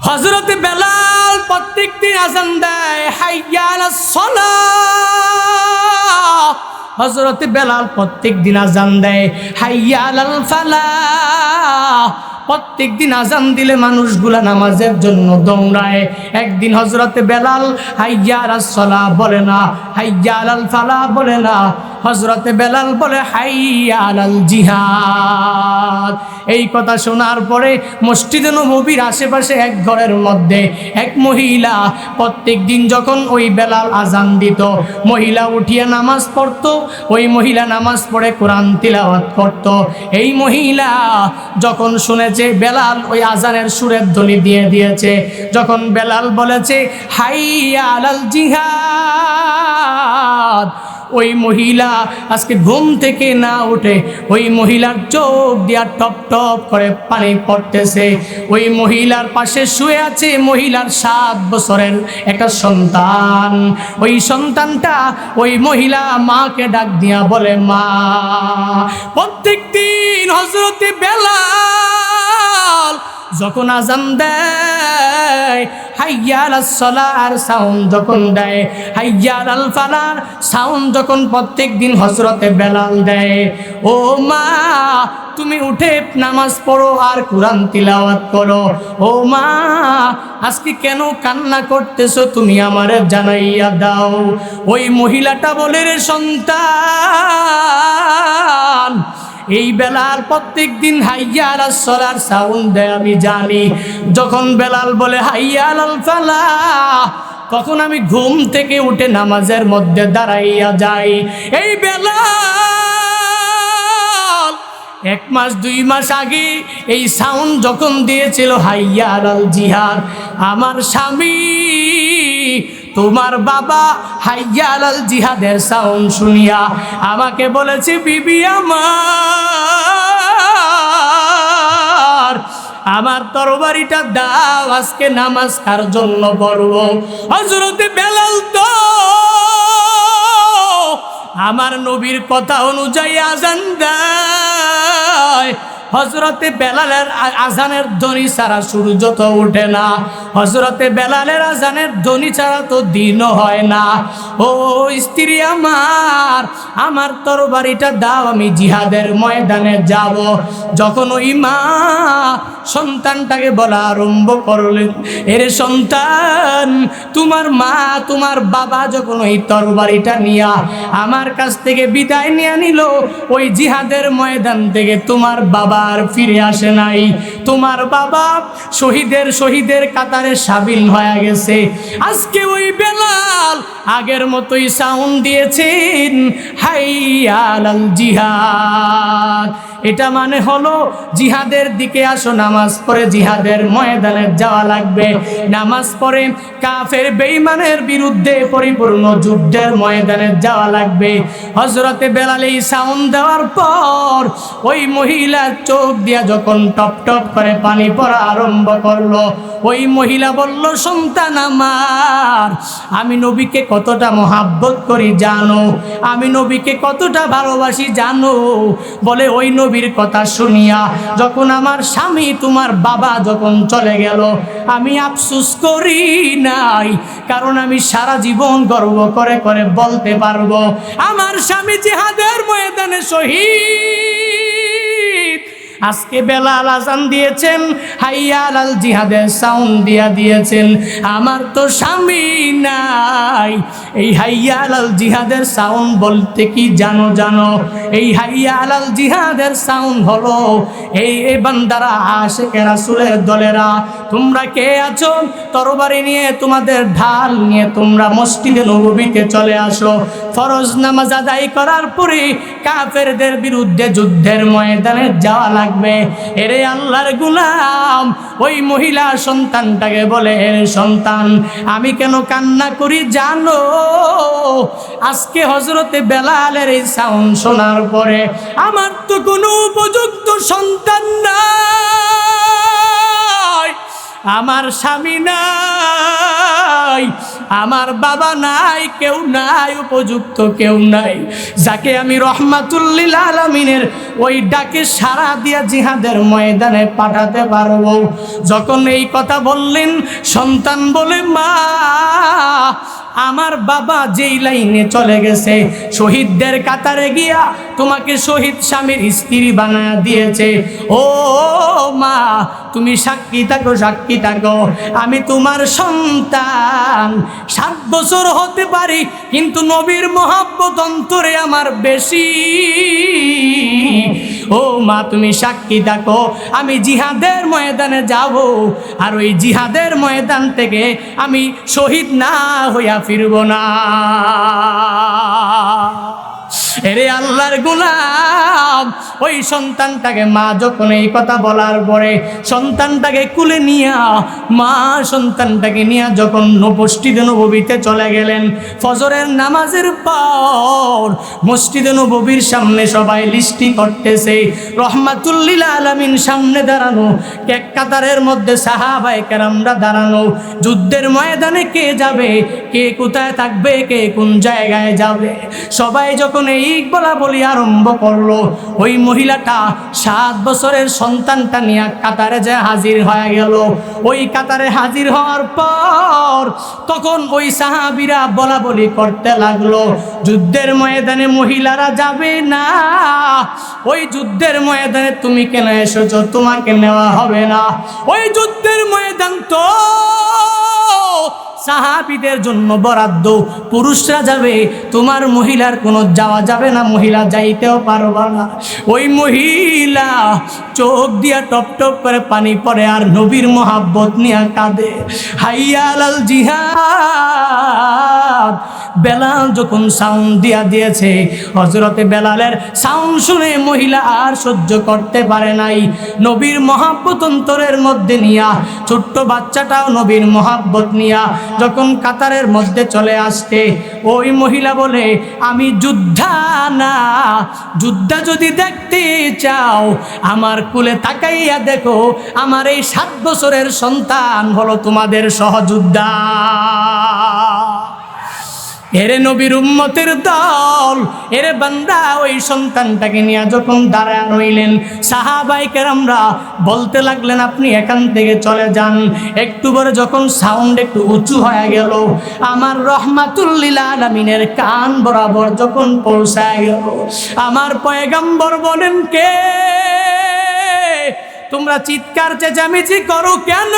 হযরত বেলাল প্রত্যেকদিন আযান দেয়, হাইয়া আলাস সালাহ। হযরত বেলাল প্রত্যেকদিন আযান দেয়, হাইয়া আলাল ফালাহ। প্রত্যেকদিন আযান দিলে মানুষগুলা নামাজের জন্য দৌড়ায়। একদিন হযরত বেলাল হাইয়া আলাস সালাহ বলে না, হাইয়া আলাল ফালাহ বলে না, হযরত বেলাল বলে হাইয়া আলাল জিহাদ। এই কথা শোনার পরে মসজিদে নববীর আশেপাশে এক ঘরের মধ্যে এক মহিলা প্রত্যেকদিন যখন ওই বেলাল আযান দিত, মহিলা উঠিয়া নামাজ পড়তো। ওই মহিলা নামাজ পড়ে কোরআন তিলাওয়াত করত। এই মহিলা যখন শুনেছে বেলাল ওই আযানের সুরের ধ্বনি দিয়ে দিয়েছে, যখন বেলাল বলেছে হাইয়া আলাল জিহাদ, ওই মহিলা আজকে ঘুম থেকে না উঠে ওই মহিলার চোখ দিয়া টপ টপ করে পানি পড়তেছে। ওই মহিলার পাশে শুয়ে আছে মহিলার 7 বছরের একটা সন্তান। ওই সন্তানটা ওই মহিলা মাকে ডাক দিয়া বলে, মা। প্রত্যেকদিন হযরতে বেলাল যখন আযান দেয়, হাইয়া আলাস সালার সাউন্ড যখন দেয়, হাইয়া আলাল ফালার সাউন্ড যখন প্রত্যেকদিন হযরতে বেলাল দেয়, ও মা তুমি উঠে নামাজ পড়ো আর কোরআন তিলাওয়াত করো। ও মা আজকে কেন কান্না করতেছো তুমি আমারে জানাইয়া দাও। ওই মহিলাটা বলে, রে সন্তান, এই বেলাল প্রত্যেকদিন হাইয়া আলাস সালার সাউন্ড দেয় আমি জানি। যখন বেলাল বলে হাইয়া আলাল ফালাহ, তখন আমি ঘুম থেকে উঠে নামাজের মধ্যে দাঁড়াইয়া যাই। এই বেলাল 1 মাস 2 মাস আগে এই সাউন্ড যখন দিয়েছিল হাইয়া আলাল জিহাদ, আমার স্বামী তোমার বাবা হাইয়া আলাল জিহাদের সাউন্ড শুনিয়া আমাকে বলেছে, বিবি আমার তরবারিটা দাও, আজকে নামাজ কার জন্য পড়ব। হযরতে বেলাল তো আমার নবীর কথা অনুযায়ী আযান দেয়। হযরতে বেলালের আযানের ধ্বনি ছাড়া সূর্য তো ওঠে না, হযরতে বেলালের আযানের ধ্বনি ছাড়া তো দিনও হয় না। ও স্ত্রী আমার তরবারিটা দাও, আমি জিহাদের ময়দানে যাব। যখন ওই মা সন্তানটাকে বলা আরম্ভ করলেন, এরে সন্তান, তোমার মা তোমার বাবা যখন ওই তরবারিটা নিয়া আমার কাছ থেকে বিদায় নিয়ে নিল, ওই জিহাদের ময়দান থেকে তোমার বাবা আর ফিরে আসে নাই। তোমার বাবা শহীদের কাতারে সাবিল হয়ে গেছে। আজকে ওই বেলাল আগের মতোই সাউন্ড দিয়েছেন, হাইয়া আলাল জিহাদ। এটা মানে হলো জিহাদের দিকে আসো, নামাজ পড়ে জিহাদের ময়দানে যাওয়া লাগবে। নামাজ পড়ে কাফের বেঈমানের বিরুদ্ধে পরিপূর্ণ যুদ্ধের ময়দানে যাওয়া লাগবে। হযরতে বেলাল এই সাউন্ড দেওয়ার পর ওই মহিলার চোখ দিয়া যখন টপ টপ করে পানি পড়া আরম্ভ করলো, ওই মহিলা বলল, সন্তান আমার, আমি নবীকে কতটা মহাব্বত করি জানো, আমি নবীকে কতটা ভালোবাসি জানো। বলে ওই নবীর কথা শুনিয়া যখন আমার স্বামী তোমার বাবা যখন চলে গেল, আমি আফসোস করি নাই, কারণ আমি সারা জীবন গর্ব করে করে বলতে পারবো আমার স্বামী জিহাদের ময়দানে শহীদ। আজকে বেলাল আযান দিয়েছেন, হাইয়া আলাল জিহাদের সাউন্ড দিয়েছেন, আমার তো স্বামী নাই। এই হাইয়া আলাল জিহাদের সাউন্ড বলতে কি জানো? এই হাইয়া আলাল জিহাদের সাউন্ড হলো এই বান্দারা আশিকে রাসূলের দলেরা, তোমরা কে আছো তরবারি নিয়ে, তোমাদের ঢাল নিয়ে তোমরা মসজিদে নববীতে চলে আসো। ফরজ নামাজ আদায় করার পরে কাফেরদের বিরুদ্ধে যুদ্ধের ময়দানে যাওয়া লাগবে। এরে আল্লাহর গোলাম, ওই মহিলা সন্তানটাকে বলে, এরে সন্তান, আমি কেন কান্না করি জানো? আজকে হযরতে বেলালের এই সাউন্ড শোনার পরে আমার তো কোনো উপযুক্ত সন্তান নাই, আমার স্বামী নাই, নাই, আমার বাবা নাই, কেউ নাই, উপযুক্ত কেউ নাই যাকে আমি রহমাতুল লিল আলামিনের ওই ডাকে সাড়া দিয়া জিহাদের ময়দানে পাঠাতে পারবো। যখন এই কথা বললেন, সন্তান বলে, মা আমার বাবা যেই লাইনে চলে গেছে, শহীদদের কাতারে গিয়া তোমাকে শহীদ স্বামীর স্ত্রী বানায়া দিয়েছে। ও মা, তুমি সাক্ষী থাকো, সাক্ষী থাকো, আমি তোমার সন্তান। 7 বছর হতে পারি, কিন্তু নবীর মহব্বত অন্তরে আমার বেশি। ও মা, তুমি সাক্ষী থাকো, আমি জিহাদের ময়দানে যাব, আর ওই জিহাদের ময়দান থেকে আমি শহীদ না হইয়া ফিরব না। এরে আল্লাহর গোলাম, ওই সন্তানটাকে মা যখন এই কথা বলার পরে সন্তানটাকে কুলে নিয়া, মা সন্তানটাকে নিয়ে যখন মসজিদে নববীতে চলে গেলেন, ফজরের নামাজের পর মসজিদে নববীর সামনে সবাই লিস্টি করতেছে, রহমাতুল লিল আলামিন সামনে দাঁড়ানো, এক কাতারের মধ্যে সাহাবায়ে কেরামরা দাঁড়ানো। যুদ্ধের ময়দানে কে যাবে, কে কোথায় থাকবে, কে কোন জায়গায় যাবে, সবাই যখন এই বলা বলি আরম্ভ করলো, ওই মহিলাটা 7 বছরের সন্তানটা নিয়ে কাতারে যে হাজির হয়ে গেল। ওই কাতারে হাজির হওয়ার পর তখন ওই সাহাবীরা বলা বলি করতে লাগলো, যুদ্ধের ময়দানে মহিলারা যাবে না, ওই যুদ্ধের ময়দানে তুমি কেন এসেছো, তোমাকে নেওয়া হবে না, ওই যুদ্ধের ময়দান তো সাহাবীদের জন্য বরাদ্দ, পুরুষরা যাবে, তোমার মহিলার কোনো যাওয়া যাবে না, মহিলা যাইতেও পারবা না। ওই মহিলা চোখ দিয়া টপ টপ করে পানি পড়ে আর নবীর মহাব্বত নিয়ে কাঁদে। হাইয়া আলাল জিহাদ। বেলাল যখন সাউন্ড দিয়া দিয়েছে, হযরতে বেলালের সাউন্ড শুনে মহিলা আর সহ্য করতে পারে নাই। নবীর মহাব্বত অন্তরের মধ্যে নিয়া, ছোট্ট বাচ্চাটাও নবীর মহাব্বত নিয়া যখন কাতারের মধ্যে চলে আসছে, ওই মহিলা বলে, আমি যোদ্ধা না, যোদ্ধা যদি দেখতে চাও আমার কুলে তাকাইয়া দেখো, আমার এই 7 বছরের সন্তান হলো তোমাদের সহযোদ্ধা। এরে নবীর উম্মতের দল, এরে বান্দা, ওই সন্তানটাকে নিয়ে যখন দাঁড়ায় রইলেন, সাহাবায়ে কেরামরা বলতে লাগলেন, আপনি এখান থেকে চলে যান। একটু পরে যখন সাউন্ড একটু উঁচু হয়ে গেল, আমার রহমাতুল লিল আলামিনের কান বরাবর যখন পৌঁছায় গেল, আমার পয়গম্বর বলেন, কে তোমরা চিৎকার চেঁচামেচি করো কেন,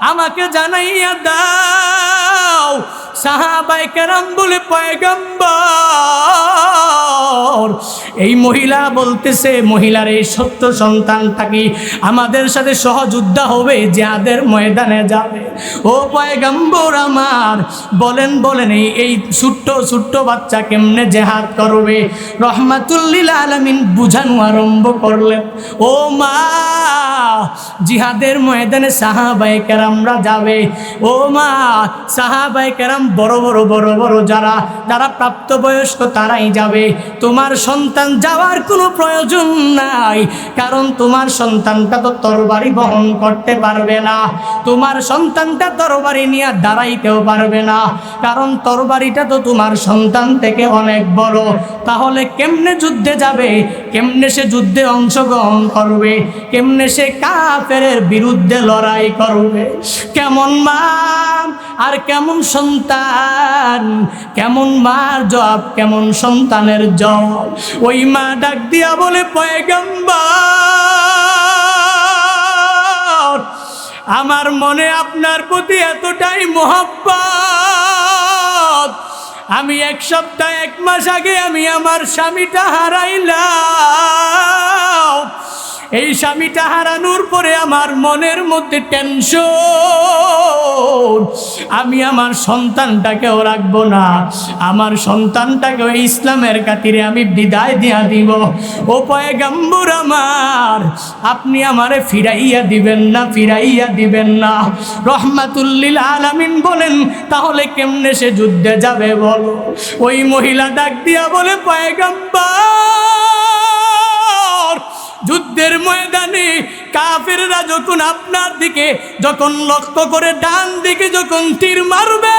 আমাকে জানাইয়া দাও। সাহাবায়ে কেরাম বলে, পয়গম্বর, এই মহিলা বলতেছে, মহিলার এই সত্য সন্তানটা কি আমাদের সাথে সহযোদ্ধা হবে, জিহাদের ময়দানে যাবে। ও পয়গম্বর আমার, বলেন বলেন, এই ছোট্ট ছোট্ট বাচ্চা কেমনে জিহাদ করবে? রহমাতুল লিল আলামিন বুঝানো আরম্ভ করলেন, ও মা, জিহাদের ময়দানে সাহাবায়ে কেরামরা যাবে। ও মা, সাহাবায়ে কেরাম বড় বড় বড় বড় যারা যারা প্রাপ্তবয়স্ক তারাই যাবে, তোমার সন্তান যাওয়ার কোনো প্রয়োজন নাই, কারণ তোমার সন্তানটা তো তরবারি বহন করতে পারবে না, তোমার সন্তানটা তরবারি নিয়ে দাঁড়াইতেও পারবে না, কারণ তরবারিটা তো তোমার সন্তান থেকে অনেক বড়। তাহলে কেমনে যুদ্ধে যাবে, কেমনে সে যুদ্ধে অংশগ্রহণ করবে, কেমনে সে কাফেরের বিরুদ্ধে লড়াই করবে? কেমন মা আর কেমন সন্তান, কেমন মার জবাব, কেমন সন্তানের জবাব? ওই মা ডাক দিয়া বলে, পয়গম্বর, আমার মনে আপনার প্রতি এতটাই মহব্বত, আমি 1 সপ্তাহ 1 মাস আগে আমি আমার স্বামীটা হারাইলাম। এই স্বামীটা হারানোর পরে আমার মনের মধ্যে টেনশন, আমি আমার সন্তানটাকেও রাখবো না, আমার সন্তানটাকেও ইসলামের খাতিরে আমি বিদায় দিয়া দিব। ও পয়গম্বর আমার, আপনি আমারে ফিরাইয়া দিবেন না, ফিরাইয়া দিবেন না। রহমাতুল লিল আলামিন বলেন, তাহলে কেমনে সে যুদ্ধে যাবে বলো? ওই মহিলা ডাক দিয়া বলে, পয়গম্বর, যুদ্ধের ময়দানে কাফেররা যখন আপনার দিকে যখন লক্ষ্য করে ডান দিকে যখন তীর মারবে,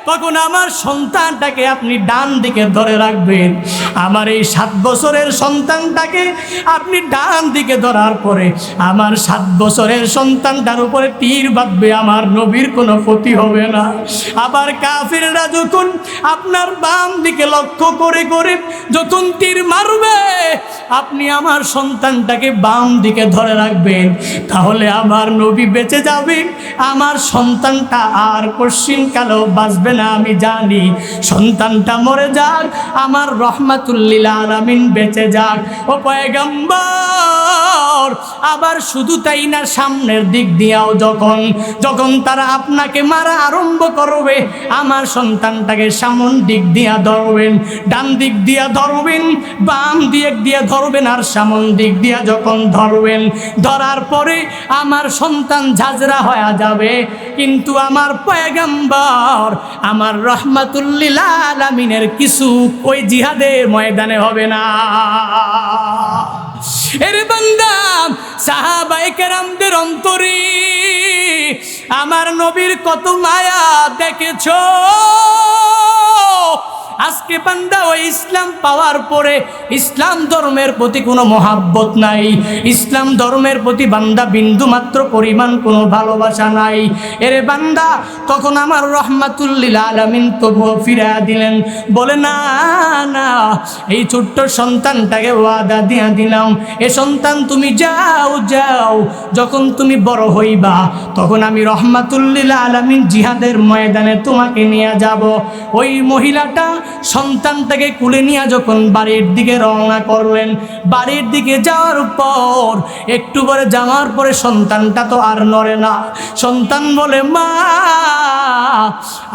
তখন আমার সন্তানটাকে আপনি ডান দিকে ধরে রাখবেন। আমার এই 7 বছরের সন্তানটাকে আপনি ডান দিকে ধরার পরে আমার 7 বছরের সন্তানটার উপরে তীর বাঁধবে, আমার নবীর কোনো ক্ষতি হবে না। আবার কাফেররা যখন আপনার বাম দিকে লক্ষ্য করে করে যখন তীর মারবে, আপনি আমার সন্তানটাকে বাম দিকে ধরে রাখবেন, তাহলে আমার নবী বেঁচে যাবে, আমার সন্তানটা আর কোশ্চিনকালেও বাঁচবে না। আমি জানি সন্তানটা মরে যাক, আমার রহমাতুল লিল আলামিন বেঁচে যাক। ও পয়গম্বর, আবার শুধু তাই না, সামনের দিক দিয়েও যখন যখন তারা আপনাকে মারা আরম্ভ করবে, আমার সন্তানটাকে সামন দিক দিয়া ধরবেন, ডান দিক দিয়া ধরবেন, বাম দিক দিয়া ধরবেন, আর সামন দিক দিয়া যখন ধরবেন, ধরার পরে আমার সন্তান ঝাঁঝরা হয়ে যাবে, কিন্তু আমার পয়গম্বর আমার রহমাতুল লিল আলামিনের কিছু ওই জিহাদের ময়দানে হবে না। এর বান্দা, সাহাবায়ে কেরামদের অন্তরে আমার নবীর কত মায়া দেখেছো। আজকে বান্দা ওই ইসলাম পাওয়ার পরে ইসলাম ধর্মের প্রতি কোনো মহাব্বত নাই, ইসলাম ধর্মের প্রতি বান্দা বিন্দু মাত্র পরিমাণ কোনো ভালোবাসা নাই। এরে বান্দা, তখন আমার রহমাতুল লিল আলামিন তবুও ফিরাইয়া দিলেন, বলে না না, এই ছোট্ট সন্তানটাকে ওয়াদা দিয়া দিলাম, এ সন্তান তুমি যাও যাও, যখন তুমি বড় হইবা তখন আমি রহমাতুল লিল আলামিন জিহাদের ময়দানে তোমাকে নিয়ে যাব। ওই মহিলাটা সন্তানটাকে কুলে নিয়ে যখন বাড়ির দিকে রওনা করলেন, বাড়ির দিকে যাওয়ার পর একটু পরে যাওয়ার পরে সন্তানটা তো আর নড়ে না। সন্তান বলে, মা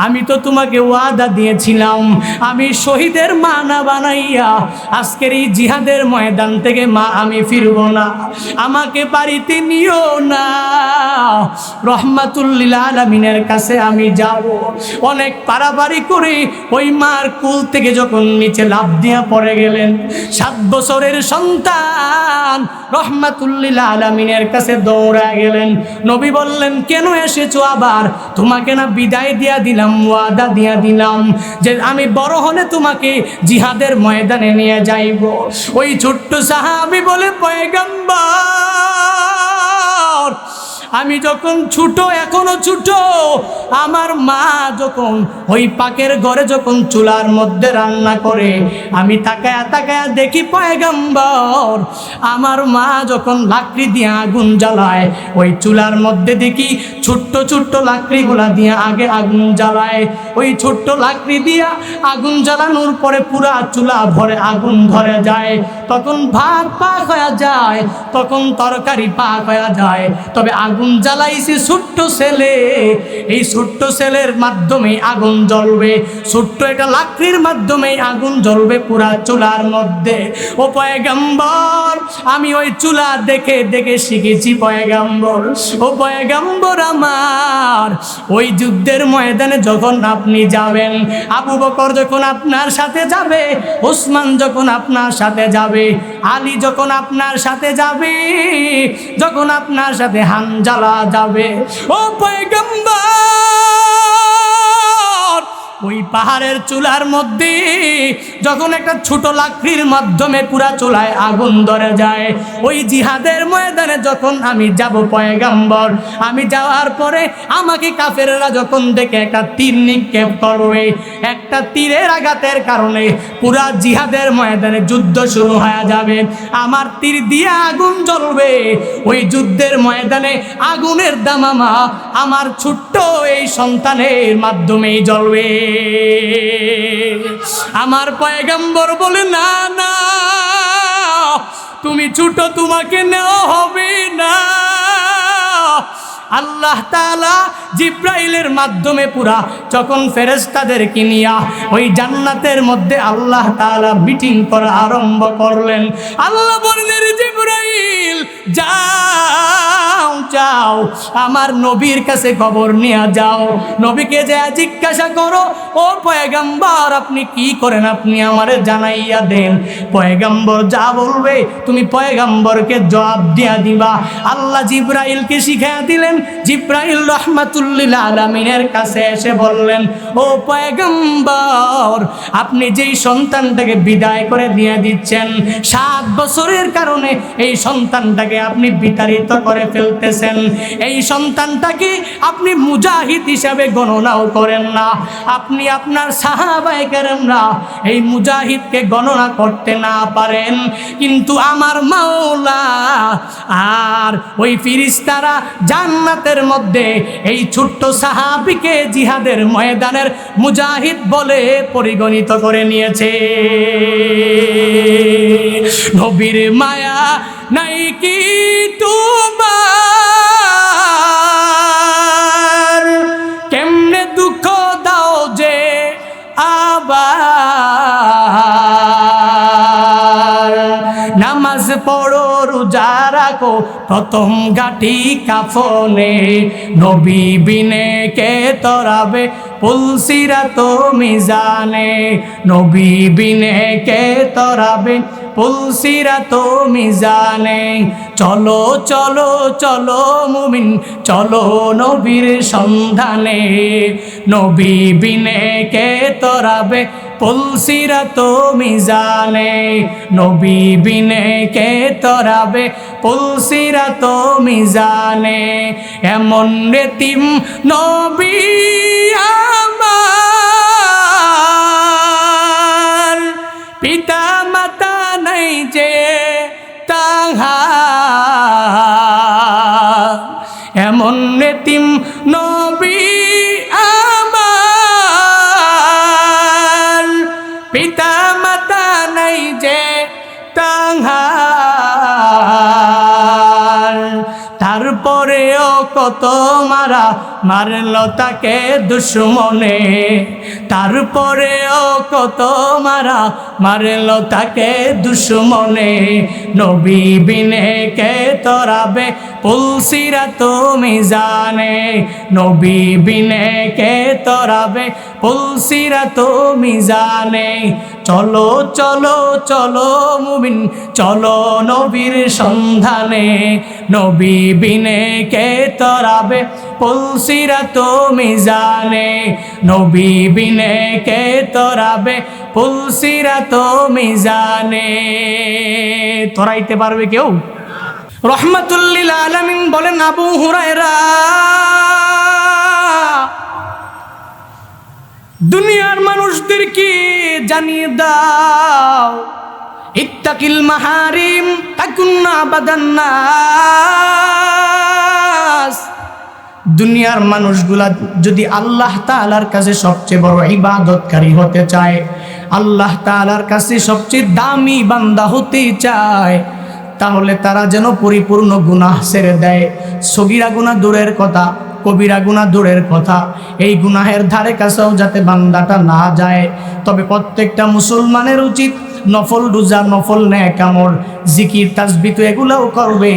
আমি তো তোমাকে ওয়াদা দিয়েছিলাম, আমি শহীদের মা না বানাইয়া আজকের এই জিহাদের ময়দান থেকে মা আমি ফিরব না, আমাকে বাড়িতে নিও না, রহমাতুল লিল আলামিনের কাছে আমি যাব। অনেক পারাপারি করে ওই মার কুল থেকে যখন নিচে লাফ দিয়া পড়ে গেলেন, 7 বছরের সন্তান রহমাতুল লিল আলামিনের কাছে দৌড়া গেলেন। নবী বললেন, কেন এসেছো আবার? তোমাকে না বিদায় দিয়া দিলাম, ওয়াদা দিয়া দিলাম যে আমি বড় হলে তোমাকে জিহাদের ময়দানে নিয়ে যাইব। ওই ছোট্ট সাহাবী বলে, পয়গম্বর আমি যখন ছোট, এখনো ছোট, আমার মা যখন ওই পাকের ঘরে যখন চুলার মধ্যে রান্না করে, আমি তাকায়া তাকায়া দেখি পয়গম্বর আমার মা যখন লাকড়ি দিয়ে আগুন জ্বালায়, ওই চুলার মধ্যে দেখি ছোট্ট ছোট্ট লাকড়িগুলা দিয়ে আগে আগুন জ্বালায়। ওই ছোট্ট লাকড়ি দিয়া আগুন জ্বালানোর পরে পুরা চুলা ভরে আগুন ধরে যায়, তখন ভাত পাক হয়ে যায়, তখন তরকারি পাক হয়ে যায়। তবে আগুন জ্বালাইছে ছোট্ট ছেলে, এই ছোট্ট ছেলের মাধ্যমে আগুন জ্বলবে, ছোট্ট একটা লাকড়ির মাধ্যমে আগুন জ্বলবে পুরা চুলার মধ্যে। ও পয়গম্বর, আমি ওই চুলা দেখে দেখে শিখেছি পয়গম্বর। ও পয়গম্বর আমার, ওই যুদ্ধের ময়দানে যখন আপনি যাবেন, আবু বকর যখন আপনার সাথে যাবে, ওসমান যখন আপনার সাথে যাবে, আলী যখন আপনার সাথে যাবে, যখন আপনার সাথে হানজালা যাবে, ও পয়গম্বর ওই পাহাড়ের চুলার মধ্যে যখন একটা ছোট লাকড়ির মাধ্যমে পুরা চুলায় আগুন ধরে যায়, ওই জিহাদের ময়দানে যখন আমি যাব পয়গম্বর, আমি যাওয়ার পরে আমাকে কাফেররা যখন দেখে একটা তীর নিক্ষেপ করবে, একটা তীরের আঘাতের কারণে পুরা জিহাদের ময়দানে যুদ্ধ শুরু হয়ে যাবে, আমার তীর দিয়ে আগুন জ্বলবে, ওই যুদ্ধের ময়দানে আগুনের দামামা আমার ছোট্ট এই সন্তানের মাধ্যমেই জ্বলবে। আমার পয়গম্বর বলে, না না, তুমি ছোট, তোমাকে নেওয়া হবে না। আল্লাহ তাআলা জিব্রাইলের মাধ্যমে পুরা যখন ফেরেশতাদেরকে নিয়া ওই জান্নাতের মধ্যে আল্লাহ তাআলা মিটিং করা আরম্ভ করলেন। আল্লাহ বললেন, জিব্রাইল যাও চাও আমার নবীর কাছে খবর নিয়ে যাও। নবীকে যা জিজ্ঞাসা করো, ও পয়গম্বর আপনি কি করেন, আপনি আমারে জানাইয়া দেন। পয়গম্বর যা বলবে তুমি পয়গম্বরকে জবাব দিয়া দিবা। আল্লাহ জিব্রাইলকে শিখাইয়া দিলেন। জিব্রাইল রহমাতুল্লিল আলামিনের কাছে এসে বললেন, ও পয়গম্বর আপনি যেই সন্তানটাকে বিদায় করে দিয়ে দিচ্ছেন, 7 বছরের কারণে এই সন্তানটাকে আপনি বিতাড়িত করে ফেলতেছেন, এই সন্তানটাকে আপনি মুজাহিদ হিসাবে গণনাও করেন না। আপনি আপনার সাহাবায়ে কেরামরা এই মুজাহিদকে গণনা করতে না পারেন, কিন্তু আমার মাওলা আর ওই ফেরেশতারা জান্নাতের মধ্যে এই ছোট্ট সাহাবীকে জিহাদের ময়দানের মুজাহিদ বলে পরিগণিত করে নিয়েছে। নবীর মায়া নাই কি তোমার, কেমনে দুঃখ দাও যে আবার, নামাজ পড়ো রোজা রাখো প্রথম গাঠি কাফনে, নবী বিনে কে তরাবে পুলসিরাত মিজানে, নবী বিনে কে তরাবে পুলসিরাত মিজানে। চলো চলো চলো মুমিন চলো নবীর সন্ধানে, নবী বিনে কে তরাবে পুলসিরাত মিজানে, নবী বিনে কে তরাবে পুলসিরাত মিজানে। এমন এতিম নবী আমার, পিতা মাতা নাই যে তাহার, এমন এতিম নবী আমার, পিতা মাতা নাই যে তাহার। তারপরেও কত মারা মারল তাকে দুশ্মনে, তারপরেও কত মারা মারল তাকে দুশ্মনে, নবী বিনে কে তরাবে পুলসিরাত মিজানে, নবী বিনে কে তরাবে পুলসিরাত মিজানে। চলো চলো চলো মুমিন চলো নবীর সন্ধানে, নবী বিনে কে তরাবে পুলসিরাত মিজানে, নবী বিনে কে তরাবে পুলসিরাত মিজানে। তরাইতে পারবে কেউ? রহমাতুল্লিল আলামিন বলেন, আবু হুরায়রা দুনিয়ার মানুষদেরকে জানিয়ে দাও, ইত্তাকিল মাহারিম তাকুন্না বাদান্নাস। দুনিয়ার মানুষগুলা যদি আল্লাহ তাআলার কাছে সবচেয়ে বড় ইবাদতকারী হতে চায়, আল্লাহ তাআলার কাছে সবচেয়ে দামি বান্দা হতে চায়, তাহলে তারা যেন পরিপূর্ণ গুনাহ ছেড়ে দেয়। সগীরা গুনাহ দূরের কথা, কবিরা গুনাহ দূরের কথা, এই গুনাহের ধারে কাছেও যাতে বান্দাটা না যায়। তবে প্রত্যেকটা মুসলমানের উচিত নফল রোজা, নফল নেক আমল, জিকির তাসবিহ এগুলোও করবে,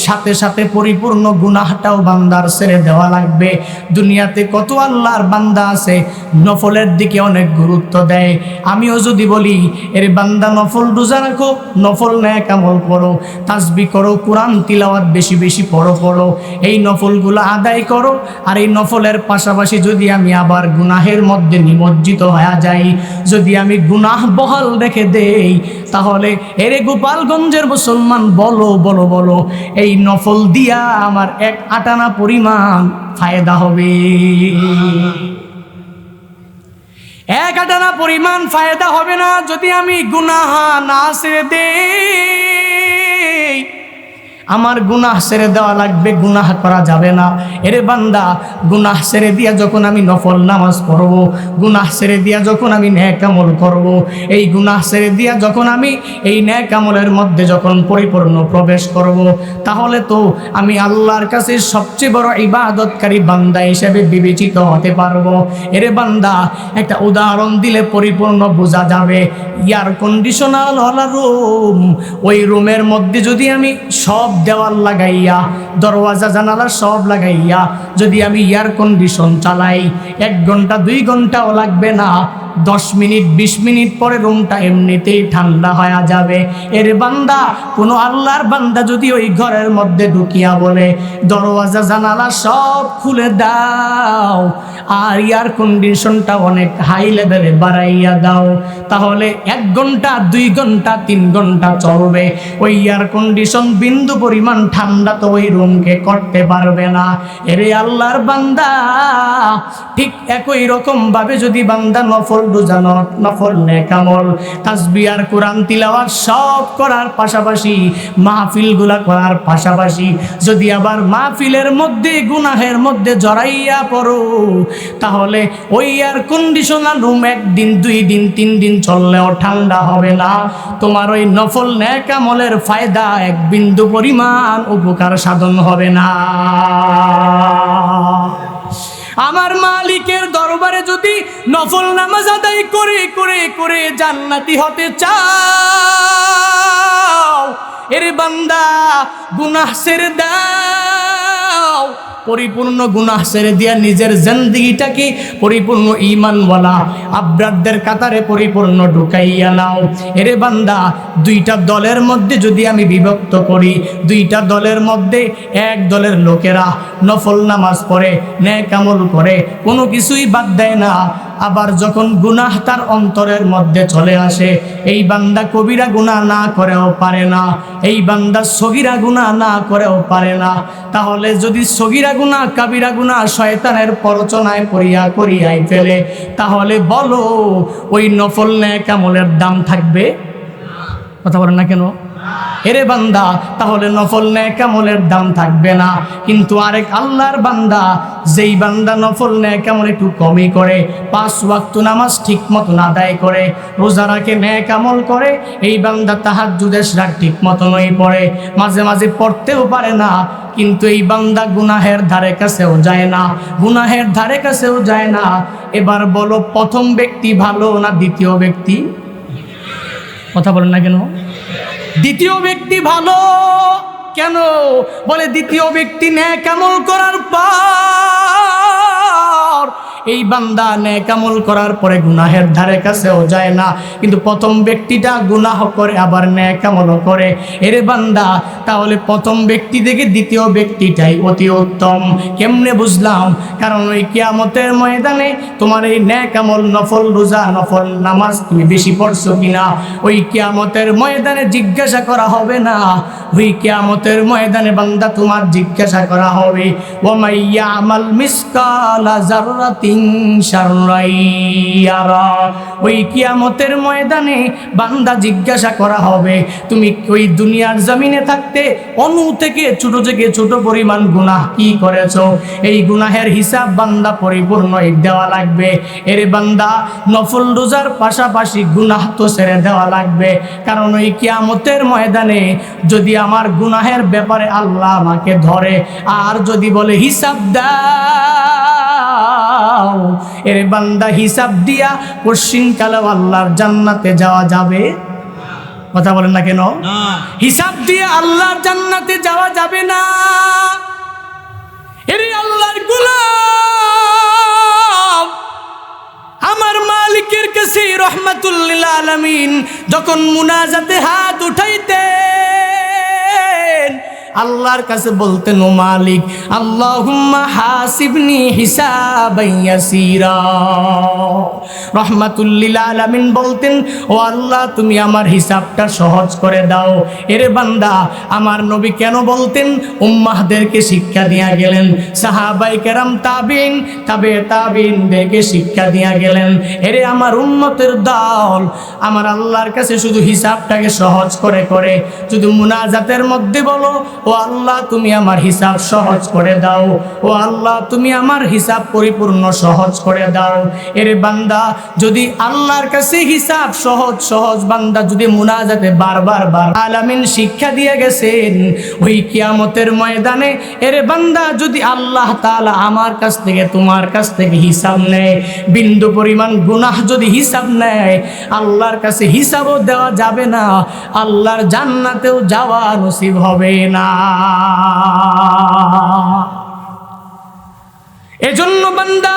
সাথে সাথে পরিপূর্ণ গুনাহটাও বান্দার ছেড়ে দেওয়া লাগবে। দুনিয়াতে কত আল্লাহর বান্দা আছে নফলের দিকে অনেক গুরুত্ব দেয়। আমিও যদি বলি এর বান্দা নফল রোজা রাখো, নফল নেক আমল করো, তাসবিহ করো, কোরআন তিলাওয়াত বেশি বেশি পড়ো, এই নফলগুলো আদায় করো, আর এই নফলের পাশাপাশি যদি আমি আবার গুনাহের মধ্যে নিমজ্জিত হয়ে যাই, যদি আমি গুনাহ বহাল রেখে দেই, তাহলে এরে গোপালগঞ্জের মুসলমান বলো বলো বলো, এই নফল দিয়া আমার 1 আটানা পরিমাণ ফায়দা হবে। 1 আটানা পরিমাণ ফায়দা হবে না যদি আমি গুনাহ না ছেড়ে দেই। আমার গুনাহ ছেড়ে দেওয়া লাগবে, গুনাহ করা যাবে না। এরে বান্দা, গুনাহ ছেড়ে দিয়া যখন আমি নফল নামাজ পড়ব, গুনাহ ছেড়ে দিয়া যখন আমি নেক আমল করব, এই গুনাহ ছেড়ে দিয়া যখন আমি এই নেক আমলের মধ্যে যখন পরিপূর্ণ প্রবেশ করব, তাহলে তো আমি আল্লাহর কাছে সবচেয়ে বড় ইবাদতকারী বান্দা হিসেবে বিবেচিত হতে পারবো। এরে বান্দা, একটা উদাহরণ দিলে পরিপূর্ণ বোঝা যাবে। এয়ার কন্ডিশনার হল রুম, ওই রুমের মধ্যে যদি আমি সব দেওয়াল লাগাইয়া, দরওয়াজা জানালা সব লাগাইয়া যদি আমি এয়ার কন্ডিশন চালাই, 1 ঘন্টা 2 ঘন্টাও লাগবে না, 10 মিনিট 20 মিনিট পরে রুমটা এমনিতেই ঠান্ডা হয়ে যাবে। এর বান্দা, কোনো আল্লাহর বান্দা যদি ওই ঘরের মধ্যে ঢুকিয়া বলে দরওয়াজা জানালা সব খুলে দাও আর এয়ার কন্ডিশনটা অনেক হাই লেভেলে বাড়াইয়া দাও, তাহলে 1 ঘন্টা 2 ঘন্টা 3 ঘন্টা চলবে, ওই এয়ার কন্ডিশন বিন্দু পরিমাণ ঠান্ডা তো ওই রুমকে করতে পারবে না। এরে আল্লাহর বান্দা, ঠিক একই রকম ভাবে যদি বান্দা নফল রোজা, নফল নেক আমল, তাসবিহ আর কোরআন তিলাওয়াত সব করার পাশাপাশি, মাহফিলগুলা করার পাশাপাশি যদি আবার মাহফিলের মধ্যে গুনাহের মধ্যে জড়াইয়া পড়ো, তাহলে ওই এয়ার কন্ডিশনার রুম 1 দিন 2 দিন 3 দিন চললেও ঠান্ডা হবে না। তোমার ওই নফল নেক আমলের ফায়দা 1 বিন্দু পরিমাণ উপকার সাধন হবে না। আমার মালিকের দরবারে যদি নফল নামাজ আদায় করে করে করে জান্নাতি হতে চাও, এরে বান্দা গুনাহ ছেড়ে দাও, পরিপূর্ণ গুনাহ ছেড়ে দিয়া নিজের জিন্দেগিটাকে পরিপূর্ণ ঈমানওয়ালা আব্রারদের কাতারে পরিপূর্ণ ঢুকাইয়া নাও। এরে বান্দা, 2টা দলের মধ্যে যদি আমি বিভক্ত করি, 2টা দলের মধ্যে এক দলের লোকেরা নফল নামাজ পড়ে, নেক আমল করে, কোনো কিছুই বাদ দেয় না, আবার যখন গুনাহ তার অন্তরের মধ্যে চলে আসে, এই বান্দা কবিরা গুনাহ না করেও পারে না, এই বান্দা সগীরা গুনাহ না করেও পারে না, তাহলে যদি সগীরা গুনাহ কাবিরা গুনাহ শয়তানের প্ররোচনায় করিয়াই ফেলে, তাহলে বলো ওই নফল নেক আমলের দাম থাকবে? কথা বলেন না কেন? এরে বান্দা, তাহলে নফল নেক আমলের দাম থাকবে না। কিন্তু আরেক আল্লাহর বান্দা, যেই বান্দা নফল নেক আমল একটু কমই করে, 5 ওয়াক্ত নামাজ ঠিক মতন আদায় করে, রোজা রাখে, নেক আমল করে, এই বান্দা তাহাজ্জুদের রাত ঠিক মতনই পড়ে, মাঝে মাঝে পড়তেও পারে না, কিন্তু এই বান্দা গুনাহের ধারে কাছেও যায় না, গুনাহের ধারে কাছেও যায় না। এবার বলো, প্রথম ব্যক্তি ভালো না দ্বিতীয় ব্যক্তি? কথা বলেন না কেন? দ্বিতীয় ব্যক্তি ভালো। কেন? বলে দ্বিতীয় ব্যক্তি নেক আমল করার পর, এই বান্দা নেক আমল করার পরে গুনাহের ধারে কাছেও যায় না, কিন্তু প্রথম ব্যক্তিটা গুনাহ করে আবার নেক আমলও করে। এরে বান্দা, তাহলে প্রথম ব্যক্তি থেকে দ্বিতীয় ব্যক্তিটাই অতি উত্তম। কেমনে বুঝলাম? কারণ ওই কিয়ামতের ময়দানে তোমার এই নেক আমল, নফল রোজা, নফল নামাজ তুমি বেশি পড়ছো কিনা, ওই কিয়ামতের ময়দানে জিজ্ঞাসা করা হবে না। ওই কিয়ামতের ময়দানে বান্দা তোমার জিজ্ঞাসা করা হবে, ওয়া ইয়ামাল মিসকালা যাররাতিন শাররাই ইয়ারা। ওই কিয়ামতের ময়দানে বান্দা জিজ্ঞাসা করা হবে, তুমি ওই দুনিয়ার জমিনে থাকতে অণু থেকে ছোট পরিমাণ গুনাহ কি করেছো, এই গুনাহের হিসাব বান্দা পরিপূর্ণ দেওয়া লাগবে। এর বান্দা নফল রোজার পাশাপাশি গুনাহ তো ছেড়ে দেওয়া লাগবে, কারণ ওই কিয়ামতের ময়দানে যদি আমার গুনাহের ব্যাপারে আল্লাহ আমাকে ধরে আর যদি বলে হিসাব দাও, এর বান্দা হিসাব দিয়া পশ্চিমকালে আল্লাহর জান্নাতে যাওয়া যাবে? কথা বলেন না কেন? হিসাব দিয়ে আল্লাহর জান্নাতে যাওয়া যাবে না। এর আল্লাহর গোলাম আমার মালিকের কাছে রহমাতুল লিল আলামিন যখন মুনাজাতে হাত উঠাইতেন, আল্লাহর কাছে বলতেন, ও মালিক, আল্লাহুম্মা হাসিবনি হিসাবান ইয়াসীরা। রহমাতুল লিল আলামিন বলতেন, ও আল্লাহ, তুমি আমার হিসাবটা সহজ করে দাও। এর বান্দা, আমার নবী কেন বলতেন? উম্মাহদেরকে শিক্ষা দিয়া গেলেন, সাহাবায়ে কেরাম, তাবিঈন, তাবিঈনদেরকে শিক্ষা দিয়া গেলেন, এরে আমার উম্মতের দল, আমার আল্লাহর কাছে শুধু হিসাবটাকে সহজ করে করে শুধু মুনাজাতের মধ্যে বলো, ও আল্লাহ, তুমি আমার হিসাব সহজ করে দাও, ও আল্লাহ, তুমি আমার হিসাব পরিপূর্ণ সহজ করে দাও। এর বান্দা যদি আল্লাহর কাছে হিসাব সহজ বান্দা যদি মুনাজাতে বারবার আলামিন শিক্ষা দিয়ে গেছেন, ওই কিয়ামতের ময়দানে এর বান্দা যদি আল্লাহ তাআলা আমার কাছ থেকে তোমার কাছ থেকে হিসাব নেয়, বিন্দু পরিমাণ গুনাহ যদি হিসাব নেয়, আল্লাহর কাছে হিসাবও দেওয়া যাবে না, আল্লাহর জান্নাতেও যাওয়া নসিব হবে না। এজন্য বান্দা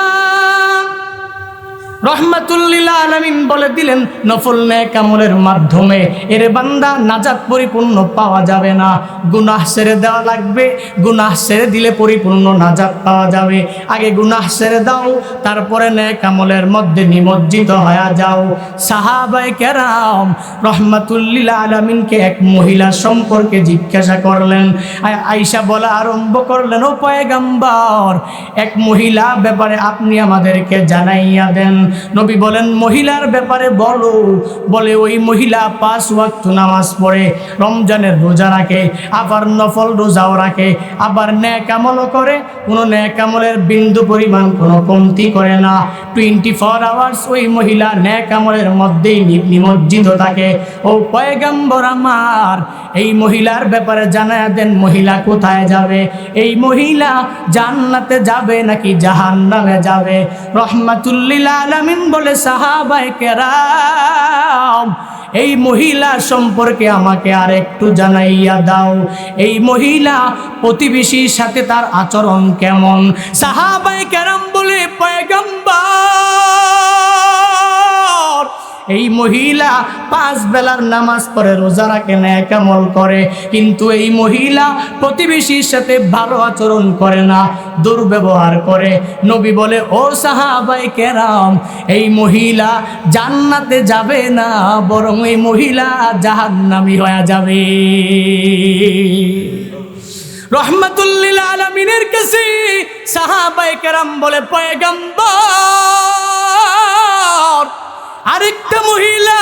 রহমাতুল লিল আলামিন বলে দিলেন নফল নেক আমলের মাধ্যমে এর বান্দা নাজাত পরিপূর্ণ পাওয়া যাবে না, গুনাহ ছেড়ে দেওয়া লাগবে। গুনাহ ছেড়ে দিলে পরিপূর্ণ নাজাত পাওয়া যাবে। আগে গুনাহ ছেড়ে দাও, তারপরে নেক আমলের মধ্যে নিমজ্জিত হয়ে যাও। সাহাবায়ে কেরাম রহমাতুল লিল আলামিনকে এক মহিলা সম্পর্কে জিজ্ঞাসা করলেন। আয়েশা বলা আরম্ভ করলেন, ও পয়গম্বর, এক মহিলা ব্যাপারে আপনি আমাদেরকে জানাইয়া দেন। নবী বলেন, মহিলার ব্যাপারে বলো। বলে, ওই মহিলা 5 ওয়াক্ত নামাজ পড়ে, রমজানের রোজা রাখে, আবার নফল রোজাও রাখে, আবার নেক আমলও করে, কোনো নেক আমলের বিন্দু পরিমাণ কোনো কমতি করে না। 24 আওয়ার্স ওই মহিলা নেক আমলের মধ্যেই নিমজ্জিত থাকে। ও পয়গম্বর আমার, এই মহিলার ব্যাপারে জানায়া দেন, মহিলা কোথায় যাবে? এই মহিলা জান্নাতে যাবে নাকি জাহান্নামে যাবে? রহমাতুল লিল আলামিন বলে, সাহাবায়ে কেরাম এই মহিলা সম্পর্কে আমাকে আর একটু জানাইয়া দাও। এই মহিলা প্রতিবেশীর সাথে তার আচরণ কেমন? সাহাবায়ে কেরাম বলে, পয়গম্বর এই মহিলা 5 বেলার নামাজ পড়ে, রোজা রাখে, নেক আমল করে, কিন্তু এই মহিলা প্রতিবেশীর সাথে ভালো আচরণ করে না, দুর্ব্যবহার করে। নবী বলে, ও সাহাবায়ে কেরাম এই মহিলা জান্নাতে যাবে না, বরং এই মহিলা জাহান্নামী হয়ে যাবে। রহমাতুল লিল আলামিনের কাছে সাহাবায়ে কেরাম বলে, পয়গম্বর আরেকটা মহিলা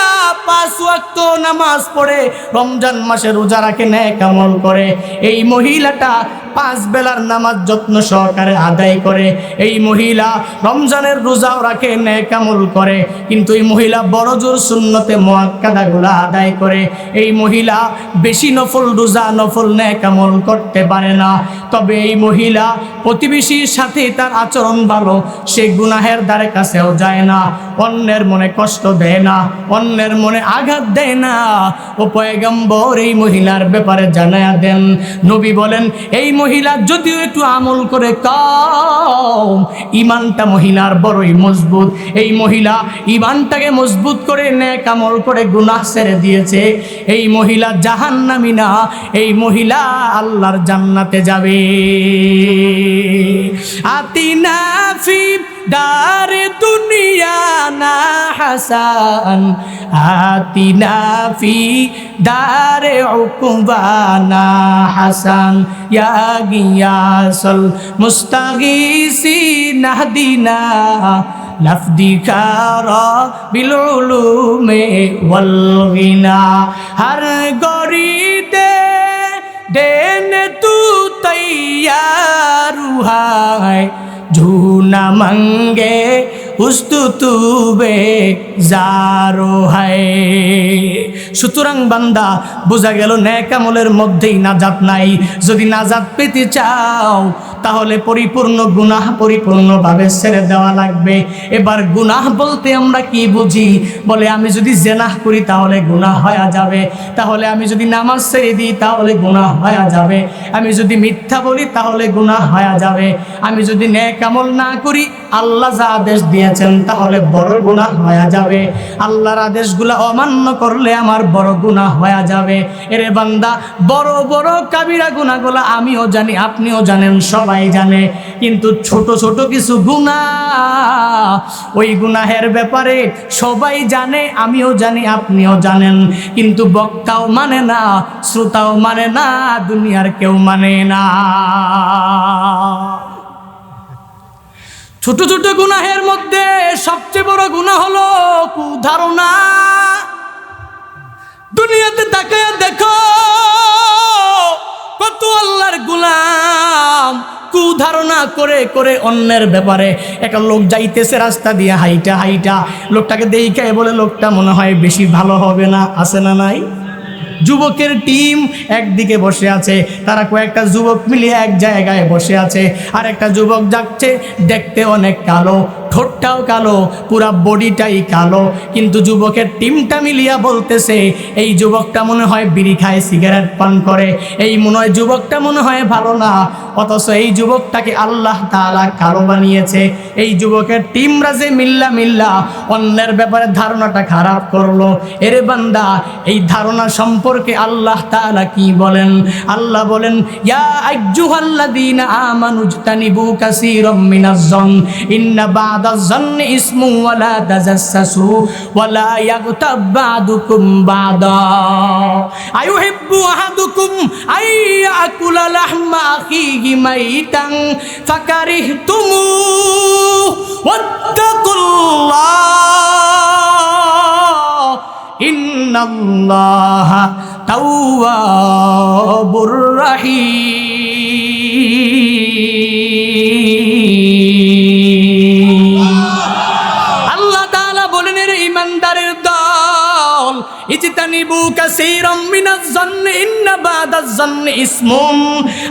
5 ওয়াক্ত নামাজ পড়ে, রমজান মাসে রোজা রাখে, নেক আমল করে, এই মহিলাটা 5 বেলার নামাজ যত্ন সহকারে আদায় করে, এই মহিলা রমজানের রোজাও রাখে, নেক আমল করে, কিন্তু এই মহিলা বড় জোর সুন্নতে মুআক্কাদাগুলো আদায় করে। এই মহিলা বেশি নফল রোজা, নফল নেক আমল করতে পারে না। তবে এই মহিলা প্রতিবেশীর সাথে তার আচরণ ভালো, সে গুনাহের দ্বারে কাছেও যায় না, অন্যের মনে কষ্ট দেয় না, অন্যের মনে আঘাত দেয় না। ও পয়গম্বর এই মহিলার ব্যাপারে জানায়া দেন। নবী বলেন, এই মহিলা যদিও একটু আমল করে কম, ইমানটা মহিলার বড়ই মজবুত। এই মহিলা ইমানটাকে মজবুত করে নেক আমল করে গুনাহ ছেড়ে দিয়েছে। এই মহিলা জাহান্নামী না, এই মহিলা আল্লাহর জান্নাতে যাবে। আতিনা ফি দারে দুনিয়া না হাসান, আতিনা ফি দারে উকবানা হাসান, ইয়া গিয়াসল মুস্তাগীসিন নাহদিনা লফদিকারা বিল উলুমে ওয়াল গিনা। হর গরিদে দেন তু তৈয়ার হায়, ঝুনা মঙ্গে উস্তুতুবে জারো হায়। সুতরাং বান্দা বোঝা গেল নেক আমলের মধ্যেই নাজাত নাই। যদি নাজাত পেতে চাও তাহলে পরিপূর্ণ গুনাহ পরিপূর্ণভাবে ছেড়ে দেওয়া লাগবে। এবার গুনাহ বলতে আমরা কি বুঝি? বলে, আমি যদি জেনাহ করি তাহলে গুনাহ হয়ে যাবে, তাহলে আমি যদি নামাজ ছেড়ে দিই তাহলে গুনাহ হয়ে যাবে, আমি যদি মিথ্যা বলি তাহলে গুনাহ হয়ে যাবে, আমি যদি নেক আমল না করি আল্লাহ যা আদেশ দিয়েছেন তাহলে বড় গুনাহ হয়ে যাবে, আল্লাহর আদেশগুলো অমান্য করলে আমার বড় গুনাহ হয়ে যাবে। এরে বান্দা, বড় বড় কাবিরা গুনাহগুলো আমিও জানি, আপনিও জানেন, সবাই জানে, কিন্তু ছোট ছোট কিছু গুনাহ, ওই গুনাহের ব্যাপারে সবাই জানে, আমিও জানি, আপনিও জানেন, কিন্তু বক্তাও মানে না, শ্রোতাও মানে না, দুনিয়ার কেউ মানে না। ছোট ছোট গুনাহের মধ্যে সবচেয়ে বড় গুনাহ হলো কুধারণা। দুনিয়াতে তাকায় দেখো কত আল্লাহর গোলাম কুধারণা করে করে অন্যের ব্যাপারে। একটা লোক যাইতেছে রাস্তা দিয়ে হাইটা হাইটা, লোকটাকে দেখে বলে লোকটা মনে হয় বেশি ভালো হবে না, আছে না নাই? যুবকের টিম একদিকে বসে আছে, তারা কয়েকটা যুবক মিলিয়ে এক জায়গায় বসে আছে, আর একটা যুবক যাচ্ছে দেখতে অনেক কালো, ঠোঁটটাও কালো, পুরা বডিটাই কালো। কিন্তু যুবকের টিমটা মিলিয়া বলতেছে এই যুবকটা মনে হয় বিড়ি খায়, সিগারেট পান করে, এই মনে হয় যুবকটা মনে হয় ভালো না। অথচ এই যুবকটাকে আল্লাহ তাআলা কালো বানিয়েছে। এই যুবকের টিমরা যে মিল্লা অন্যের ব্যাপারে ধারণাটা খারাপ করলো। এরে বান্দা, এই ধারণা সম্পর্কে আল্লাহ তাআলা কি বলেন? আল্লাহ বলেন, ইয়া আইয়ুহাল্লাযীনা আমানু ইজতানিবু কাসীরাম মিনাজ-যন ইন্না বা'দাজ-যন্নি ইসমু ওয়া লা তাজাসসু ওয়া লা ইয়াগতাব বা'দুকুম বা'দা আইয়ুহিব্বু আহাদুকুম আইয়াকুলা লাহমা আখিহি মাইতান ফাকারিহতুমু ওয়াত্তাকুল্লাহ ইন্নাল্লাহা তাওয়াবুর রাহিম। আল্লাহ তাআলা বলেন, এর ঈমানদারের দল, ইজতানিবু কাসীরাম মিনাজ-যন্নি ইন্না বা'দাজ-যন্নি ইসমুন।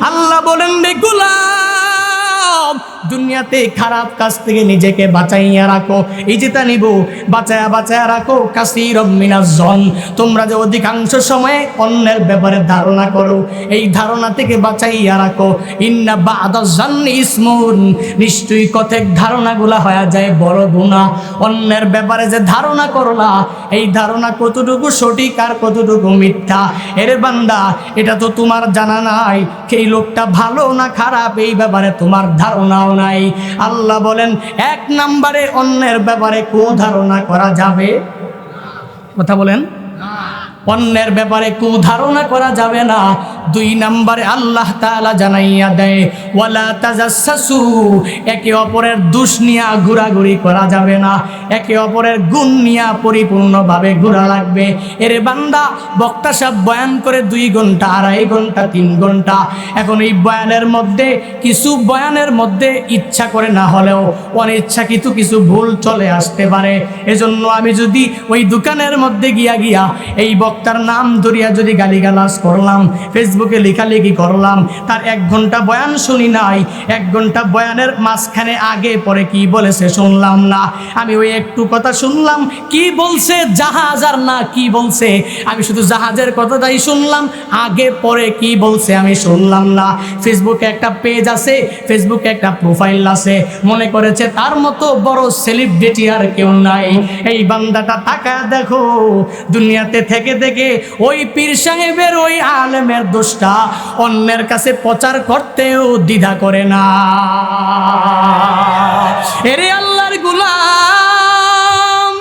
আল্লাহ বলেন, রে গোলাম, দুনিয়াতে খারাপ কাজ থেকে নিজেকে বাঁচাইয়া রাখো। ইজতানিবু, বাঁচায়া রাখো, কাসীরাম মিনাজ-যন, তোমরা যে অধিকাংশ সময়ে অন্যের ব্যাপারে ধারণা করো, এই ধারণা থেকে বাঁচাইয়া রাখো। ইন্না বা'দাজ-যন্নি ইসমুন, নিশ্চয়ই কতক ধারণাগুলা হয়ে যায় বড় গুনাহ। অন্যের ব্যাপারে যে ধারণা করলা, এই ধারণা কতটুকু সঠিক আর কতটুকু মিথ্যা, এর বান্দা এটা তো তোমার জানা নাই। সেই লোকটা ভালো না খারাপ এই ব্যাপারে তোমার ধারণাও নাই। আল্লাহ বলেন, এক নম্বরে অন্যের ব্যাপারে কুধারণা করা যাবে, কথা বলেন, অন্যের ব্যাপারে কুধারণা করা যাবে না। দুই নম্বরে আল্লাহ তাআলা জানাইয়া দেয়, ওয়ালা তাজাসসু, একে অপরের দোষ নিয়ে ঘোরাঘুরি করা যাবে না, একে অপরের গুণ নিয়ে পরিপূর্ণভাবে ঘোরা লাগবে। এর বান্দা, বক্তা সাহেব বয়ান করে 2 ঘন্টা, 2.5 ঘন্টা, 3 ঘন্টা। এখন এই বয়ানের মধ্যে ইচ্ছা করে না হলেও অনিচ্ছাকৃত কিছু ভুল চলে আসতে পারে। এজন্য আমি যদি ওই দোকানের মধ্যে গিয়া এই বক্তার নাম ধরিয়া যদি গালিগালাজ করলাম, ফেসবুকে লেখালেখি করলাম, তার 1 ঘন্টা বয়ান শুনি নাই, 1 ঘন্টা বয়ানের মাঝখানে আগে পরে কি বলেছে শুনলাম না। আমি ওই একটু কথা শুনলাম, কি বলছে, জাহাজ আর না কি বলছে, আমি শুধু জাহাজের কথাটাই শুনলাম, আগে পরে কি বলছে আমি শুনলাম না। ফেসবুকে একটা পেজ আছে, ফেসবুকে একটা প্রোফাইল আছে, মনে করেছে তার মতো বড় সেলিব্রিটি আর কেউ নাই। এই বান্দাটা তাকায় দেখো, দুনিয়াতে থেকে ওই পীর সাহেবের, ওই আলেমের দোষটা অন্যের কাছে প্রচার করতেও দ্বিধা করে না। এরে আল্লাহর গোলাম,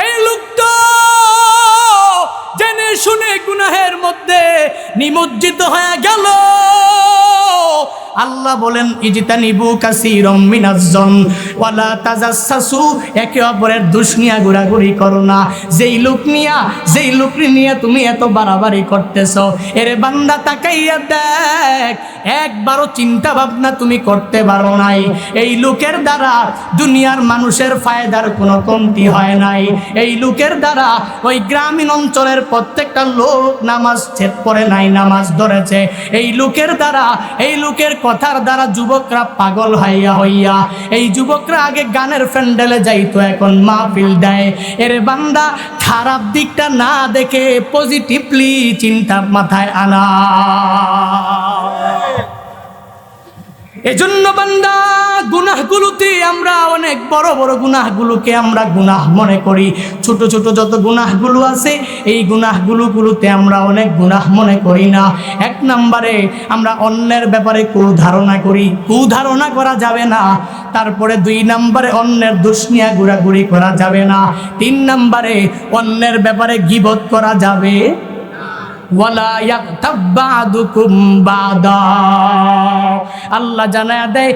এই লোক তো জেনে শুনে গুনাহের মধ্যে নিমজ্জিত হয়ে গেল। আল্লাহ বলেন, ইজতানিবু কাসীরাম মিনাজ-যন ওয়ালা তাজাসসু, একে অপরের দোষ নিয়ে ঘোরাঘুরি করো না। যেই লোক নিয়ে তুমি এত বাড়াবাড়ি করতেছ, এর বান্দা তাকাইয়া দেখ, একবারও চিন্তা ভাবনা তুমি করতে পারো নাই। এই লোকের দ্বারা দুনিয়ার মানুষের ফায়দার কোনো কমতি হয় নাই। এই লোকের দ্বারা ওই গ্রামীণ অঞ্চলের প্রত্যেকটা লোক নামাজ ছেদ পড়ে নাই, নামাজ ধরেছে। এই লোকের দ্বারা, এই লোকের কথার দ্বারা যুবকরা পাগল হইয়া এই যুবকরা আগে গানের প্যান্ডেলে যাইতো, এখন মাহফিল দেয়। এর বান্দা, খারাপ দিকটা না দেখে পজিটিভলি চিন্তা মাথায় আনা। এজন্য বান্দা, গুনাহগুলোতে আমরা অনেক বড় বড় গুনাহগুলোকে আমরা গুনাহ মনে করি। ছোট ছোট যত গুনাহগুলো আছে, এই গুনাহগুলোতে আমরা অনেক গুনাহ মনে করি না। 1 নম্বরে আমরা অন্যের ব্যাপারে কুধারণা করি, কুধারণা করা যাবে না। তারপরে 2 নম্বরে অন্যের দোষ নিয়ে ঘোরাঘুরি করা যাবে না। 3 নম্বরে অন্যের ব্যাপারে গীবত করা যাবে, ওয়ালা ইয়াগতাব বা'দুকুম বা'দা। আল্লাহ জানায়া দেয়,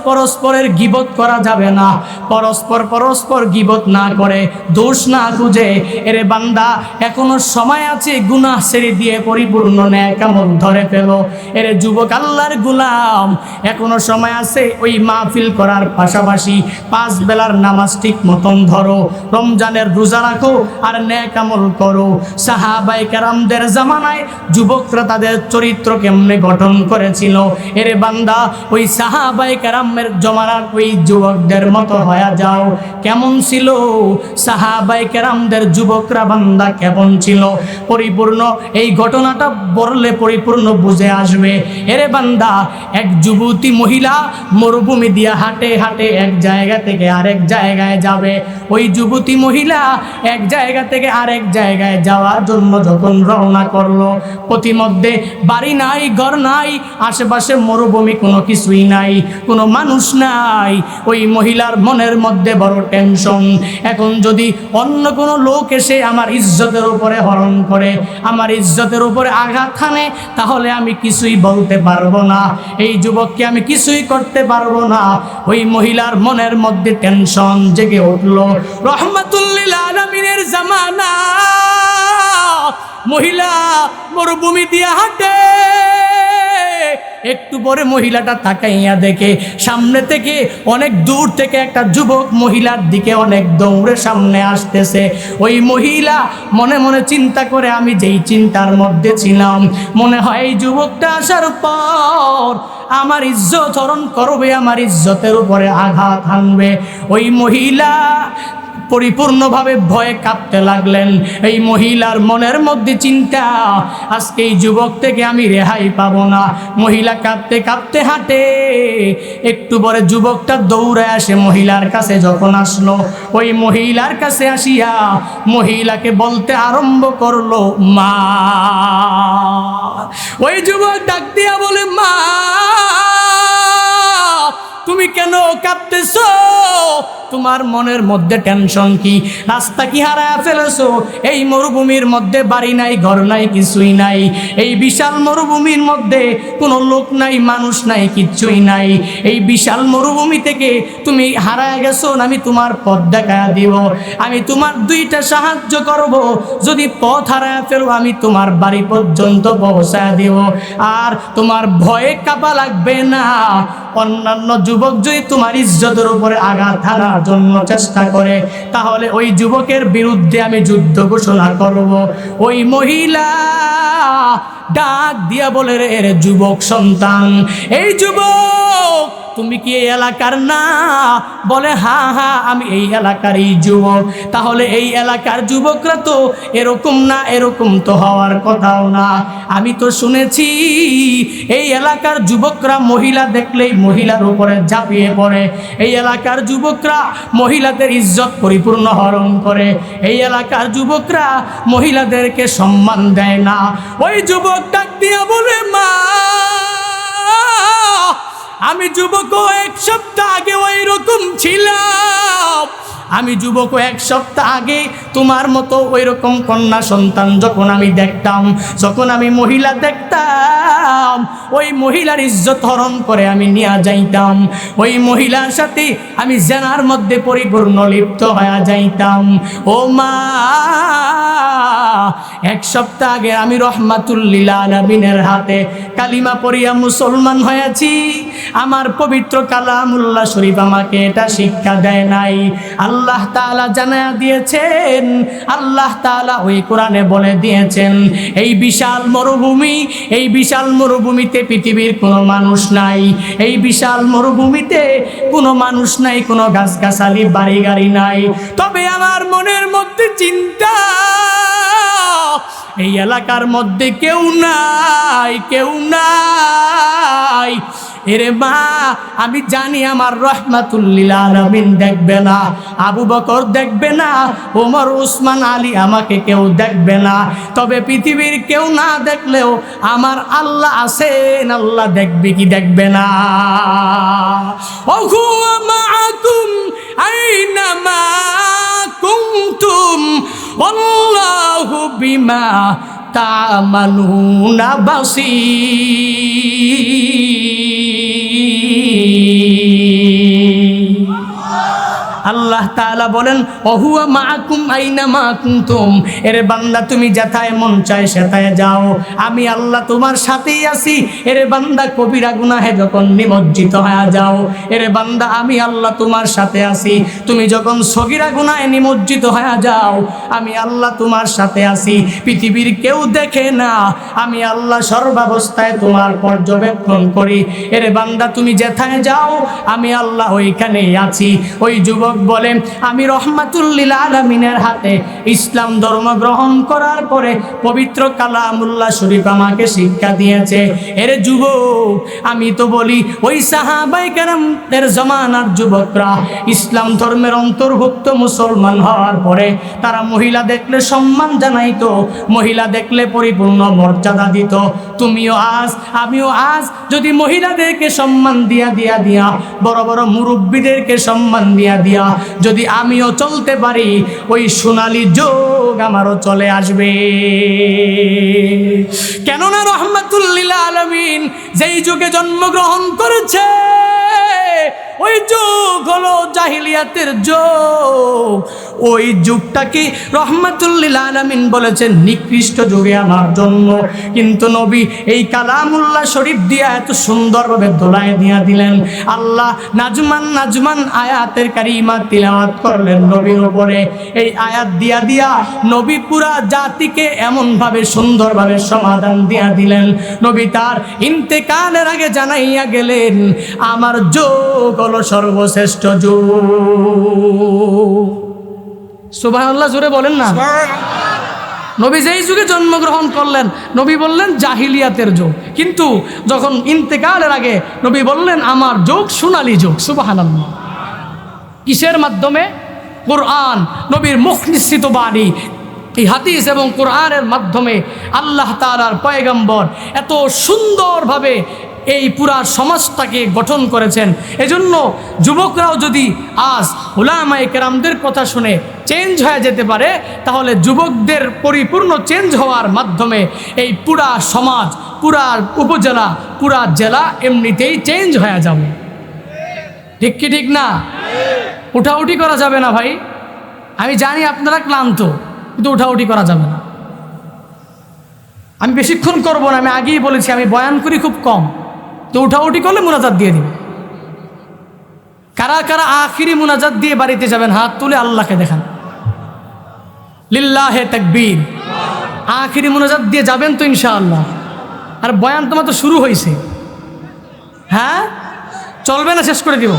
পরস্পরের গীবত করা যাবে না। পরস্পর গীবত না করে, দোষ না খুঁজে। এরে বান্দা, এখনো সময় আছে, গুনাহ ছেড়ে দিয়ে পরিপূর্ণ নেক আমল ধরে ফেলো। এরে যুবক আল্লাহর গোলাম, এখনো সময় আছে। ওই মাহফিল করার পাশাপাশি 5 বেলার নামাজ ঠিক মতন ধরো, রমজানের রোজা রাখো আর নেক আমল করো। সাহাবায়ে কেরামদের রাসূলের জামানায় যুবকরা তাদের চরিত্র কেমনে গঠন করেছিল। এরে বান্দা, ওই সাহাবায়ে কেরামের জমানার ওই যুবকদের মতো হয়ে যাও। কেমন ছিল সাহাবায়ে কেরামদের যুবকরা বান্দা, কেমন ছিল? পরিপূর্ণ এই ঘটনাটা বললে পরিপূর্ণ বুঝে আসবে। এরে বান্দা, এক যুবতী মহিলা মরুভূমি দিয়ে হাঁটে হাঁটে এক জায়গা থেকে আরেক জায়গায় যাবে। ওই যুবতী মহিলা এক জায়গা থেকে আরেক জায়গায় যাওয়ার জন্য যখন রওনা করলো, পথিমধ্যে বাড়ি নাই, ঘর নাই, আশেপাশে মরুভূমি, কোনো কিছুই নাই, কোনো মানুষ নাই। ওই মহিলার মনের মধ্যে বড় টেনশন। এখন যদি অন্য কোনো লোক এসে আমার ইজ্জতের উপরে হরণ করে, আমার ইজ্জতের উপরে আঘাত হানে, তাহলে আমি কিছুই বলতে পারবো না, এই যুবককে আমি কিছুই করতে পারবো না। ওই মহিলার মনের মধ্যে টেনশন জেগে উঠলো। রহমাতুল লিল আলামিনের জামানা, মহিলা মরুভূমি দিয়ে হাঁটে। একটু পরে মহিলাটা তাকাইয়া দেখে সামনে থেকে অনেক দূর থেকে একটা যুবক মহিলার দিকে অনেক দৌড়ে সামনে আসতেছে। ওই মহিলা মনে মনে চিন্তা করে, আমি যেই চিন্তার মধ্যে ছিলাম, মনে হয় এই যুবকটা আসার পর আমার ইজ্জত হরণ করবে, আমার ইজ্জতের উপরে আঘাত হানবে। ওই মহিলা পরিপূর্ণভাবে ভয়ে কাঁপতে লাগলেন। এই মহিলার মনের মধ্যে চিন্তা, আজকে এই যুবক থেকে আমি রেহাই পাবো না। মহিলা কাঁপতে কাঁপতে হাঁটে। একটু পরে যুবকটা দৌড়ে আসে মহিলার কাছে। যখন আসলো, ওই মহিলার কাছে আসিয়া মহিলাকে বলতে আরম্ভ করলো, মা। ওই যুবক ডাক দিয়া বলে, মা, তুমি কেন কাঁপতেছো? তোমার মনের মধ্যে টেনশন কি? রাস্তা কি হারায় ফেলেছো? এই মরুভূমির মধ্যে বাড়ি নাই, ঘর নাই, কিছুই নাই। এই বিশাল মরুভূমির মধ্যে কোনো লোক নাই, মানুষ নাই, কিচ্ছুই নাই। এই বিশাল মরুভূমি থেকে তুমি হারায় গেছো। আমি তোমার পথ দেখায়া দিব, আমি তোমার দুইটা সাহায্য করব। যদি পথ হারায় ফেলো, আমি তোমার বাড়ি পর্যন্ত পৌঁছায় দিব, আর তোমার ভয়ে কাঁপা লাগবে না। অন্যান্য যুবক যদি তোমার ইজ্জতের উপরে আঘাত হানার জন্য চেষ্টা করে, তাহলে ওই যুবকের বিরুদ্ধে আমি যুদ্ধ ঘোষণা করব। ওই মহিলা ডাক দিয়া বলে, রে যুবক সন্তান, এই যুবক, তুমি কি এই এলাকার না? বলে, হ্যাঁ হ্যাঁ, আমি এই এলাকারই যুবক। তাহলে এই এলাকার যুবকরা তো এরকম না, এরকম তো হওয়ার কথাও না। আমি তো শুনেছি এই এলাকার যুবকরা মহিলা দেখলেই মহিলার উপরে ঝাঁপিয়ে পড়ে। এই এলাকার যুবকরা মহিলাদের ইজ্জত পরিপূর্ণ হরণ করে। এই এলাকার যুবকরা মহিলাদেরকে সম্মান দেয় না। ওই যুবক ডাক দিয়া বলে, মা, আমি যুবক এক সপ্তাহ আগে ওই রকম ছিলাম। আমি যুবক এক সপ্তাহ আগে তোমার মতো ওই রকম কন্যা সন্তান যখন আমি দেখতাম, যখন আমি মহিলা দেখতাম, ওই মহিলার ইজ্জত হরণ করে আমি নিয়ে যাইতাম। ওই মহিলার সাথে আমি জেনার মধ্যে পরিপূর্ণ লিপ্ত হয়ে যাইতাম। ও মা, এক সপ্তাহ আগে আমি রহমাতুল লিল আলামিনের হাতে কালিমা পড়িয়া মুসলমান হয়েছি। আমার পবিত্র কালামুল্লাহ শরীফ আমাকে এটা শিক্ষা দেয় নাই। আল্লাহ তাআলা জানায়া দিয়েছেন, আল্লাহ তাআলা ওই কোরআনে বলে দিয়েছেন, এই বিশাল মরুভূমি, এই বিশাল মরুভূমিতে পৃথিবীর কোনো মানুষ নাই। এই বিশাল মরুভূমিতে কোনো মানুষ নাই, কোনো গাছগাছালি, বাড়ি গাড়ি নাই। তবে আমার মনের মধ্যে চিন্তা, এই এলাকার মধ্যে কেউ নাই, কেউ নাই। এরে মা, আমি জানি আমার রহমাতুল লিল আলামিন দেখবে না, আবু বকর দেখবে না, ওমর, উসমান, আলী আমাকে কেউ দেখবে না। তবে পৃথিবীর কেউ না দেখলেও আমার আল্লাহ আছেন, আল্লাহ দেখবে কি দেখবে না? ওহুয়া মাআকুম আইনামা কুনতুম আল্লাহু বিমা তা'মালুনা বাসীর। আল্লাহ তাআলা বলেন ওহুয়া মাআকুম আইনা মা কুনতুম, এর বান্দা তুমি যেথায় মন চায় সেথায় যাও, আমি আল্লাহ তোমার সাথেই আছি। এর বান্দা কবিরা গুনাহে যখন নিমজ্জিত হয়ে যাও, এর বান্দা আমি আল্লাহ তোমার সাথে আছি। তুমি যখন সগীরা গুনাহে নিমজ্জিত হয়ে যাও, আমি আল্লাহ তোমার সাথে আছি। পৃথিবীর কেউ দেখে না, আমি আল্লাহ সর্বাবস্থায় তোমার পর্যবেক্ষণ করি। এর বান্দা তুমি যেথায় যাও, আমি আল্লাহ ওইখানেই আছি। ওই যুবক বলে আমি রহমাতুল লিল আলামিনের হাতে ইসলাম ধর্ম গ্রহণ করার পরে পবিত্র কালামুল্লাহ শরীফ আমাকে শিক্ষা দিয়েছে। এর যুবক, আমি তো বলি ওই সাহাবায়ে কেরামদের জমানার যুবকরা ইসলাম ধর্মের অন্তর্ভুক্ত মুসলমান হওয়ার পরে তারা মহিলা দেখলে সম্মান জানাইতো, মহিলা দেখলে পরিপূর্ণ মর্যাদা দিত। তুমিও আজ, আমিও আজ যদি মহিলাদেরকে সম্মান দিয়া বড় বড় মুরব্বীদেরকে সম্মান দিয়া যদি আমিও চলতে পারি, ওই সোনালী যুগ আমারও চলে আসবে। কেননা রহমাতুল লিল আলামিন যেই যুগে জন্মগ্রহণ করেছে, ওই যুগ হলো জাহিলিয়াতের যুগ। ওই যুগটাকে রহমাতুল লিল আলামিন বলেছেন নিকৃষ্ট যুগে আমার জন্ম। কিন্তু নবী এই কালামুল্লাহ শরীফ দিয়া এত সুন্দরভাবে দোলায় দিয়া দিলেন। আল্লাহ নাজমান আয়াতের কারিমা তিলাওয়াত করলেন নবীর উপরে। এই আয়াত দিয়া নবী পুরা জাতিকে এমনভাবে সুন্দরভাবে সমাধান দিয়া দিলেন। নবী তার ইন্তেকালের আগে জানাইয়া গেলেন, আমার যুগ হলো সর্বশ্রেষ্ঠ যুগ। সুবহানাল্লাহ, জোরে বলেন না। নবী যেই যুগে জন্মগ্রহণ করলেন, নবী বললেন জাহিলিয়াতের যুগ, কিন্তু যখন ইন্তেকালের আগে নবী বললেন আমার যুগ সোনালী যুগ। সুবহানাল্লাহ। কিসের মাধ্যমে? কোরআন, নবীর মুখ নিঃসৃত বাণী, এই হাদিস এবং কোরআনের মাধ্যমে আল্লাহ তাআলার পয়গম্বর এত সুন্দরভাবে এই পুরা সমাজটাকে গঠন করেছেন। এজন্য যুবকরাও যদি আজ উলামায়ে কেরামদের কথা শুনে চেঞ্জ হয়ে যেতে পারে, তাহলে যুবকদের পরিপূর্ণ চেঞ্জ হওয়ার মাধ্যমে এই পুরা সমাজ, পুরা উপজেলা, পুরা জেলা এমনিতেই চেঞ্জ হয়ে যাবে। ঠিক কি ঠিক না? উঠাউঠি করা যাবে না ভাই। আমি জানি আপনারা ক্লান্ত, কিন্তু উঠাউঠি করা যাবে না। আমি বেশিক্ষণ করবো না, আমি আগেই বলেছি আমি বয়ান করি খুব কম, তো উঠাউঠি করলে মুনাজাত দিয়ে দিবে। কারা কারা আখিরি মুনাজাত দিয়ে বাড়িতে যাবেন হাত তুলে আল্লাহকে দেখান। লিল্লাহে তাকবীর। আখিরি মুনাজাত দিয়ে যাবেন তো ইনশাআল্লাহ। আর বয়ান তোমার তো শুরু হয়েছে, হ্যাঁ চলবে না, শেষ করে দিব।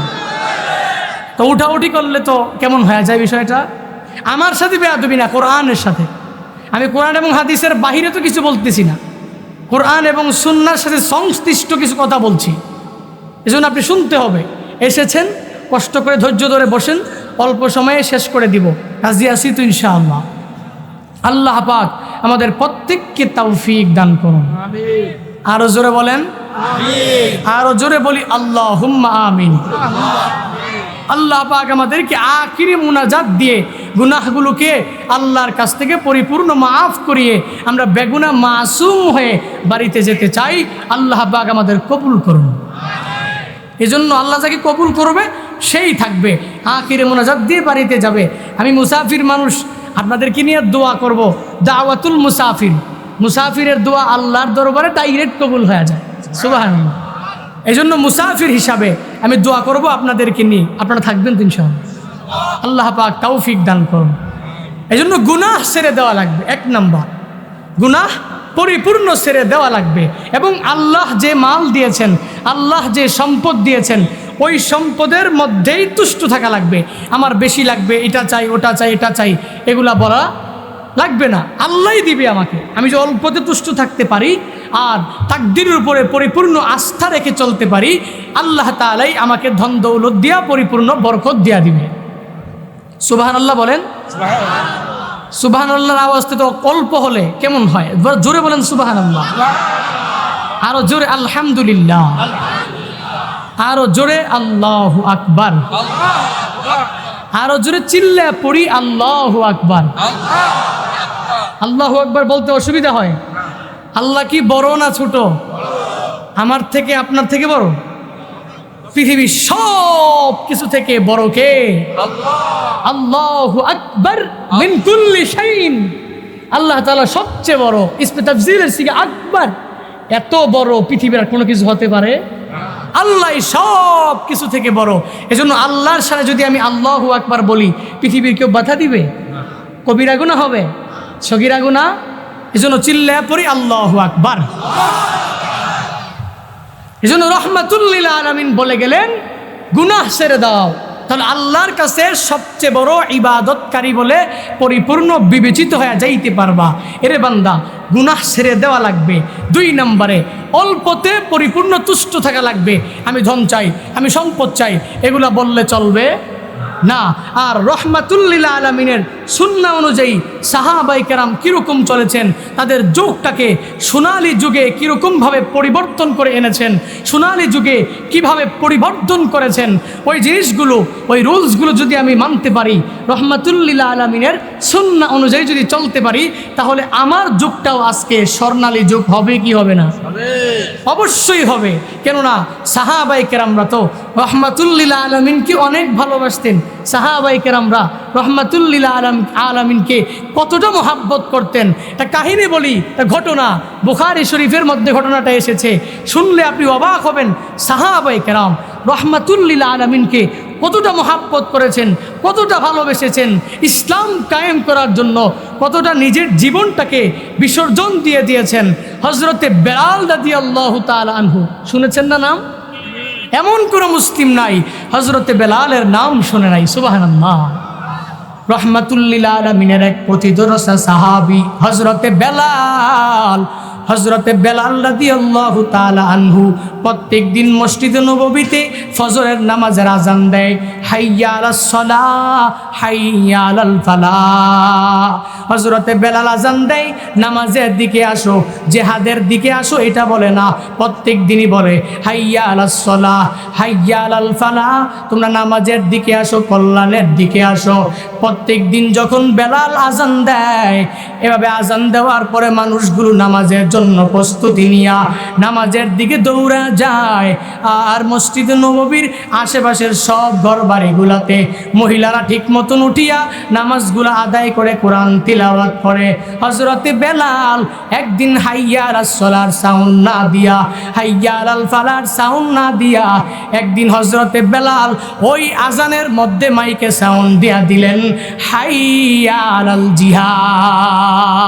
তো উঠাউঠি করলে তো কেমন হয়ে যায় বিষয়টা। আমার সাথে বেয়াদবি না, কোরআনের সাথে। আমি কোরআন এবং হাদিসের বাহিরে তো কিছু বলতেছি না, কোরআন এবং সুন্নাহর সাথে সংশ্লিষ্ট কিছু কথা বলছি। এজন্য আপনি শুনতে হবে। এসেছেন, কষ্ট করে ধৈর্য ধরে বসেন, অল্প সময়ে শেষ করে দিব। রাজি আছি তো ইনশাআল্লাহ। আল্লাহ পাক আমাদের প্রত্যেককে তৌফিক দান করুন। আরো জোরে বলেন, আরো জোরে বলি আল্লাহুম্মা আমিন। আল্লাহ পাক আমাদেরকে আখিরি মুনাজাত দিয়ে গুনাহগুলোকে আল্লাহর কাছ থেকে পরিপূর্ণ মাফ করিয়ে আমরা বেগুনা মাসুম হয়ে বাড়িতে যেতে চাই। আল্লাহ পাক আমাদের কবুল করুন। এজন্য আল্লাহ যাকে কবুল করবে সেই থাকবে, আখিরি মুনাজাত দিয়ে বাড়িতে যাবে। আমি মুসাফির মানুষ, আপনাদেরকে নিয়ে দোয়া করব। দাওয়াতুল মুসাফির, মুসাফিরের দোয়া আল্লাহর দরবারে ডাইরেক্ট কবুল হয়ে যায়। সুবহানাল্লাহ। এই জন্য মুসাফির হিসাবে আমি দোয়া করব আপনাদেরকে নিয়ে, আপনারা থাকবেন তো ইনশাআল্লাহ। আল্লাহ পাক তৌফিক দান করুন। এই জন্য গুনাহ ছেড়ে দেওয়া লাগবে। এক নাম্বার, গুনাহ পরিপূর্ণ ছেড়ে দেওয়া লাগবে। এবং আল্লাহ যে মাল দিয়েছেন, আল্লাহ যে সম্পদ দিয়েছেন, ওই সম্পদের মধ্যেই তুষ্ট থাকা লাগবে। আমার বেশি লাগবে, এটা চাই, ওটা চাই, এটা চাই, এগুলা বলা লাগবে না। আল্লাহই দিবে আমাকে। আমি যে অল্পতে তুষ্ট থাকতে পারি আর তাকদীরের উপরে পরিপূর্ণ আস্থা রেখে চলতে পারি, আল্লাহ তাআলাই আমাকে ধন দৌলত দিয়া পরিপূর্ণ বরকত দিয়া দিবে। সুবহানাল্লাহ বলেন। সুবহানাল্লাহর আওয়াজটা তো অল্প হলে কেমন হয়? জোরে বলেন সুবহানাল্লাহ। আরো জোরে আলহামদুলিল্লাহ। আরো জোরে আল্লাহু আকবার। আরো জোরে চিল্লা পড়ি আল্লাহু আকবার। আল্লাহু আকবার বলতে অসুবিধা হয়? আল্লাহ কি বড় না ছোট? আমার থেকে আপনার থেকে বড়? পৃথিবীর সব কিছু থেকে বড় কে? আল্লাহু আকবার মিন কুল্লি শাইইন। আল্লাহ তাআলা সবচেয়ে বড়। ইসমে তাফজিলের সিগা আকবার, এত বড় পৃথিবীর আর কোনো কিছু হতে পারে? আল্লাহ সব কিছু থেকে বড়। এজন্য আল্লাহর সাথে যদি আমি আল্লাহু আকবার বলি, পৃথিবীর কেউ বাধা দিবে? কবিরা গুনাহ হবে, সগীরা গুনাহ। এজন্য চিল্লায়া পড়ি আল্লাহু আকবার। এজন্য রাহমাতুল লিল আলামিন বলে গেলেন গুনাহ ছেড়ে দাও, তাহলে আল্লাহর কাছে সবচেয়ে বড় ইবাদতকারী বলে পরিপূর্ণ বিবেচিত হয়ে যাইতে পারবা। এরে বান্দা, গুনাহ ছেড়ে দেওয়া লাগবে। 2 নম্বরে অল্পতে পরিপূর্ণ তুষ্ট থাকা লাগবে। আমি ধন চাই, আমি সম্পদ চাই, এগুলা বললে চলবে না। আর রহমাতুল লিল আলামিনের সুন্নাহ অনুযায়ী সাহাবায়ে কেরাম কীরকম চলেছেন, তাদের যুগটাকে সোনালী যুগে কীরকমভাবে পরিবর্তন করে এনেছেন, সোনালী যুগে কিভাবে পরিবর্তন করেছেন, ওই জিনিসগুলো, ওই রুলসগুলো যদি আমি মানতে পারি, রহমাতুল লিল আলামিনের সুন্নাহ অনুযায়ী যদি চলতে পারি, তাহলে আমার যুগটাও আজকে স্বর্ণালী যুগ হবে কি হবে না? অবশ্যই হবে। কেননা সাহাবায়ে কেরামরা তো রহমাতুল লিল আলামিনকে অনেক ভালোবাসতেন। সাহাবায়ে কেরামরা রহমাতুল লিল আলামিনকে কতটা মহাব্বত করতেন। একটা কাহিনী বলি, একটা ঘটনা, বুখারী শরীফের মধ্যে ঘটনাটা এসেছে, শুনলে আপনি অবাক হবেন। সাহাবায়ে কেরাম রহমাতুল লিল আলামিনকে কতটা মহাব্বত করেছেন, কতটা ভালোবেসেছেন, ইসলাম কায়েম করার জন্য কতটা নিজের জীবনটাকে বিসর্জন দিয়ে দিয়েছেন। হযরতে বেলাল রাদিয়াল্লাহু তাআলা আনহু, শুনেছেন না নাম? এমন কোনো মুসলিম নাই হযরতে বেলালের নাম শুনে নাই। সুবহানাল্লাহ। রহমাতুল লিল আলামিনের এক পথিদর্শা সাহাবী হযরতে বেলাল। হযরতে বেলাল রাদিয়াল্লাহু তাআলা আনহু প্রত্যেক দিন মসজিদে নববীতে ফজরের নামাজের আযান দেয়, হাইয়া আলাস সালাহ, হাইয়া আলাল ফালাহ। হযরতে বেলাল আযান দেয়, নামাজের দিকে আসো, জিহাদের দিকে আসো, এটা বলে না, প্রত্যেক দিনই বলে হাইয়া আলাস সালাহ, হাইয়া আলাল ফালাহ। তোমরা নামাজের দিকে আসো, কল্যাণের দিকে আসো। প্রত্যেক দিন যখন বেলাল আযান দেয়, এভাবে আযান দেওয়ার পরে মানুষগুলো নামাজের জন্য প্রস্তুতি নিয়া নামাজের দিকে দৌড়া যায়। আর মসজিদ নববীর আশেপাশের সব ঘর বাড়িগুলাতে মহিলারা ঠিক মতন উঠিয়া নামাজগুলো আদায় করে কোরআন তিলাওয়াত করে। হযরতে বেলাল একদিন হাইয়া আলাস সালার সাউন্ড না দিয়া, হাইয়া আলাল ফালার সাউন্ড না দিয়া, একদিন হযরতে বেলাল ওই আজানের মধ্যে মাইকে সাউন্ড দিয়া দিলেন, হাইয়া আলাল জিহাদ।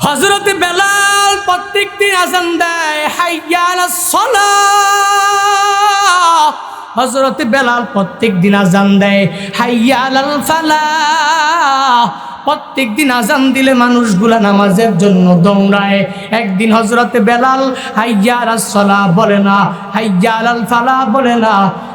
হযরতে বেলাল প্রত্যেক দিন আযান দেয়, হাইয়া আলাস সালাহ। হযরতে বেলাল প্রত্যেক দিন আযান দেয়, হাইয়া আলাল ফালাহ। প্রত্যেক দিন আযান দিলে মানুষগুলা নামাজের জন্য দৌড়ায়। একদিন হযরতে বেলাল হাইয়া আলাস সালাহ বলে না, হাইয়া আলাল ফালাহ বলে না,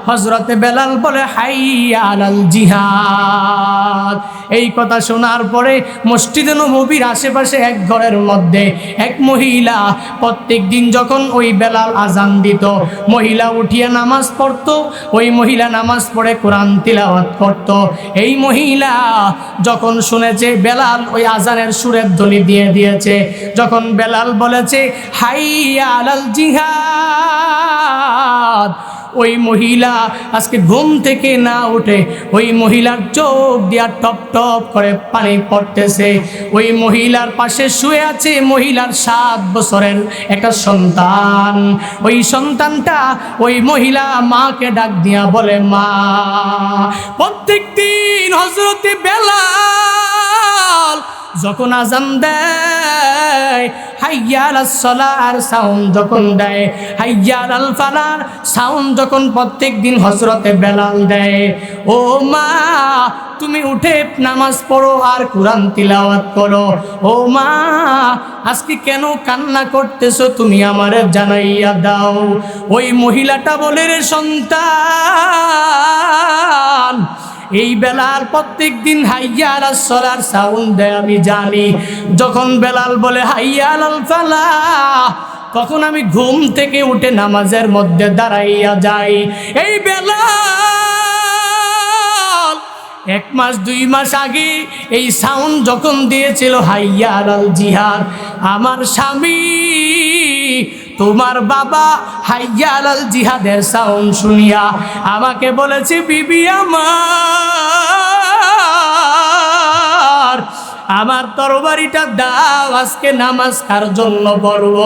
হযরতে বেলাল বলে হাইয়া আলাল জিহাদ। এই কথা শোনার পরে মসজিদে নববীর আশেপাশে এক ঘরের মধ্যে এক মহিলা প্রত্যেক দিন যখন ওই বেলাল আযান দিত, মহিলা উঠিয়া নামাজ পড়তো। ওই মহিলা নামাজ পড়ে কোরআন তিলাওয়াত করত। এই মহিলা যখন শুনেছে বেলাল ওই আযানের সুরের ধ্বনি দিয়ে দিয়েছে, যখন বেলাল বলেছে হাইয়া আলাল জিহাদ, ওই মহিলা আজকে ঘুম থেকে না উঠে, ওই মহিলার চোখ দিয়া টপ টপ করে পানি পড়তেছে। ওই মহিলার পাশে শুয়ে আছে মহিলার 7 বছরের একটা সন্তান। ওই সন্তানটা ওই মহিলা মাকে ডাক দিয়া বলে, মা। প্রত্যেক দিন হযরতে বেলাল যখন আযান দেয়, হাইয়া আলাস সালার সাউন্ড যখন দেয়, হাইয়া আলাল ফালার সাউন্ড যখন প্রত্যেক দিন হযরতে বেলাল দেয়, ও মা তুমি উঠে নামাজ পড়ো আর কোরআন তিলাওয়াত করো। ও মা আজকে কেন কান্না করতেছো, তুমি আমারে জানাইয়া দাও। ওই মহিলাটা বলে, রে সন্তান, এই বেলাল প্রত্যেক দিন হাইয়া আলাস সালার সাউন্ড দেয় আমি জানি। যখন বেলাল বলে হাইয়া আলাল ফালাহ, তখন আমি ঘুম থেকে উঠে নামাজের মধ্যে দাঁড়াইয়া যাই। এই বেলাল 1 মাস 2 মাস আগে এই সাউন্ড যখন দিয়েছিল হাইয়া আলাল জিহাদ, আমার স্বামী তোমার বাবা হাইয়া আলাল জিহাদের সাউন্ড শুনিয়া আমাকে বলেছে, বিবি আমার তরবারিটা দাও, আজকে নামাজ কার জন্য পড়ব।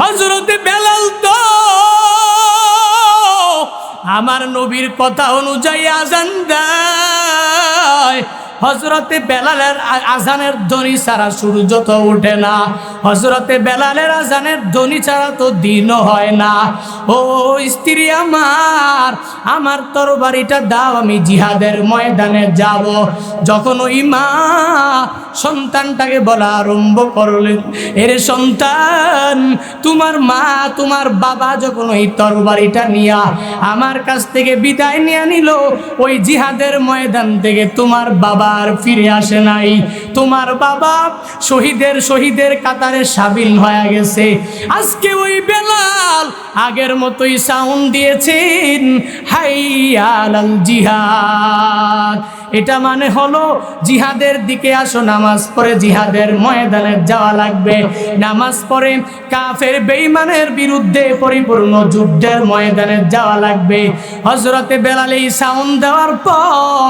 হযরতে বেলাল তো আমার নবীর কথা অনুযায়ী আজান দেয়। হযরতে বেলালের আজানের ধ্বনি ছাড়া সূর্য তো ওঠে না, হযরতে বেলালের আজানের ধ্বনি ছাড়া তো দিনও হয় না। ও স্ত্রী আমার তরবারিটা দাও, আমি জিহাদের ময়দানে যাব। যখন ওই মা সন্তানটাকে বলা আরম্ভ করলেন, এরে সন্তান, তোমার মা তোমার বাবা যখন ওই তরবারিটা নিয়া আমার কাছ থেকে বিদায় নিয়ে নিল, ওই জিহাদের ময়দান থেকে তোমার বাবা আর ফিরে আসে নাই। তোমার বাবা শহীদের কাতারে সাবিল হয়ে গেছে। আজকে ওই বেলাল আগের মতোই সাউন্ড দিয়েছেন, হাইয়া আলাল জিহাদ। এটা মানে হলো জিহাদের দিকে আসো, নামাজ পড়ে জিহাদের ময়দানে যাওয়া লাগবে। নামাজ পড়ে কাফের বেঈমানের বিরুদ্ধে পরিপূর্ণ যুদ্ধের ময়দানে যাওয়া লাগবে। হযরতে বেলাল এই সাউন্ড দেওয়ার পর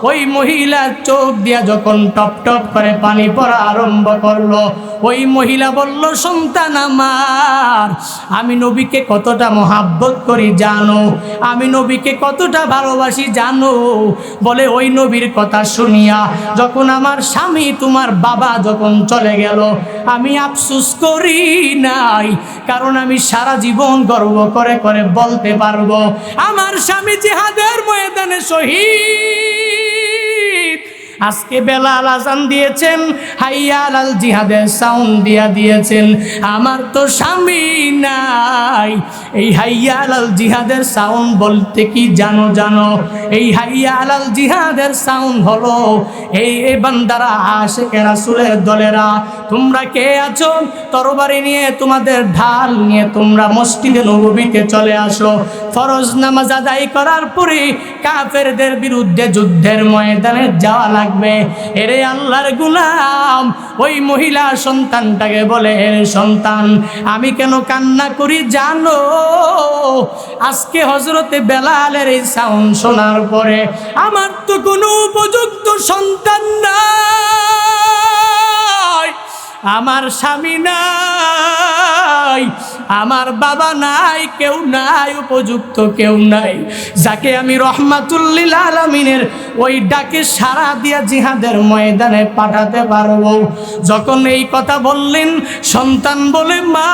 ওই মহিলার চোখ দিয়া যখন টপ টপ করে পানি পড়া আরম্ভ করলো, ওই মহিলা বলল, সন্তান আমার, আমি নবীকে কতটা মহাব্বত করি জানো, আমি নবীকে কতটা ভালোবাসি জানো। বলে ওই নবীর কথা শুনিয়া যখন আমার স্বামী তোমার বাবা যখন চলে গেল, আমি আফসোস করি নাই, কারণ আমি সারা জীবন গর্ব করে করে বলতে পারবো আমার স্বামী জিহাদের ময়দানে শহীদ। আজকে বেলাল আজান দিয়েছেন, হাইয়া আলাল জিহাদের সাউন্ড দিয়েছেন, আমার তো স্বামী নাই। এই হাইয়া আলাল জিহাদের সাউন্ড বলতে কি জানো? এই হাইয়া আলাল জিহাদের সাউন্ড হলো এই বান্দারা আশিকে রাসূলের দলেরা, তোমরা কে আছো তরবারি নিয়ে, তোমাদের ঢাল নিয়ে তোমরা মসজিদে নববীতে চলে আসো। ফরজ নামাজ আদায় করার পরে কাফেরদের বিরুদ্ধে যুদ্ধের ময়দানে যাওয়া লাগবে। এরে আল্লাহর গোলাম, ওই মহিলা সন্তানটাকে বলে, এরে সন্তান, আমি কেন কান্না করি জানো? আজকে হযরতে বেলালের এই সাউন্ড শোনার পরে আমার তো কোনো উপযুক্ত সন্তান নাই, আমার স্বামী নাই, আমার বাবা নাই, কেউ নাই, উপযুক্ত কেউ নাই, যাকে আমি রহমাতুল লিল আলামিনের ওই ডাকে সাড়া দিয়া জিহাদের ময়দানে পাঠাতে পারবো। যখন এই কথা বললেন, সন্তান বলে, মা,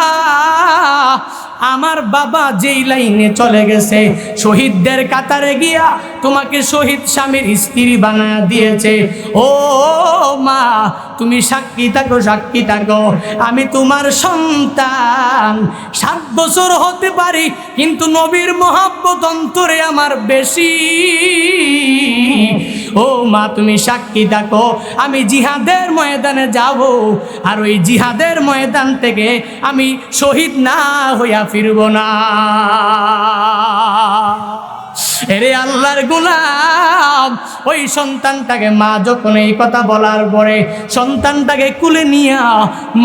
আমার বাবা যেই লাইনে চলে গেছে, শহীদদের কাতারে গিয়া তোমাকে শহীদ স্বামীর স্ত্রী বানায়া দিয়েছে। ও মা, তুমি সাক্ষী থাকো, আমি তোমার সন্তান। 7 বছর হতে পারি, কিন্তু নবীর মহব্বত অন্তরে আমার বেশি। ও মা, তুমি সাক্ষী থাকো, আমি জিহাদের ময়দানে যাব, আর ওই জিহাদের ময়দান থেকে আমি শহীদ না হইয়া ফিরব না। এরে আল্লাহর গোলাম, ওই সন্তানটাকে মা যখন এই কথা বলার পরে সন্তানটাকে কুলে নিয়া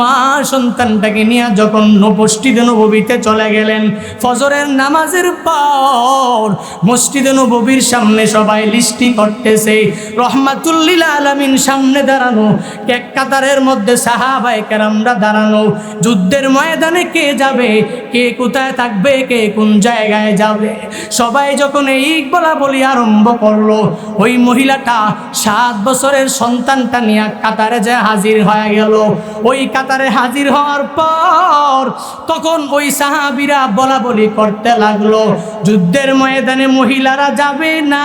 মা সন্তানটাকে নিয়ে যখন মসজিদে নববীতে চলে গেলেন, ফজরের নামাজের পর মসজিদে নববীর সামনে সবাই লিস্টি করতেছে, রহমাতুল লিল আলামিন সামনে দাঁড়ানো, এক কাতারের মধ্যে সাহাবায়ে কেরামরা দাঁড়ানো। যুদ্ধের ময়দানে কে যাবে, কে কোথায় থাকবে, কে কোন জায়গায় যাবে, সবাই যখন এই বলা বলি আরম্ভ করলো, ওই মহিলাটা 7 বছরের সন্তানটা নিয়ে কাতারে যে হাজির হয়ে গেল। ওই কাতারে হাজির হওয়ার পর তখন ওই সাহাবীরা বলা বলি করতে লাগলো, যুদ্ধের ময়দানে মহিলারা যাবে না,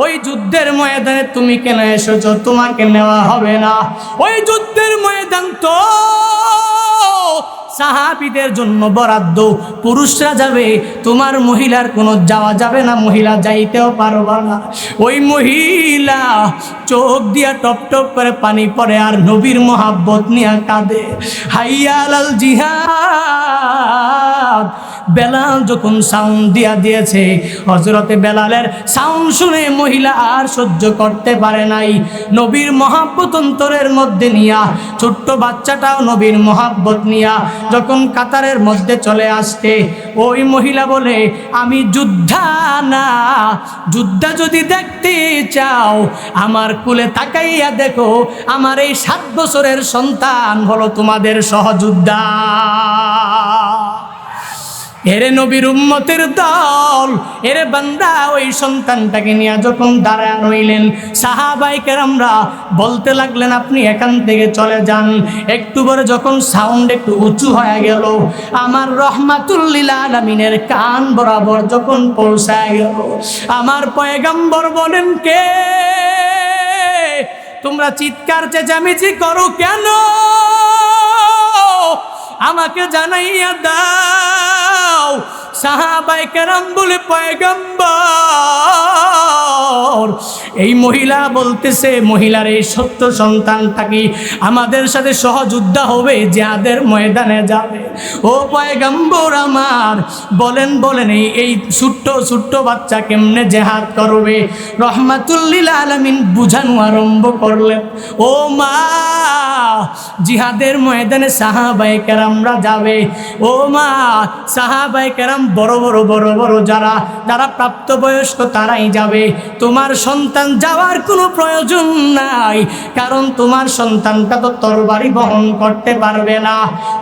ওই যুদ্ধের ময়দানে তুমি কেন এসেছো, তোমাকে নেওয়া হবে না। ওই যুদ্ধের ময়দান তো সাহাবীদের জন্য বরাদ্দ, পুরুষরা যাবে, তোমার মহিলার কোনো যাওয়া যাবে না, মহিলা যাইতেও পারবা না। ওই মহিলা চোখ দিয়া টপ টপ করে পানি পড়ে আর নবীর মহাব্বত নিয়ে কাঁদে, হাইয়া আলাল জিহাদ। বেলাল যখন সাউন্ড দিয়েছে, হযরতে বেলালের সাউন্ড শুনে মহিলা আর সহ্য করতে পারে নাই। নবীর মহাব্বত অন্তরের মধ্যে নিয়া, ছোট্ট বাচ্চাটাও নবীর মহাব্বত নিয়া যখন কাতারের মধ্যে চলে আসছে, ওই মহিলা বলে, আমি যোদ্ধা না, যোদ্ধা যদি দেখতে চাও আমার কুলে তাকাইয়া দেখো, আমার এই 7 বছরের সন্তান হলো তোমাদের সহযোদ্ধা। এরে নবীর উম্মতের দল, এরে বান্দা, ওই সন্তানটাকে নিয়ে যখন দাঁড়ায় রইলেন, সাহাবায়ে কেরামরা বলতে লাগলেন, আপনি এখান থেকে চলে যান। একটু পরে যখন সাউন্ড একটু উঁচু হয়ে গেল, আমার রহমাতুল লিল আলামিনের কান বরাবর যখন পৌঁছায় গেল, আমার পয়গম্বর বলেন, কে তোমরা চিৎকার চেঁচামেচি করো কেন? আমাকে জানাইয়া দাও। সাহাবায়ে কেরাম বলে, পয়গম্বর, এই মহিলা বলতেছে, মহিলার এই ছোট্ট সন্তানটা কি আমাদের সাথে সহযোদ্ধা হবে, জিহাদের ময়দানে যাবে? ও পয়গম্বর আমার, বলেন এই ছোট্ট বাচ্চা কেমনে জিহাদ করবে? রহমাতুল লিল আলামিন বুঝানো আরম্ভ করলেন, ও মা, জিহাদের ময়দানে সাহাবায়ে কেরামরা যাবে। ও মা, সাহাবায়ে কেরাম বড় বড় যারা প্রাপ্তবয়স্ক তারাই যাবে। তোমার সন্তান যাওয়ার কোনো প্রয়োজন নাই, কারণ তোমার সন্তানটা তো তরবারি বহন করতে পারবে না,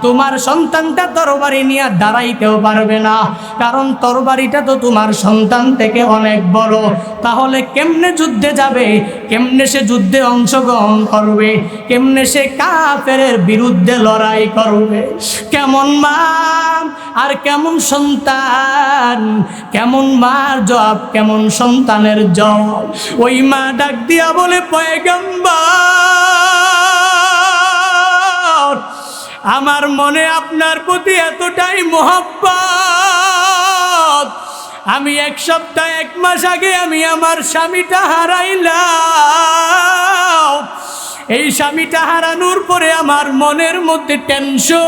তোমার সন্তানটা তরবারি নিয়ে দাঁড়াইতেও পারবে না, কারণ তরবারিটা তো তোমার সন্তান থেকে অনেক বড়। তাহলে কেমনে যুদ্ধে যাবে? কেমনে সে যুদ্ধে অংশগ্রহণ করবে? কেমনে সে কাফেরের বিরুদ্ধে লড়াই করবে? কেমন মা আর কেমন সন্তান, কেমন মার জবাব, কেমন সন্তানের জবাব? ওই মা ডাক দিয়া বলে, পয়গম্বর, আমার মনে আপনার প্রতি এতটাই মহব্বত, আমি 1 সপ্তাহ 1 মাস আগে আমি আমার স্বামীটা হারাইলাম। এই স্বামীটা হারানোর পরে আমার মনের মধ্যে টেনশন,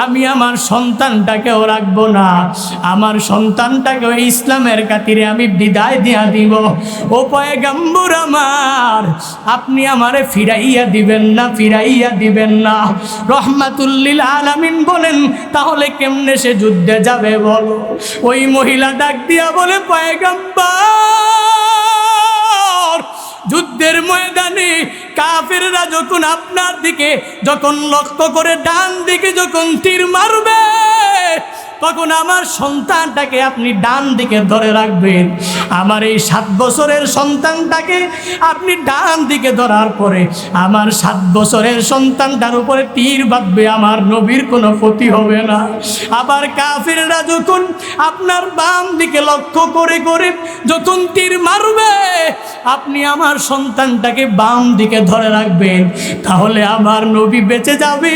আমি আমার সন্তানটাকেও রাখবো না, আমার সন্তানটাকেও ইসলামের খাতিরে আমি বিদায় দিয়া দিব। ও পয়গম্বর আমার, আপনি আমারে ফিরাইয়া দিবেন না? রহমাতুল লিল আলামিন বলেন, তাহলে কেমনে সে যুদ্ধে যাবে বলো? ওই মহিলা ডাক দিয়া বলে, পয়গম্বর, যুদ্ধের ময়দানে কাফেররা যখন আপনার দিকে যখন লক্ষ্য করে ডান দিকে যখন তীর মারবে, তখন আমার সন্তানটাকে আপনি ডান দিকে ধরে রাখবেন। আমার এই 7 বছরের সন্তানটাকে আপনি ডান দিকে ধরার পরে আমার 7 বছরের সন্তানটার উপরে তীর বাঁধবে, আমার নবীর কোনো ক্ষতি হবে না। আবার কাফেররা যখন আপনার বাম দিকে লক্ষ্য করে যখন তীর মারবে, আপনি আমার সন্তানটাকে বাম দিকে ধরে রাখবেন, তাহলে আমার নবী বেঁচে যাবে,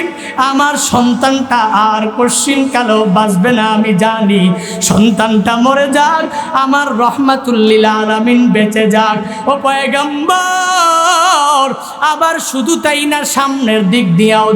আমার সন্তানটা আর কোশ্চিনকালেও বাঁচবে না। আমি জানি সন্তানটা মরে যাক, আমার রহমাতুল লিল আলামিন বেঁচে যাক। ও পয়গম্বর, আবার শুধু তাই না, সামনের দিক দিয়াও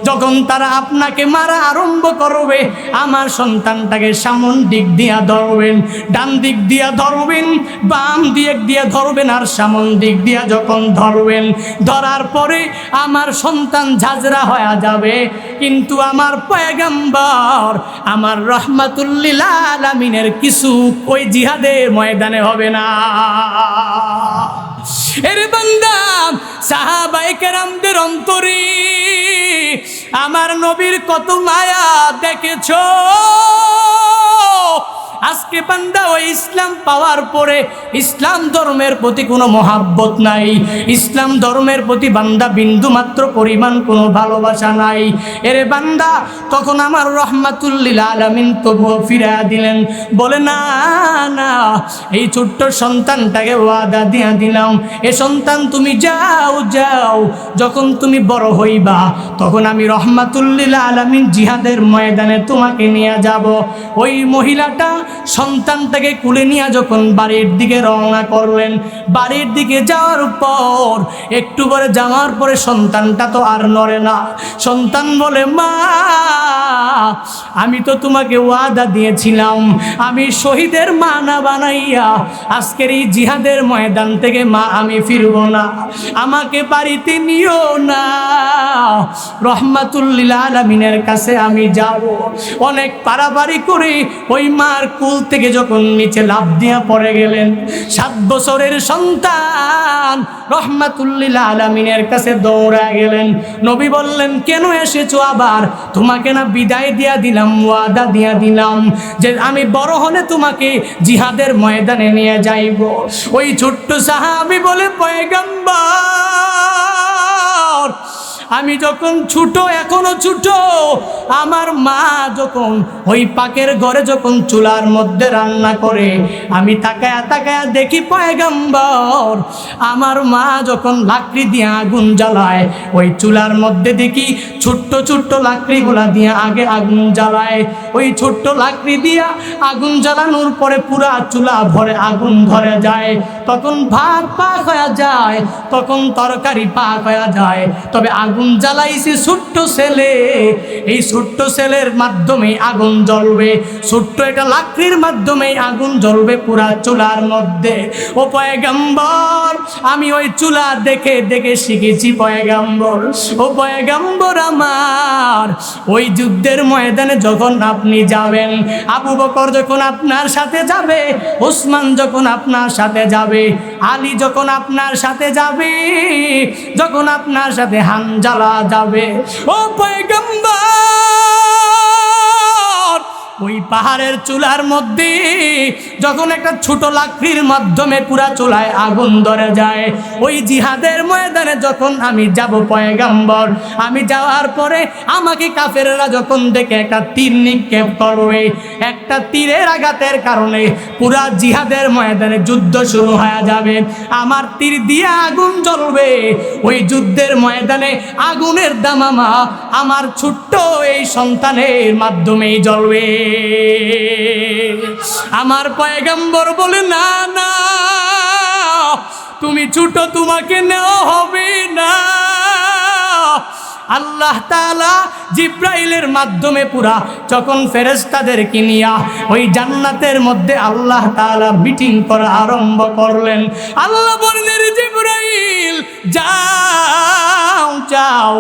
যখন তারা আপনাকে মারা আরম্ভ করবে, আমার সন্তানটাকে সামন দিক দিয়া ধরবেন, ডান দিক দিয়া ধরবেন, বাম দিক দিয়া ধরবেন, আর সামন দিক দিয়া যখন ধরবেন, ধরার পরে আমার সন্তান ঝাঁঝরা হয়ে যাবে, কিন্তু আমার পয়গম্বর, আমার রহমাতুল লিল আলামিনের কিছু ওই জিহাদের ময়দানে হবে না। এর বান্দা, সাহাবায়ে কেরামদের অন্তরে আমার নবীর কত মায়া দেখেছো। আজকে বান্দা ওই ইসলাম পাওয়ার পরে ইসলাম ধর্মের প্রতি কোনো মহাব্বত নাই, ইসলাম ধর্মের প্রতি বান্দা বিন্দু মাত্র পরিমাণ কোনো ভালোবাসা নাই। এরে বান্দা, তখন আমার রহমাতুল লিল আলামিন তবুও ফিরাইয়া দিলেন, বলে, না, এই ছোট্ট সন্তানটাকে ওয়াদা দিয়া দিলাম, এ সন্তান তুমি যাও, যখন তুমি বড় হইবা তখন আমি রহমাতুল লিল আলামিন জিহাদের ময়দানে তোমাকে নিয়ে যাব। ওই মহিলাটা সন্তানটাকে কুলে নিয়ে যখন বাড়ির দিকে রওনা করলেন, বাড়ির দিকে যাওয়ার পর একটু পরে যাওয়ার পরে সন্তানটা তো আর নড়ে না। সন্তান বলে, মা আমি তো তোমাকে ওয়াদা দিয়েছিলাম আমি শহীদের মা না বানাইয়া আজকের এই জিহাদের ময়দান থেকে মা আমি ফিরব না, আমাকে বাড়িতে নিও না, রহমাতুল্লিল আলামিনের কাছে আমি যাব। অনেক পারাপারি করে ওই মার কুল থেকে যখন নিচে লাফ দিয়া পড়ে গেলেন, 7 বছরের সন্তান রহমাতুল্লিল আলামিনের কাছে দৌড়া গেলেন। নবী বললেন, কেন এসেছো আবার? তোমাকে না বিদায় দিয়া দিলাম, ওয়াদা দিয়া দিলাম যে আমি বড় হলে তোমাকে জিহাদের ময়দানে নিয়ে যাইব। ওই ছোট্ট সাহাবী বলে, পয়গম্বর আমি যখন ছোট, এখনো ছোট, আমার মা যখন ওই পাকের ঘরে যখন চুলার মধ্যে রান্না করে আমি তাকায়া তাকায়া দেখি পয়গম্বর আমার মা যখন লাকড়ি দিয়ে আগুন জ্বালায় ওই চুলার মধ্যে দেখি ছোট্ট ছোট্ট লাকড়িগুলা দিয়ে আগে আগুন জ্বালায়। ওই ছোট্ট লাকড়ি দিয়া আগুন জ্বালানোর পরে পুরা চুলা ভরে আগুন ধরে যায়, তখন ভাত পাক হয়ে যায়, তখন তরকারি পাক হয়ে যায়। তবে আগুন জ্বালাইছে ছোট্ট ছেলে, এই ছোট্ট ছেলের মাধ্যমে আগুন জ্বলবে, ছোট্ট একটা লাকড়ির মাধ্যমে আগুন জ্বলবে পুরা চুলার মধ্যে। ও পয়গম্বর আমি ওই চুলা দেখে দেখে শিখেছি পয়গম্বর। ও পয়গম্বর আমার, ওই যুদ্ধের ময়দানে যখন আপনি যাবেন, আবু বকর যখন আপনার সাথে যাবে, ওসমান যখন আপনার সাথে যাবে, আলী যখন আপনার সাথে যাবে, যখন আপনার সাথে হানজালা যাবে, ও পয়গম্বর ওই পাহাড়ের চুলার মধ্যে যখন একটা ছোট লাকড়ির মাধ্যমে পুরা চুলায় আগুন ধরে যায়, ওই জিহাদের ময়দানে যখন আমি যাব পয়গম্বর, আমি যাওয়ার পরে আমাকে কাফেররা যখন দেখে একটা তীর নিক্ষেপ করবে, একটা তীরের আঘাতের কারণে পুরা জিহাদের ময়দানে যুদ্ধ শুরু হয়ে যাবে, আমার তীর দিয়ে আগুন জ্বলবে, ওই যুদ্ধের ময়দানে আগুনের দামামা আমার ছোট্ট এই সন্তানের মাধ্যমেই জ্বলবে। আমার পয়গম্বর বলে, না না তুমি ছোট, তোমাকে নেওয়া হবে না। আল্লাহ তাআলা জিব্রাইলের মাধ্যমে পুরা যখন ফেরেশতাদেরকে নিয়া ওই জান্নাতের মধ্যে আল্লাহ তাআলা মিটিং করা আরম্ভ করলেন। আল্লাহ বললেন, জিব্রাইল যাও যাও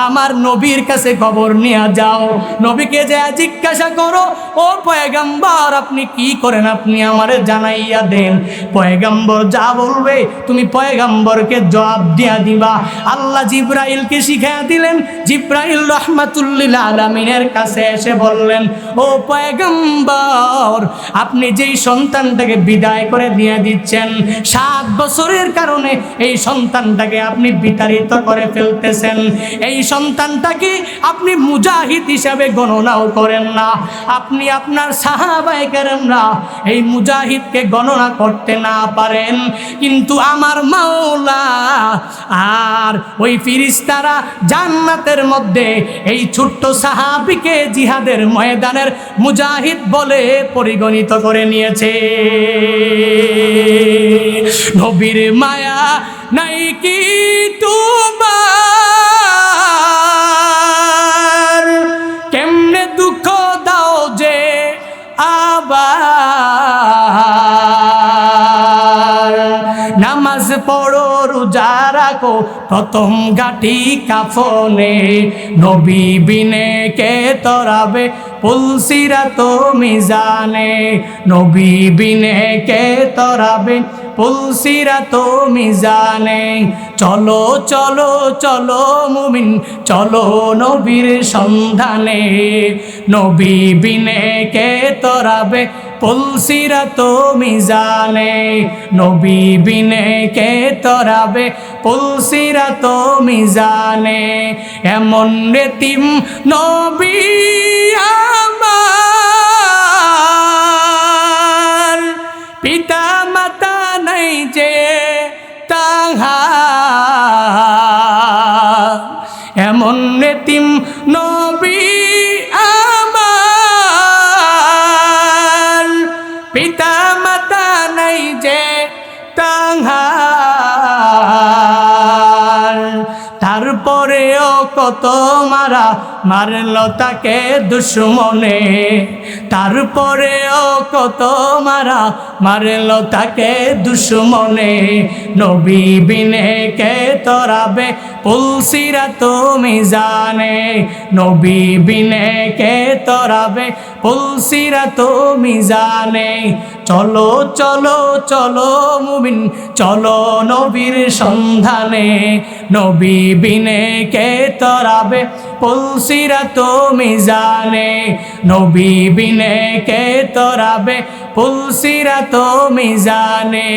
আমার নবীর কাছে খবর নিয়ে যাও, নবীকে যা জিজ্ঞাসা করো, ও পয়গম্বর আপনি কি করেন আপনি আমারে জানাইয়া দেন। পয়গম্বর যা বলবে তুমি পয়গম্বরকে জবাব দিয়া দিবা। আল্লাহ জিব্রাইলকে শিখাইয়া দিলেন। জিব্রাইল রহমাতুল্লিল আলামিনের কাছে এসে বললেন, ও পয়গম্বর আপনি যেই সন্তানটাকে বিদায় করে দিয়ে দিচ্ছেন, 7 বছরের কারণে এই সন্তানটাকে আপনি বিতাড়িত করে ফেলতেছেন, এই সন্তানটাকে আপনি মুজাহিদ হিসাবে গণনাও করেন না, আপনি আপনার সাহাবায়ে কেরামরা এই মুজাহিদকে গণনা করতে না পারেন, কিন্তু আমার মাওলা আর ওই ফেরেশতারা জান্নাতের মধ্যে এই ছোট্ট সাহাবীকে জিহাদের ময়দানের মুজাহিদ বলে পরিগণিত করে নিয়েছে। নবীর মায়া নাই কি তোমার, কেমনে দুঃখ দাও যে আবার, নামাজ পড়ো রোজা রাখো প্রথম গাঠি কাফনে, নবী বিনে কে তরাবে পুলসিরাত মিজানে, নবী বিনে কে তরাবে পুলসিরাত মিজানে। চলো চলো চলো মুমিন চলো নবীর সন্ধানে, নবী বিনে কে তরাবে পুলসিরাত মিজানে, নবী বিনে কে তরাবে পুলসিরাত মিজানে। এমন এতিম নবী আমার, পিতা মাতা নাই যে তাহার, এমন এতিম নবী আমার, কত মারা মারলো তাকে দুশ্মনে, তারপরেও কত মারা মারলো তাকে দুশ্মনে। নবী বিনে কে তরাবে পুলসিরাত মিজানে, নবী বিনে কে তরাবে পুলসিরাত মিজানে। চলো চলো চলো মুমিন চলো নবীর সন্ধানে, নবী বিনে কে তরাবে পুলসিরাত মিজানে, নবী বিনে কে তরাবে পুলসিরাত মিজানে।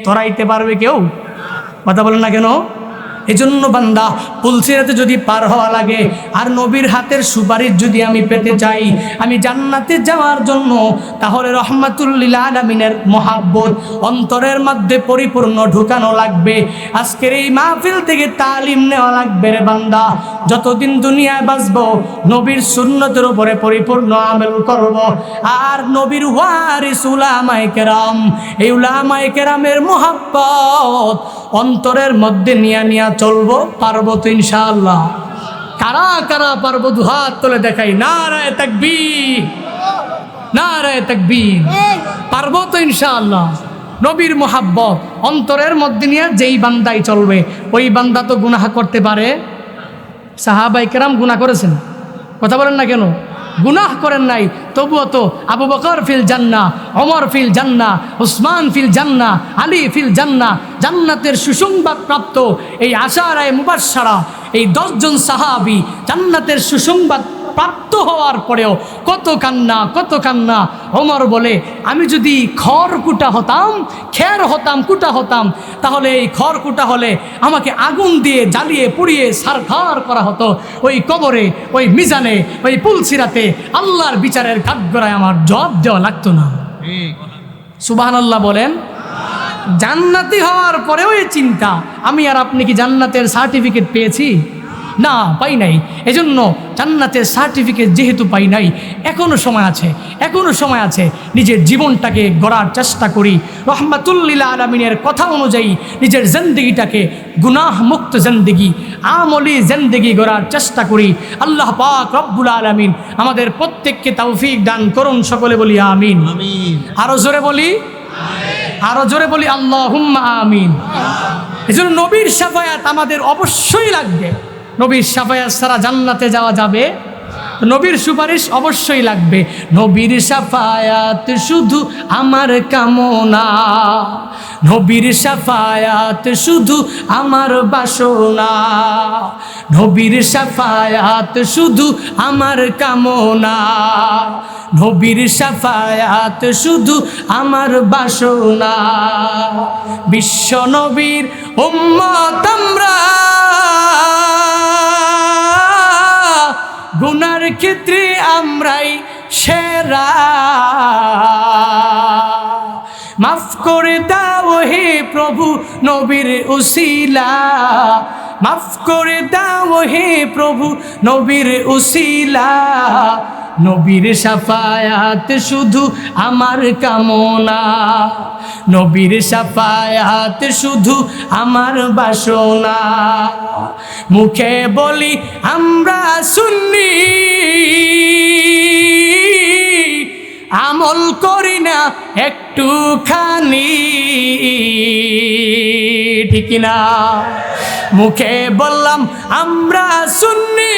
তরাইতে পারবে কেউ? কথা বলেন না কেন? এজন্য বান্দা পুলসিরাতে যদি পার হওয়া লাগে আর নবীর হাতের সুপারিশ যদি আমি পেতে চাই আমি জান্নাতে যাওয়ার জন্য, তাহলে রহমাতুল লিল আলামিনের মহাব্বত অন্তরের মধ্যে পরিপূর্ণ ঢুকানো লাগবে। আজকের এই মাহফিল থেকে তালিম নেওয়া লাগবে রে বান্দা। যতদিন দুনিয়ায় বাঁচবো নবীর সুন্নতের উপরে পরিপূর্ণ আমল করব। আর নবীর ওয়ারিস উলামায়ে কেরাম, এই উলামায়ে কেরামের মহাব্বত অন্তরের মধ্যে নিয়া চলবো। পারবো তো ইনশাআল্লাহ? কারা কারা পারবো? দুহাত তুলে দেখাই। নারায়ে তাকবীর, নারায়ে তাকবীর। পারবো তো ইনশাআল্লাহ? নবীর মোহাব্বত অন্তরের মধ্যে নিয়ে যেই বান্দাই চলবে ওই বান্দা তো গুনাহ করতে পারে। সাহাবায়ে কেরাম গুনাহ করেছেন, কথা বলেন না কেন? গুনাহ করেন নাই, তবুও তো আবু বকর ফিল জান্নাহ, ওমর ফিল জান্নাহ, উসমান ফিল জান্নাহ, আলী ফিল জান্নাহ। জান্নাতের সুসংবাদ প্রাপ্ত এই আশারায়ে মুবাশশারা, এই 10 জন সাহাবী জান্নাতের সুসংবাদ প্রাপ্ত হওয়ার পরেও কত কান্না, কত কান্না। ওমর বলে আমি যদি খড়কুটা হতাম, খের হতাম, কুটা হতাম, তাহলে এই খড়কুটা হলে আমাকে আগুন দিয়ে জ্বালিয়ে পুড়িয়ে সারখার করা হতো। ওই কবরে, ওই মিজানে, ওই পুলসিরাতে আল্লাহর বিচারের কাঠগড়ায় আমার জবাব দেওয়া লাগতো না। সুবহানাল্লাহ বলেন। জান্নাতি হওয়ার পরেও এই চিন্তা, আমি আর আপনি কি জান্নাতের সার্টিফিকেট পেয়েছি? না, পাই নাই। এজন্য জান্নাতের সার্টিফিকেট যেহেতু পাই নাই, এখনো সময় আছে, এখনো সময় আছে। নিজের জীবনটাকে গড়ার চেষ্টা করি রহমাতুল লিল আলামিনের কথা অনুযায়ী। নিজের জিন্দেগিটাকে গুনাহ মুক্ত জিন্দেগি, আমলি জিন্দেগি গড়ার চেষ্টা করি। আল্লাহ পাক রব্বুল আলামিন আমাদের প্রত্যেককে তৌফিক দান করুন। সকলে বলি আমিন। আরো জোরে বলি, আরো জোরে বলি আল্লাহুম্মা আমিন। এজন্য নবীর শাফায়াত আমাদের অবশ্যই লাগবে। নবীর শাফায়াত ছাড়া জান্নাতে যাওয়া যাবে? নবীর সুপারিশ অবশ্যই লাগবে। নবীর শাফায়াত শুধু আমার কামনা, নবীর শাফায়াত শুধু আমার বাসনা, নবীর শাফায়াত শুধু আমার কামনা, নবীর শাফায়াত শুধু আমার বাসনা। বিশ্ব নবীর উম্মত আমরা, গুনার ক্ষেত্রে আমরাই সেরা। মাফ করে দাও হে প্রভু নবীর উসিলা, মাফ করে দাও হে প্রভু নবীর উসিলা। নবীর শাফায়াত শুধু আমার কামনা, নবীর শাফায়াত শুধু আমার বাসনা। মুখে বলি আমরা সুন্নি, আমল করি না একটুখানি, ঠিক না? মুখে বললাম আমরা সুন্নি,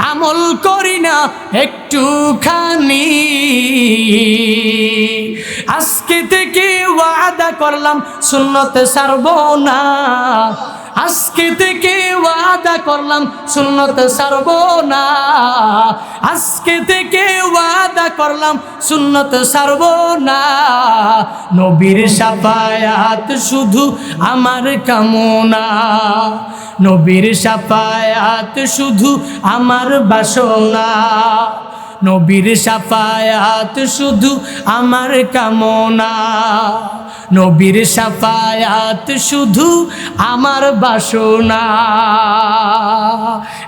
আমল করি না একটুখানি। আজকে থেকে ওয়াদা করলাম সুন্নত ছাড়ব না, আজকে থেকে ওয়াদা করলাম সুন্নত ছাড়ব না, আজকে থেকে ওয়াদা করলাম সুন্নত ছাড়ব না। নবীর শাফায়াত শুধু আমার কামনা, নবীর শাফায়াত শুধু আমার বাসনা, নবীর শাফায়াত শুধু আমার কামনা, নবীর শাফায়াত শুধু আমার বাসনা।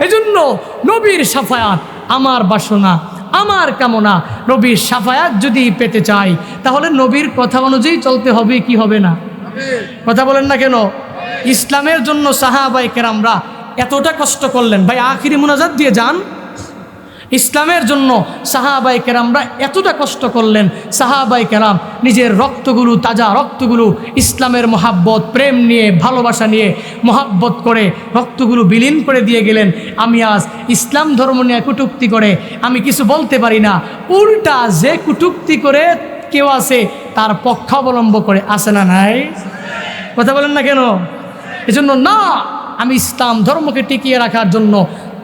এজন্য নবীর শাফায়াত আমার বাসনা, আমার কামনা। নবীর শাফায়াত যদি পেতে চাই তাহলে নবীর কথা অনুযায়ী চলতে হবে কি হবে না? কথা বলেন না কেন? ইসলামের জন্য সাহাবায়ে কেরামরা এতটা কষ্ট করলেন। ভাই আখিরি মুনাজাত দিয়ে যান। ইসলামের জন্য সাহাবায়ে কেরামরা এতটা কষ্ট করলেন। সাহাবায়ে কেরাম নিজের রক্তগুলো, তাজা রক্তগুলো ইসলামের মহাব্বত, প্রেম নিয়ে, ভালোবাসা নিয়ে মহাব্বত করে রক্তগুলো বিলীন করে দিয়ে গেলেন। আমি আজ ইসলাম ধর্ম নিয়ে কটূক্তি করে আমি কিছু বলতে পারি না, উল্টা যে কটূক্তি করে কেউ আছে তার পক্ষাবলম্ব করে, আসে না নাই? কথা বলেন না কেন? এজন্য না, আমি ইসলাম ধর্মকে টিকিয়ে রাখার জন্য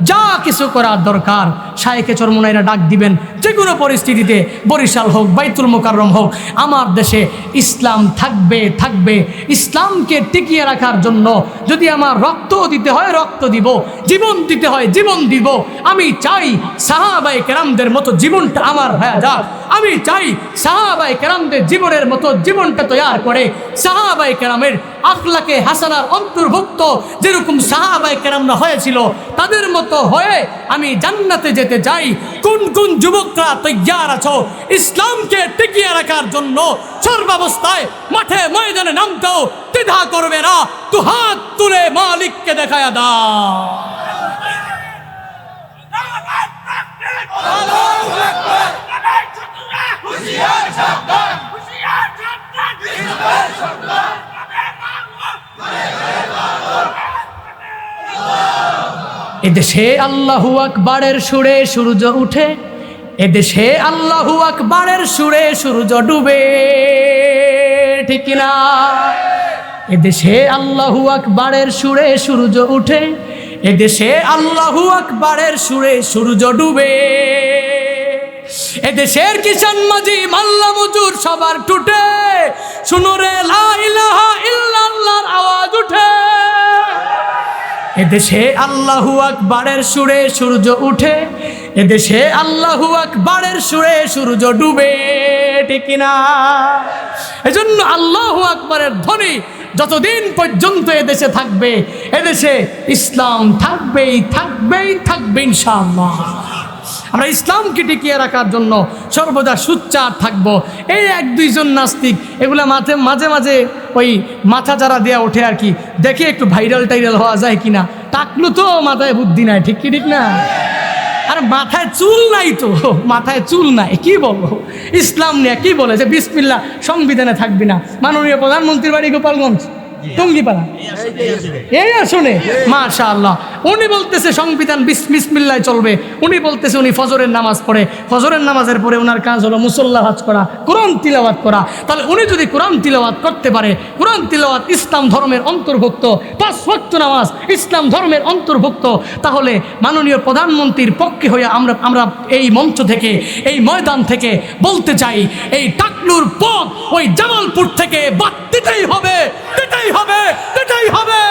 যা কিছু করার দরকার শায়েখে চরমোনাইরা ডাক দিবেন। যে কোনো পরিস্থিতিতে, বরিশাল হোক, বাইতুল মোকাররম হোক, আমার দেশে ইসলাম থাকবে থাকবে। ইসলামকে টিকিয়ে রাখার জন্য যদি আমার রক্ত দিতে হয় রক্ত দিব, জীবন দিতে হয় জীবন দিব। আমি চাই সাহাবায়ে কেরামদের মতো জীবনটা আমার হয়ে যাক। আমি চাই সাহাবায়ে কেরামদের জীবনের মতো জীবনটা তৈরি করে সাহাবায়ে কেরামের আখলাকে হাসানার অন্তর্ভুক্ত যেরকম সাহাবায়ে কেরামরা হয়েছিল তাদের মতো হয়ে আমি জান্নাতে যেতে চাই। কোন কোন যুবকরা তৈয়ার আছো ইসলামকে টিকিয়ে রাখার জন্য সর্বাবস্থায় মাঠে ময়দানে নামতেও দ্বিধা করবে না? তো হাত তুলে মালিককে দেখায়া দাও। এদেশে আল্লাহু আকবারের সুরে সূর্য উঠে, এদেশে আল্লাহু আকবারের সুরে সূর্য ডুবে, ঠিক না? এদেশে আল্লাহু আকবারের সুরে সূর্য উঠে, এদেশে আল্লাহু আকবারের সুরে সূর্য ডুবে। এদেশের কিষান মাঝি মাল্লা মজুর সবার টুটে, শুনো রে লা ইলাহা ইল্লাল্লাহর আওয়াজ উঠে। এদেশে আল্লাহু আকবারের সুরে সূর্য উঠে, এদেশে আল্লাহু আকবারের সুরে সূর্য ডুবে, ঠিক না? এজন্য আল্লাহু আকবারের ধ্বনি যতদিন পর্যন্ত এদেশে থাকবে, এদেশে ইসলাম থাকবেই থাকবেই থাকবে ইনশাআল্লাহ। আমরা ইসলামকে টিকিয়ে রাখার জন্য সর্বদা সুচ্চার থাকব। এই এক দুইজন নাস্তিক এগুলা মাঝে মাঝে মাঝে ওই মাথা চারা দেওয়া ওঠে আর কি, দেখে একটু ভাইরাল টাইরাল হওয়া যায় কিনা। টাকলু তো মাথায় বুদ্ধি নাই, ঠিক কি ঠিক না? আর মাথায় চুল নাই তো, মাথায় চুল নাই, কি বলবো? ইসলাম নিয়ে কি বলে যে বিসমিল্লাহ সংবিধানে থাকবি না। মাননীয় প্রধানমন্ত্রীর বাড়ি গোপালগঞ্জ, টঙ্গিপাড়া, এই আসনে মাশাআল্লাহ। উনি বলতেছে সংবিধান বিসমিল্লাহ চলবে। উনি বলতেছে উনি ফজরের নামাজ পড়ে, ফজরের নামাজের পরে ওনার কাজ হলো মুসল্লা হাজ করা, কোরআন তিলাওয়াত করা। তাহলে উনি যদি কোরআন তিলাওয়াত করতে পারে, কোরআন তিলাওয়াত ইসলাম ধর্মের অন্তর্ভুক্ত, 5 ওয়াক্ত নামাজ ইসলাম ধর্মের অন্তর্ভুক্ত, তাহলে মাননীয় প্রধানমন্ত্রীর পক্ষে হয়ে আমরা এই মঞ্চ থেকে, এই ময়দান থেকে বলতে চাই, এই টাকলুর পথ ওই জামালপুর থেকে বাদ দিতেই হবে, দিতেই হবে, দিতেই হবে।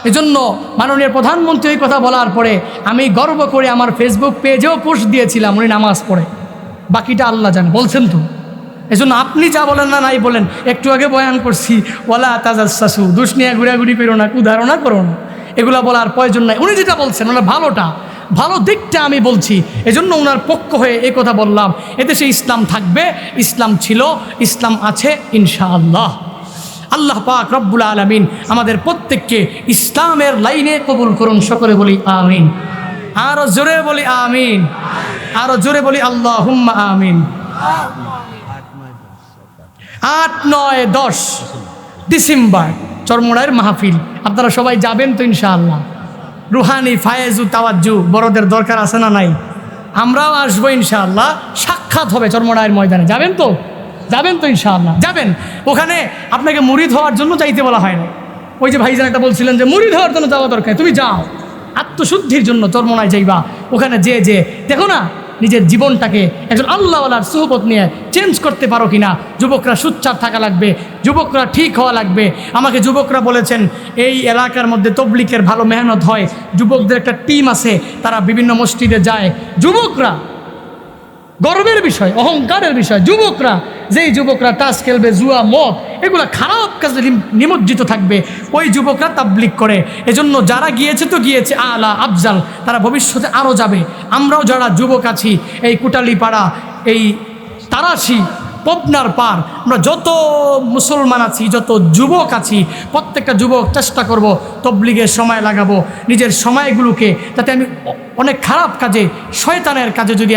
এজন্য মাননীয় প্রধানমন্ত্রী এই কথা বলার পরে আমি গর্ব করে আমার ফেসবুক পেজেও পোস্ট দিয়েছিলাম, উনি নামাজ পড়ে, বাকিটা আল্লাহ জানে, বলছেন তো। এজন্য আপনি যা বলেন না নাই বলেন, একটু আগে বয়ান করছি ওয়ালা তাজাসসু, দুষ নিয়ে ঘুরাঘুরি করো না, কুধারণা করো না, এগুলা বলার প্রয়োজন নাই। উনি যেটা বলছেন ওনার ভালোটা, ভালো দিকটা আমি বলছি, এজন্য ওনার পক্ষ হয়ে এই কথা বললাম। এদেশে ইসলাম থাকবে, ইসলাম ছিল, ইসলাম আছে ইনশাআল্লাহ। আল্লাহ পাক রব্বুল আলামিন আমাদের প্রত্যেককে ইসলামের লাইনে কবুল করুন, সকলে বলি আমিন। আরো জোরে বলি আমিন, আরো জোরে বলি আল্লাহুম্মা আমিন। 8, 9, 10 ডিসেম্বর চরমোনাইয়ের মাহফিল, আপনারা সবাই যাবেন তো ইনশাআল্লাহ? রুহানি ফায়েজু তাওয়াজ্জু বড়দের দরকার আছে না নাই? আমরাও আসবো ইনশাআল্লাহ, সাক্ষাৎ হবে চরমোনাইয়ের ময়দানে। যাবেন তো? যাবেন তো ইনশাআল্লাহ? যাবেন। ওখানে আপনাকে মুরিদ হওয়ার জন্য যাইতে বলা হয় না। ওই যে ভাইজান একটা বলছিলেন যে মুরিদ হওয়ার জন্য যাওয়া দরকার, তুমি যাও আত্মশুদ্ধির জন্য চরমোনাই যাইবা। ওখানে যে দেখো না নিজের জীবনটাকে একজন আল্লাহওয়ালার সুহবত নিয়ে চেঞ্জ করতে পারো কিনা। যুবকরা সুচ্চার থাকা লাগবে, যুবকরা ঠিক হওয়া লাগবে। আমাকে যুবকরা বলেছেন এই এলাকার মধ্যে তবলিকের ভালো মেহনত হয়, যুবকদের একটা টিম আছে, তারা বিভিন্ন মসজিদে যায়। যুবকরা গর্বের বিষয়, অহংকারের বিষয়, যুবকরা যেই যুবকরা তাস খেলবে, জুয়া, মদ, এগুলো খারাপ কাজে নিমজ্জিত থাকবে। ওই যুবকরা তাবলিগ করে, এজন্য যারা গিয়েছে তো গিয়েছে আলা আফজাল, তারা ভবিষ্যতে আরও যাবে। আমরাও যারা যুবক আছি এই কুটালীপাড়া, এই তারাশি, পবনার পার, আমরা যত মুসলমান আছি, যত যুবক আছি, প্রত্যেকটা যুবক চেষ্টা করব তবলিগের সময় লাগাবো, নিজের সময়গুলোকে, যাতে আমি অনেক খারাপ কাজে, শয়তানের কাজে যদি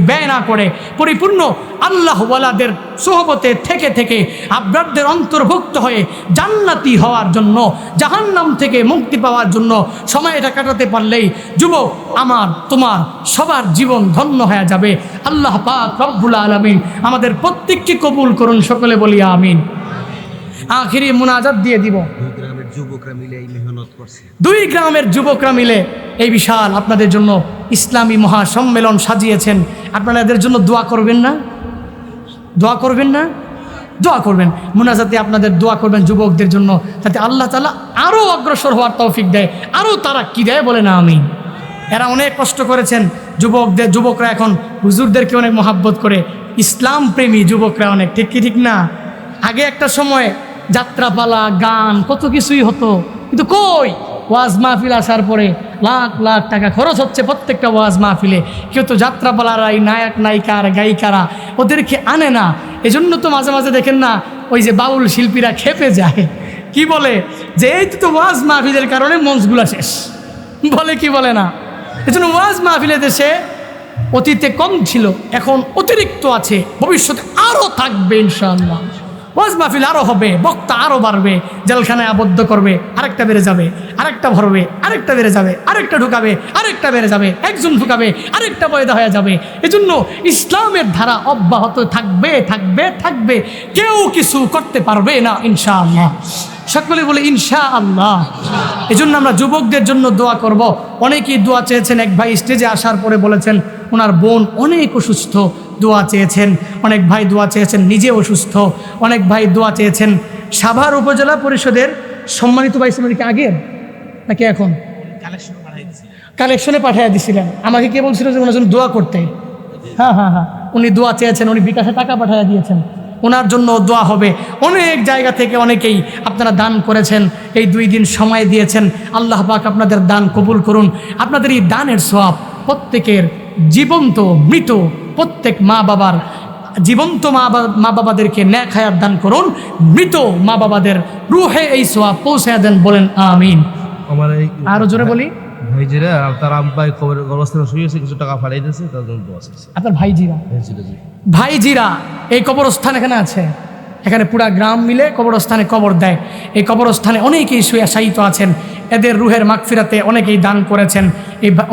ব্যয় না করে পরিপূর্ণ আল্লাহওয়ালাদের সোহবতে থেকে থেকে আব্রারদের অন্তর্ভুক্ত হয়ে জান্নাতি হওয়ার জন্য, জাহান্নাম থেকে মুক্তি পাওয়ার জন্য সময়টা কাটাতে পারলেই যুবক আমার তোমার সবার জীবন ধন্য হয়ে যাবে। আল্লাহ পাক রব্বুল আলামিন আমাদের প্রত্যেককে কবুল করুন, সকলে বলি আমিন। আখিরি মুনাজাত দিয়ে দিব। দুই গ্রামের যুবকরা মিলে এই বিশাল আপনাদের জন্য ইসলামী মহাসম্মেলন সাজিয়েছেন। আপনারা এদের জন্য দোয়া করবেন না? দোয়া করবেন না? দোয়া করবেন, মুনাজাতে আপনাদের দোয়া করবেন যুবকদের জন্য, যাতে আল্লাহ তাআলা আরও অগ্রসর হওয়ার তৌফিক দেয়, আরও তারা কি দেয় বলে না আমিন। এরা অনেক কষ্ট করেছেন, যুবকরা এখন হুজুরদেরকে অনেক মহাব্বত করে, ইসলাম প্রেমী যুবকরা অনেক, ঠিক কি ঠিক না? আগে একটা সময় যাত্রাপালা, গান, কত কিছুই হতো, কিন্তু কই ওয়াজ মাহফিল আসার পরে লাখ লাখ টাকা খরচ হচ্ছে প্রত্যেকটা ওয়াজ মাহফিলে, কেউ তো যাত্রাপালারাই নায়ক নায়িকার গায়িকারা ওদেরকে আনে না। এজন্য তো মাঝে মাঝে দেখেন না ওই যে বাউল শিল্পীরা খেপে যায়, কি বলে যে এই তো ওয়াজ মাহফিলের কারণে মঞ্চগুলা শেষ, বলে কি বলে না? এজন্য ওয়াজ মাহফিলে দেশে অতীতে কম ছিল, এখন অতিরিক্ত আছে, ভবিষ্যতে আরও থাকবে ইনশাআল্লাহ। ওয়াজ মাহফিল আরও হবে, বক্তা আরও বাড়বে, জেলখানায় আবদ্ধ করবে, আরেকটা বেড়ে যাবে, আরেকটা ভরবে, আরেকটা বেড়ে যাবে, আরেকটা ঢুকাবে, আরেকটা বেড়ে যাবে, একজন ঢুকাবে, আরেকটা বয়দা হয়ে যাবে। এজন্য ইসলামের ধারা অব্যাহত থাকবে থাকবে থাকবে, কেউ কিছু করতে পারবে না ইনশাআল্লাহ। সকলে বলে ইনশাআল্লাহ। এজন্য আমরা যুবকদের জন্য দোয়া করব। অনেকেই দোয়া চেয়েছেন, এক ভাই স্টেজে আসার পরে বলেছেন ওনার বোন অনেক অসুস্থ, দোয়া চেয়েছেন। অনেক ভাই দোয়া চেয়েছেন নিজে অসুস্থ, অনেক ভাই দোয়া চেয়েছেন। সাভার উপজেলা পরিষদের সম্মানিত ভাই ছিলেন কি আগের নাকি এখন? কালেকশনে পাঠিয়ে দিছিলেন, আমাকে কে বলছিল যে ওনার জন্য দোয়া করতে। হ্যাঁ, উনি দোয়া চেয়েছেন, উনি বিকাশে টাকা পাঠিয়ে দিয়েছেন, ওনার জন্য দোয়া হবে। অনেক জায়গা থেকে অনেকেই আপনারা দান করেছেন, এই 2 দিন সময় দিয়েছেন। আল্লাহ পাক আপনাদের দান কবুল করুন। আপনাদের এই দানের সওয়াব প্রত্যেকের জীবন্ত মৃত প্রত্যেক মা বাবার, জীবন্ত মা বাবাদেরকে নেক হায়াত দান করুন, মৃত মা বাবাদের রুহে এই সওয়াব পৌঁছায় দেন, বলেন আমিন। আরো জোরে বলি। ভাইজিরা তার আম্পায় কবরস্থানে শুয়েছে, কিছু টাকা ফাড়াই দিয়েছে, তার জন্য দোয়া চাইছে। আপনার ভাইজিরা এই কবরস্থান এখানে আছে, এখানে পুরা গ্রাম মিলে কবরস্থানে কবর দেয়। এই কবরস্থানে অনেকেই শুয়ে শায়িত আছেন, এদের রুহের মাগফিরাতে অনেকেই দান করেছেন,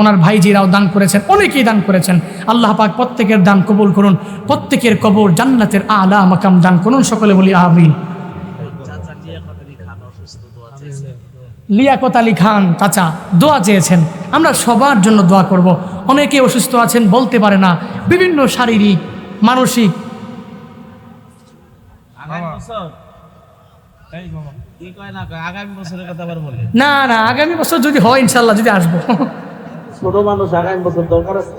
ওনার ভাইজিরাও দান করেছেন, অনেকেই দান করেছেন। আল্লাহ পাক প্রত্যেকের দান কবুল করুন, প্রত্যেকের কবর জান্নাতের আলা মাকাম দান করুন, সকলে বলি আমিন। লিয়াকত আলী খান চাচা দোয়া চেয়েছেন, আমরা সবার জন্য দোয়া করব। অনেকে অসুস্থ আছেন, বলতে পারে না, বিভিন্ন শারীরিক মানসিক। না আগামী বছর যদি হয় ইনশাল্লাহ, যদি আসবো। ছোট মানুষ আগামী বছর দরকার আছে,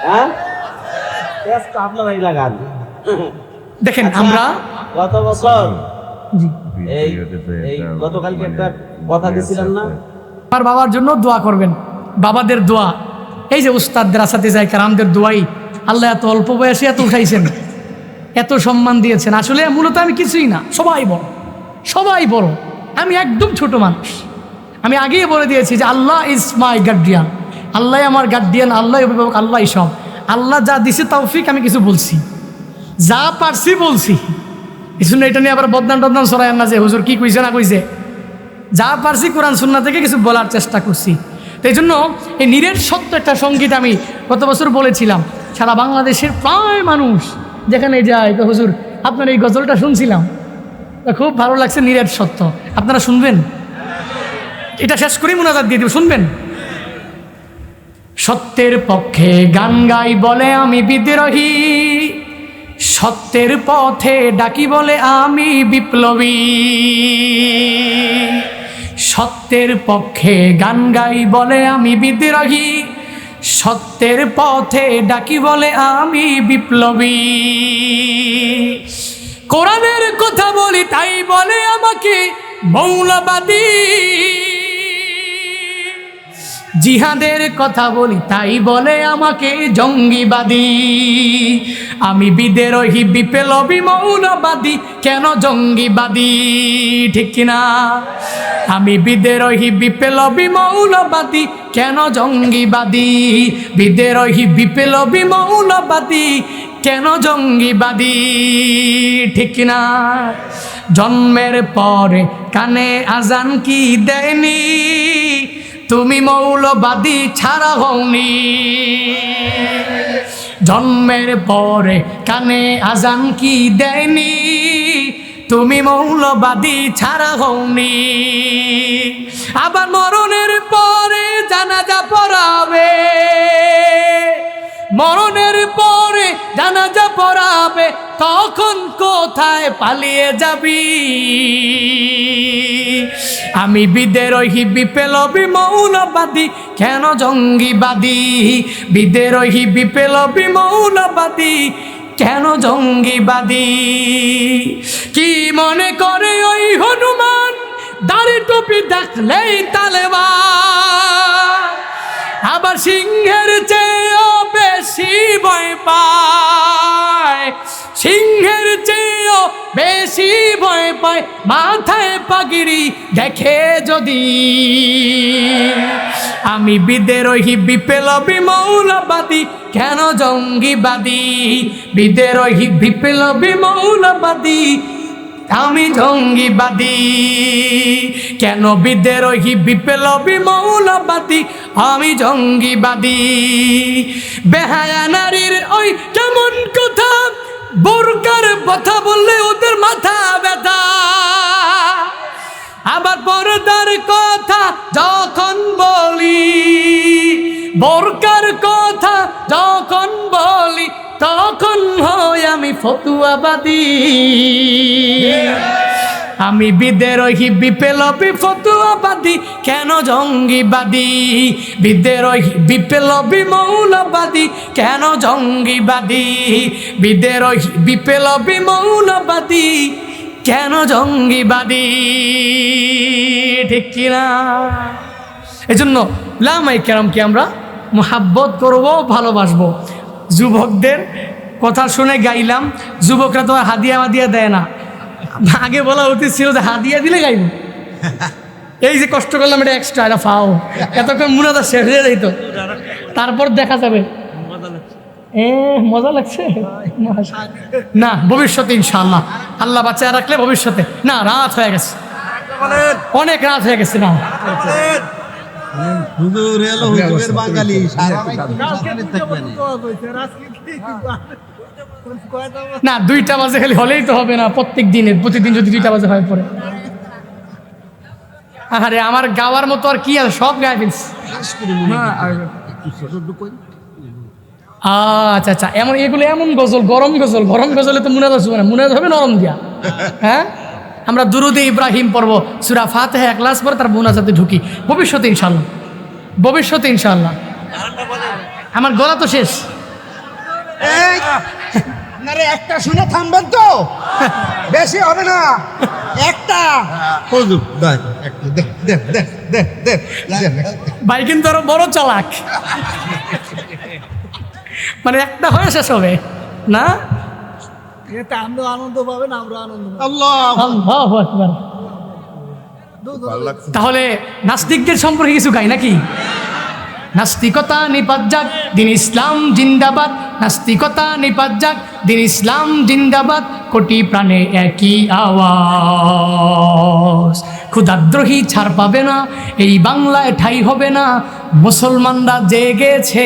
হ্যাঁ আপনারাই লাগান। দেখেন আমরা গত বছর গতকালকে একটা কথা দিয়েছিলাম না, আমার বাবার জন্য দোয়া করবেন। বাবাদের দোয়া, এই যে উস্তাদদের আসাতে যায় কারামদের দোয়াই আল্লাহ এত অল্প বয়সে এত উঠাইছেন, এত সম্মান দিয়েছেন। আসলে মূলত আমি কিছুই না, সবাই বড়, আমি একদম ছোট মানুষ। আমি আগেই বলে দিয়েছি যে আল্লাহ ইজ মাই গার্ডিয়ান, আল্লাহ আমার গার্ডিয়ান, আল্লাহ অভিভাবক, আল্লাহ সব। আল্লাহ যা দিছে তৌফিক, আমি কিছু বলছি, যা পারছি বলছি। এই জন্য এটা নিয়ে আবার বদনাম সরাই না যে হুজুর কি কইছে না কইছে, যা পারছি কোরআন সুন্নাহ থেকে কিছু বলার চেষ্টা করছি। তো এই জন্য এই নিরেট সত্য একটা সঙ্গীত আমি গত বছর বলেছিলাম, সারা বাংলাদেশের প্রায় মানুষ যেখানে যায় তো হুজুর আপনার এই গজলটা শুনছিলাম, খুব ভালো লাগছে, নিরেট সত্য। আপনারা শুনবেন? এটা শেষ করেই মুনাজাত দিয়ে দেব, শুনবেন? সত্যের পক্ষে গান গাই বলে আমি বিদ্রোহী, সত্যের পথে ডাকি বলে আমি বিপ্লবী। সত্যের পক্ষে গান গাই বলে আমি বিদ্রোহী, সত্যের পথে ডাকি বলে আমি বিপ্লবী। কোরআনের কথা বলি তাই বলে আমাকে মৌলবাদী, জিহাদের কথা বলি তাই বলে আমাকে জঙ্গিবাদী। আমি বিদ্রোহী বিপ্লবী মৌলবাদী, কেন জঙ্গিবাদী? ঠিক কিনা? আমি বিদ্রোহী বিপ্লবী মৌলবাদী, কেন জঙ্গিবাদী? বিদ্রোহী বিপ্লবী মৌলবাদী, কেন জঙ্গিবাদী? ঠিক কিনা? জন্মের পরে কানে আজান কি দেয়নি? তুমি মৌলবাদী ছাড়া হওনি। জন্মের পরে কানে আজান কি দেয়নি? তুমি মৌলবাদী ছাড়া হওনি। আবার মরণের পরে জানাজা পড়াবে, মরণের পরে জানাজা পড়াবে, তখন কোথায় পালিয়ে যাবি? আমি বিদ্রোহী বিপ্লবী মৌলবাদী, কেন জঙ্গিবাদী? বিদ্রোহী বিপ্লবী মৌলবাদী, কেন জঙ্গিবাদী? কি মনে করে ওই হনুমান, দাড়ি টুপি দেখলেই তালেবান? আবার সিংহের চেয়েও বেশি ভয় পায়, সিংহের চেয়েও বেশি ভয় পায় মাথায় পাগড়ি দেখে যদি। আমি বিদ্রোহী বিপ্লবী মৌলবাদী, কেন জঙ্গিবাদী? বিদ্রোহী বিপ্লবী মৌলবাদী, আমি জঙ্গিবাদী। কেন বিদ্রোহী বিপ্লবী মৌলবাদী, আমি জঙ্গিবাদী। বেহায়া নারীর ওই কেমন কথা, বোরকার কথা বললে ওদের মাথা ব্যথা। আবার পর্দার কথা যখন বলি, বোরকার কথা যখন বলি, তখন হয় আমি ফতুয়াবাদী। আমি বিদ্রোহী বিপ্লবী ফতুয়াবাদী, কেন জঙ্গিবাদী? বিদ্রোহী বিপ্লবী মৌলবাদী, কেন জঙ্গিবাদী? বিদ্রোহী বিপ্লবী মৌলবাদী, কেন জঙ্গিবাদী? ঠিক কিনা? এজন্য উলামায়ে কেরামকে আমরা মুহাব্বত করব, ভালোবাসবো। যুবকদের কথা শুনে গাইলাম, যুবকরা তো আর হাদিয়া মাদিয়া দেয় না। আগে বলা উচিত ছিল যে হাদিয়া দিলে গাইব। এই যে কষ্ট করলাম, এটা এক্সট্রা, এটা ফাও। এতক্ষণ মুনাজাত শেষ হয়ে যাইত, তারপর দেখা যাবে। মজা লাগছে না? ভবিষ্যতে ইনশাআল্লাহ, আল্লাহ বাঁচায় রাখলে ভবিষ্যতে। না, রাত হয়ে গেছে, অনেক রাত হয়ে গেছে। না না, 2টা বাজে খালি হলেই তো হবে না। প্রতিদিন যদি 2টা বাজে হয় পরে, আরে আমার গাওয়ার মতো আর কি আছে, সব গায়ে ফেলছি। আচ্ছা আচ্ছা, এমন এগুলো এমন গজল, গরম গজল। গরম গজলে তো মুনাজাত হবে না, মুনাজাত হবে নরম দিয়া। হ্যাঁ, আমরা দুরুদে ইব্রাহিম পড়ব, সূরা ফাতিহা ইখলাস পড়ে তার মুনাজাতে ঢুকি। ভবিষ্যতে ইনশাআল্লাহ, ভবিষ্যতে ইনশাআল্লাহ। আমার গলা তো শেষ। একটা শুনে থামবেন তো, বেশি হবে না। একটা ভাই কিন্তু আরো বড় চালাক, মানে একটা হয়ে শেষ হবে না। আমরা আনন্দ পাবেন, আমরা আনন্দ পাবো। আল্লাহু আকবার। তাহলে নাস্তিকদের সম্পর্কে কিছু গাই নাকি? নাস্তিকতা নিপাত যাক, দিন ইসলাম জিন্দাবাদ। নাস্তিকতা নিপাত যাক, দিন ইসলাম জিন্দাবাদ। কোটি প্রাণে একই আওয়াজ। ক্ষুধাদ্রোহী ছাড় পাবে না, এই বাংলায় ঠাই হবে না। মুসলমানরা জেগেছে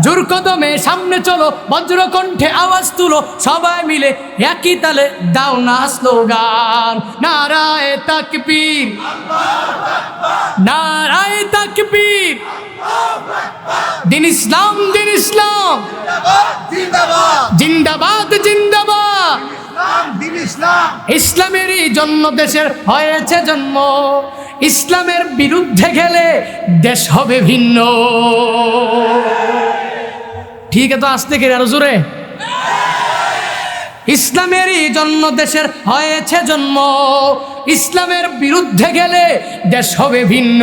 জোর কদমে সামনে চলো, বজ্রকণ্ঠে আওয়াজ তুলো, সবাই মিলে একই তালে দাও না স্লোগান। নারায়ে তাকবীর, নারায়ে তাকবীর। দিন ইসলাম, দিন ইসলাম জিন্দাবাদ, জিন্দাবাদ। ইসলামেরই জন্য দেশের হয়েছে জন্ম, ইসলামের বিরুদ্ধে গেলে দেশ হবে ভিন্ন। ঠিক আছে, তো আসতে কে আরো জোরে। ইসলামেরই জন্য দেশের হয়েছে জন্ম, ইসলামের বিরুদ্ধে গেলে দেশ হবে ভিন্ন।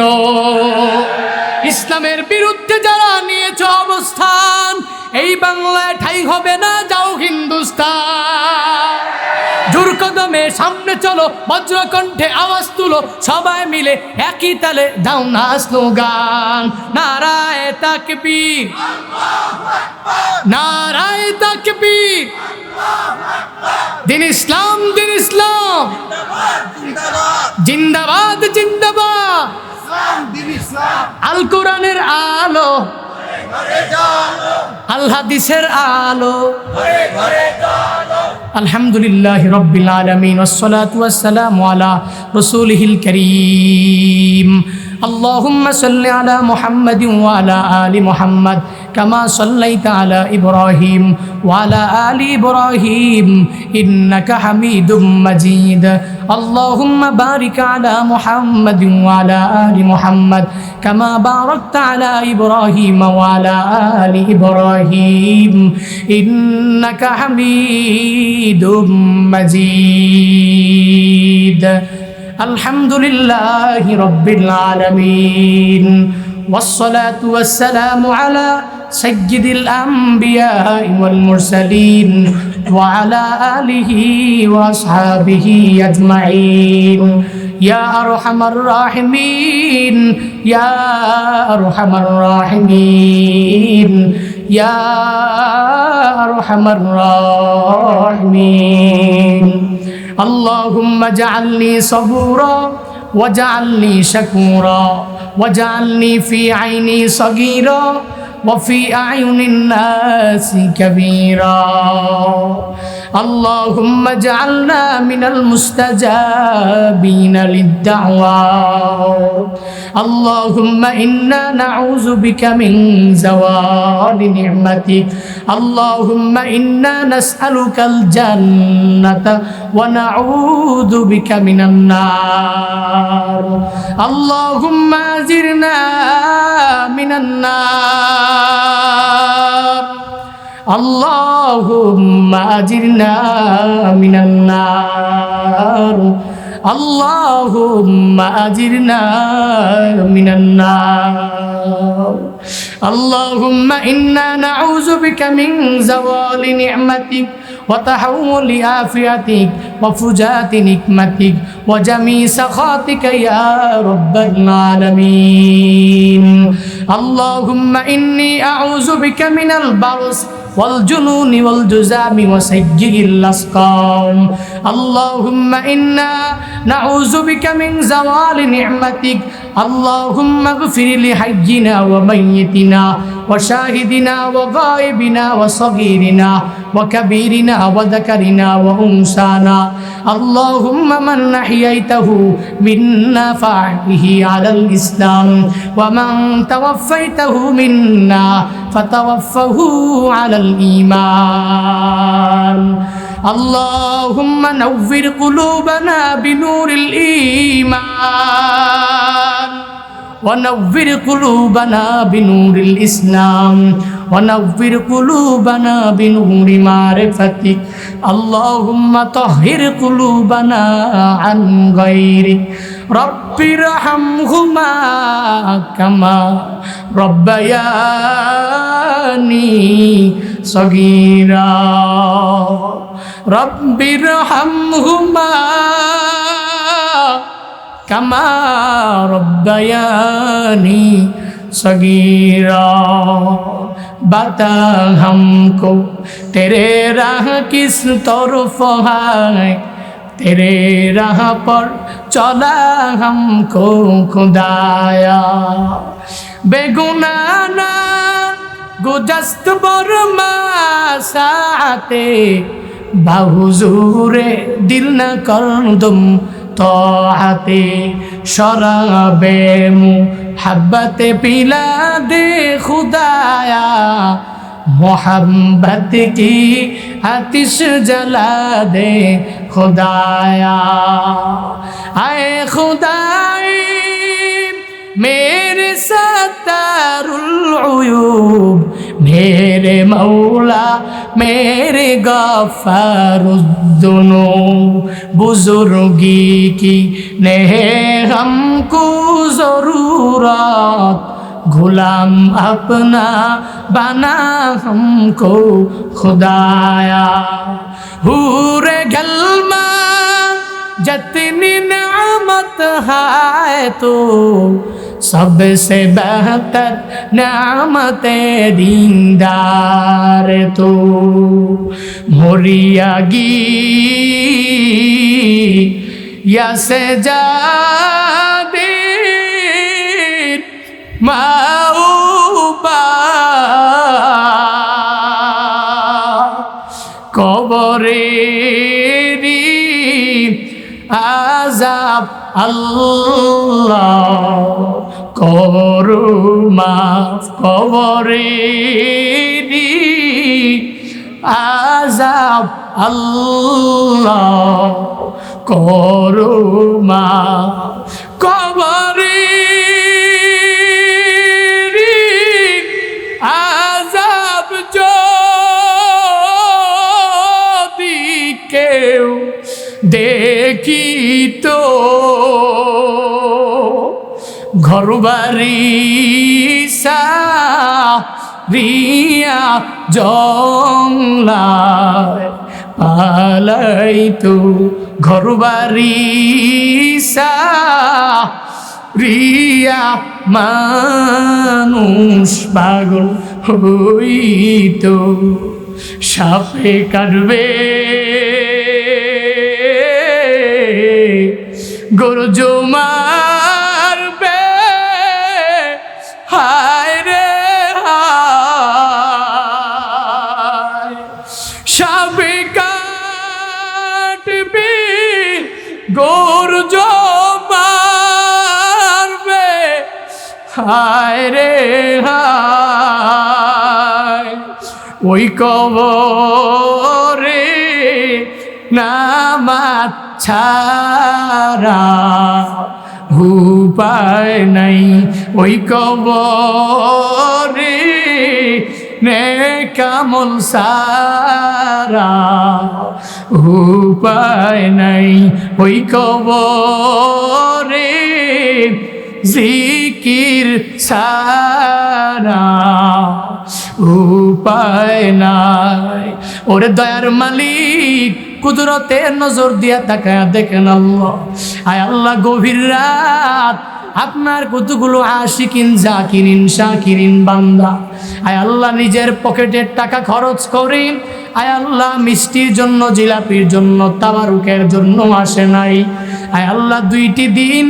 ইসলামের বিরুদ্ধে যারা নিয়েছে অবস্থান, এই বাংলায় ঠাই হবে না, যাও হিন্দুস্তান। জোর কদমে সামনে চলো, বজ্রকণ্ঠে আওয়াজ তুলো, সবাই মিলে একই তালে দাও না স্লোগান। নারায়ে তাকবীর, নারায়ে তাকবীর, দিন ইসলাম, দিন ইসলাম, জিন্দাবাদ জিন্দাবাদ। আল কোরআনের আলো, আল হাদিসের আলো। আলহামদুলিল্লাহ রাব্বিল আলামিন, ওয়াসসালাতু ওয়াসসালামু আলা রাসূলিহিল কারীম। আল্লাহুম্মা সাল্লি আলা মুহাম্মাদিন ওয়া আলা আলি মুহাম্মাদ কামা সাল্লাইতা আলা ইব্রাহিম ওয়া আলা আলি ইব্রাহিম ইন্নাকা হামিদুম মাজিদ। আল্লাহুম্মা বারিক আলা মুহাম্মাদিন ওয়া আলা আলি মুহাম্মাদ কামা বারাকতা আলা ইব্রাহিম ওয়া আলা আলি ইব্রাহিম ইন্নাকা হামিদুম মাজিদ। আলহামদুলিল্লাহি রাব্বিল আলামিন, والصلاة والسلام على سيد الأنبياء والمرسلين وعلى آله وأصحابه أجمعين يا أرحم الراحمين يا أرحم الراحمين يا أرحم الراحمين اللهم اجعلني صبورا واجعلني شكورا واجعلني في عيني صغيرا وفي أعين الناس كبيرا اللهم اجعلنا من المستجابين للدعوات اللهم إنا نعوذ بك من زوال نعمتك اللهم إنا نسألك الجنة ونعوذ بك من النار اللهم أجرنا من النار اللهم أجرنا من النار اللهم أجرنا من النار اللهم إنا نعوذ بك من زوال نعمتك وتحول عافيتك وفجاءة نقمتك وجميع سخطك يا رب العالمين اللهم إني أعوذ بك من البرص والجنون والجذام وسيء الأسقام اللهم إنا نعوذ بك من زوال نعمتك اللهم اغفر لحينا وميتنا وشاهدنا وغائبنا وصغيرنا وكبيرنا وذكرنا وأنثانا اللهم من أحييته منا فأحيه على الإسلام ومن توفيته منا فتوفه على الإيمان اللهم نور قلوبنا بنور الإيمان ونور قلوبنا بنور الإسلام ونور قلوبنا بنور معرفتك اللهم طهر قلوبنا عن غيرك رب ارحمهما كما ربياني صغيرا رب ارحمهما كما ربياني صغيرا बता हमको तेरे राह किस तरफ है तेरे राह पर चला हमको खुदाया बेगुनाना गुजस्त बरमा साते बाहुजूरे दिल न कर दुम तोआते शराबे मुहब्बत पिला दे खुदाया मोहब्बत की आतिश जला दे खुदाया आए खुदाई मेरे सत्तारुल उयूब मेरे मौला मेरे गफ्फारुद्दुनूब बुजुर्गी की ने हमको जरूरत गुलाम अपना बना हमको खुदाया हूरे गलमा जितनी नेमत है तो सबसे बेहतर नेमते दीनदार तो मोरियागी या से जादे মাওবা কবরেরি আযাব আল্লাহ করু মাফ কবরেরি আযাব আল্লাহ করু মাফ কবরে আযাব যদি কেউ দেখিত ঘরবাড়ি সারিয়া জংলায় পালাইতো ঘরবাড়ি রিয়া মানুষ পাগল হইতো সাপে কাটবে গরজ মারবে হায় রে হায় সাপে কাটবে গরজ হায় রে হায় ওই কবরে নামাজ ছাড়া উপায় নাই ওই কবরে নেক আমল সারা উপায় নাই ওই কবরে জিকির সারা উপায় নাই ওরে দয়ার মালিক কুদরতের নজর দিয়া তাকায়া দেখেন আল্লাহ আয় আল্লাহ গভীর রাত আপনার কতগুলো আশিকিন জাকিরিন শাকিরিন বান্দা আয় আল্লাহ নিজের পকেটের টাকা খরচ করে আয় আল্লাহ মিষ্টির জন্য জিলাপির জন্য তাবারুকের জন্য আসে নাই আয় আল্লাহ 2টি দিন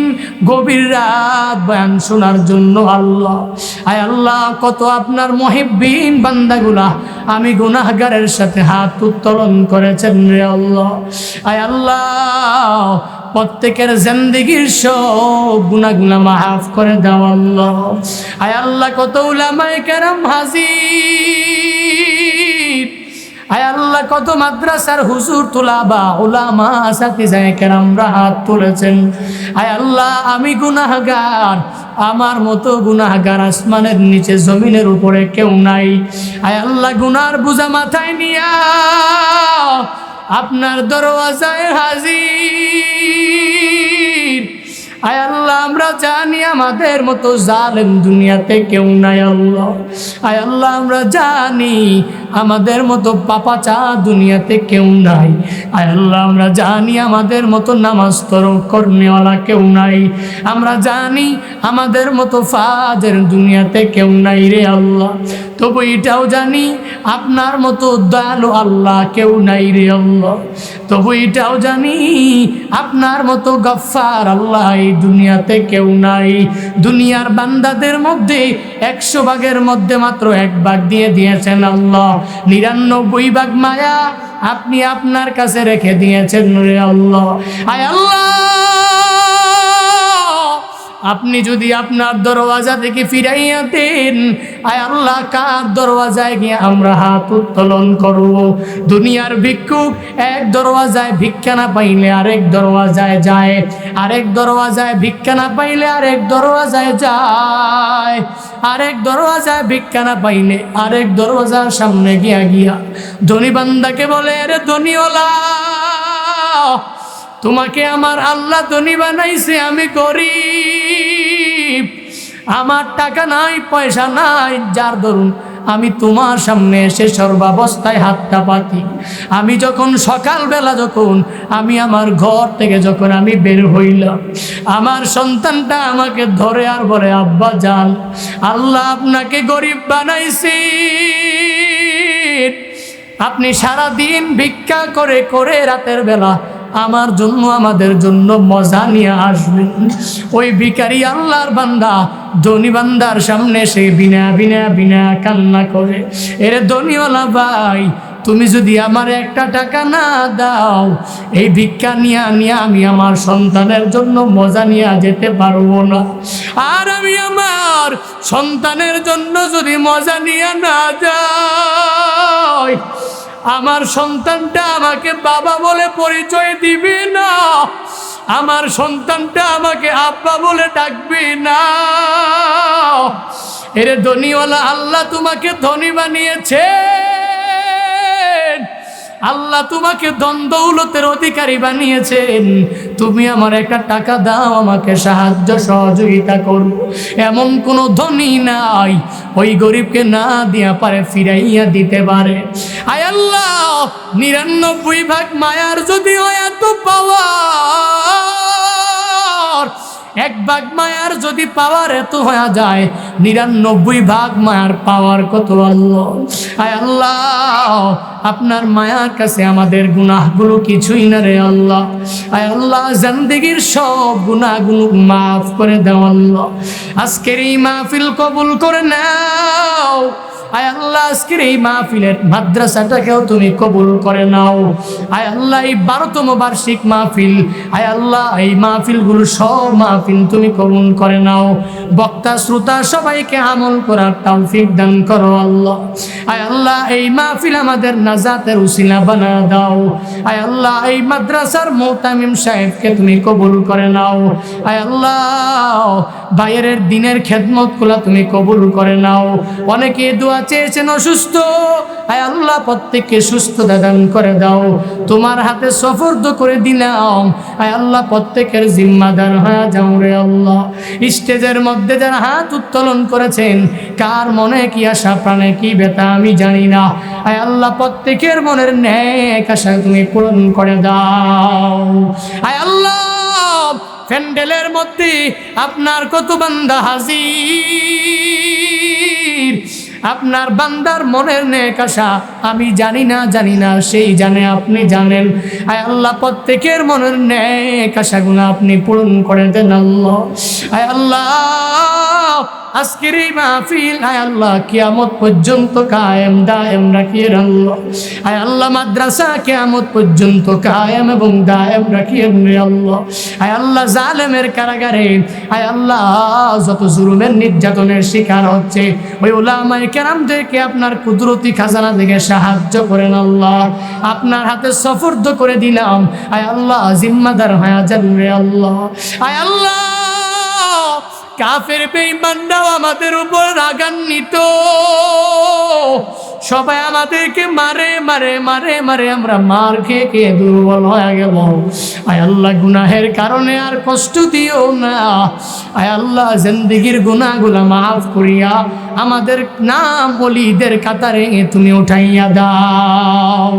গভীর রাত বয়ান শোনার জন্য আল্লাহ আয় আল্লাহ কত আপনার মুহিব্বিন বান্দাগুলা আমি গুনাহগারের সাথে হাত উত্তোলন করেছেন রে আল্লাহ আয় আল্লাহ প্রত্যেকের জিন্দেগীর সব গুনাহগুলো মাফ করে দাও আল্লাহ আয় আল্লাহ কত উলামায়ে কেরাম হাজির আয় আল্লাহ কত মাদ্রাসার হুজুর তুলাবা উলামা আসাতিজায়ে কেরামরা হাত তুলেছেন আয় আল্লাহ আমি গুনাহগার আমার মতো গুনাহগার আসমানের নিচে জমিনের উপরে কেউ নাই আয় আল্লাহ গুনার বোঝা মাথায় নিয়া আপনার দরওয়াজায় হাজির আয় আল্লাহ আমরা জানি আমাদের মতো জালেম দুনিয়াতে কেউ নাই আল্লাহ আয় আল্লাহ আমরা জানি আমাদের মতো পাপাচা দুনিয়াতে কেউ নাই আয় আল্লাহ আমরা জানি আমাদের মতো নামাজ তরক করনেওয়ালা কেউ নাই আমরা জানি আমাদের মতো ফাজের দুনিয়াতে কেউ নাই রে আল্লাহ তবু এটাও জানি আপনার মতো দয়ালু আল্লাহ কেউ নাই রে আল্লাহ তবু এটাও জানি আপনার মতো গফফার আল্লাহ এই দুনিয়াতে কেউ নাই দুনিয়ার বান্দাদের মধ্যে 100 ভাগের মধ্যে মাত্র 1 ভাগ দিয়ে দিয়েছেন আল্লাহ 99 ভাগ মায়া আপনি আপনার কাছে রেখে দিয়েছেন রে আল্লাহ আয় আল্লাহ আপনি যদি আপনার দরওয়াজা থেকে ফিরাইয়া দেন, আয় আল্লাহ কার দরওয়াজায় গিয়ে আমরা হাত উত্তোলন করব? দুনিয়ার ভিক্ষুক এক দরওয়াজায় ভিক্ষা না পাইলে আরেক দরওয়াজায় যায়, আরেক দরওয়াজায় ভিক্ষা না পাইলে আরেক দরওয়াজায় যায়, আরেক দরওয়াজায় ভিক্ষা না পাইলে আরেক দরওয়াজার সামনে গিয়া গিয়া ধনী বান্দাকে বলে, রে ধনীওয়ালা, তোমাকে আমার আল্লাহ ধনী বানাইছে, আমি গরিব, আমার টাকা নাই পয়সা নাই, যার দরুন আমি তোমার সামনে এসে সর্বাবস্থায় হাতটা পাতি। আমি যখন সকালবেলা যখন আমি আমার ঘর থেকে যখন আমি বের হইলাম, আমার সন্তানটা আমাকে ধরে আর বলে, আব্বা যান, আল্লাহ আপনাকে গরিব বানাইছে, আপনি সারাদিন ভিক্ষা করে করে রাতের বেলা আমার জন্য আমাদের জন্য মজা নিয়ে আসবেন। ওই ভিখারি আল্লাহর বান্দা ধনী বান্দার সামনে সে বিনা বিনা বিনা কান্না করে, এরে ধনীওয়ালা ভাই, তুমি যদি আমার একটা টাকা না দাও, এই ভিক্ষা নিয়ে নিয়ে আমি আমার সন্তানের জন্য মজা নিয়ে যেতে পারবো না। আর আমি আমার সন্তানের জন্য যদি মজা নিয়ে না যাই, আমার সন্তানটা আমাকে বাবা বলে পরিচয় দিবে না, আমার সন্তানটা আমাকে আব্বা বলে ডাকবে না। এরে ধনীওয়ালা, আল্লাহ তোমাকে ধনী বানিয়েছে, আল্লাহ তোমাকে ধন দৌলতের অধিকারী বানিয়েছেন, তুমি আমার একটা টাকা দাও, আমাকে সাহায্য সহযোগিতা করো। এমন কোনো ধনী নাই ওই গরিবকে না দিয়া পারে ফিরাইয়া দিতে পারে। আয় আল্লাহ, ৯৯ ভাগ মায়ার যদি হয় এত পাওয়ার, ১ ভাগ মায়ার যদি পাওয়ার এত হয়ে যায়, ৯৯ ভাগ মায়ার পাওয়ার কত আল্লাহ। আয় আল্লাহ, আপনার মায়ার কাছে আমাদের গুনাহগুলো কিছুই না রে আল্লাহ। আয় আল্লাহ, জিন্দেগীর সব গুনাহগুলো মাফ করে দাও আল্লাহ। আজকের এই মাহফিল কবুল করে নাও। আয় আল্লাহ, আজকের এই মাহফিলের মাদ্রাসাটাকেও তুমি কবুল করে নাও। আয় আল্লাহ, এই 12তম বার্ষিক মাহফিল, আয় আল্লাহ, এই মাহফিলগুলো সব মাহফিল তুমি কবুল করে নাও। বক্তা শ্রোতা সবাইকে আমল করার তৌফিক দান করো আল্লাহ। আয় আল্লাহ, এই মাহফিল আমাদের নাজাতের উসিলা বানা দাও। আয় আল্লাহ, এই মাদ্রাসার মুতামিম সাহেবকে তুমি কবুল করে নাও। আয় আল্লাহ, ভাইয়ের দিনের খেদমতগুলো তুমি কবুল করে নাও। অনেকে দোয়া চেয়েছেন অসুস্থ, আয় আল্লাহ প্রত্যেককে সুস্থতা দান করে দাও। তোমার হাতে সফর্দ করে দিলাম, আয় আল্লাহ প্রত্যেকের জিম্মাদার হয়ে যাও রে আল্লাহ। স্টেজের মধ্যে যারা হাত উত্তোলন করেছেন, কার মনে কি আশা প্রাণে কি ব্যথা আমি জানি না, আয় আল্লাহ প্রত্যেকের মনের নেক আশা তুমি পূরণ করে দাও। আয় আল্লাহ, প্যান্ডেলের মধ্যে আপনার কত বান্দা হাজির, আপনার বান্দার মনের নেক আশা আমি জানি না সেই জানে, আপনি জানেন। আয় আল্লাহ প্রত্যেকের মনের নেক আশাগুলো আপনি পূরণ করে দেন আল্লাহ। আয় আল্লাহ, আজকের এই মাহফিল আয় আল্লাহ কিয়ামত পর্যন্ত কায়েম দায়েম রাখিয়ে আল্লাহ। আয় আল্লাহ, মাদ্রাসা কিয়ামত পর্যন্ত কায়েম এবং দায়েম রাখিয়ে আল্লাহ। আয় আল্লাহ, জালেমের কারাগারে আয় আল্লাহ যত জুলুমের নির্যাতনের শিকার হচ্ছে, ওই উলামায়ে কেরামদেরকে আপনার কুদরতি খাজানা থেকে সাহায্য করেন আল্লাহ। আপনার হাতে সফর্দ করে দিলাম, আয় আল্লাহ জিম্মাদার হয়ে যান রে আল্লাহ। আয় আল্লাহ, কাফের বেঈমানরাও আমাদের উপর রাগান্বিত, সবাই আমাদেরকে মারে মারে মারে মারে, আমরা মার খেয়ে খেয়ে দুর্বল হয়ে গেল। আয় আল্লাহ, গুনাহের কারণে আর কষ্ট দিও না। আয় আল্লাহ, জিন্দেগীর গুনাহগুলো মাফ করিয়া আমাদের নাম ওলিদের কাতারে তুমি উঠাইয়া দাও।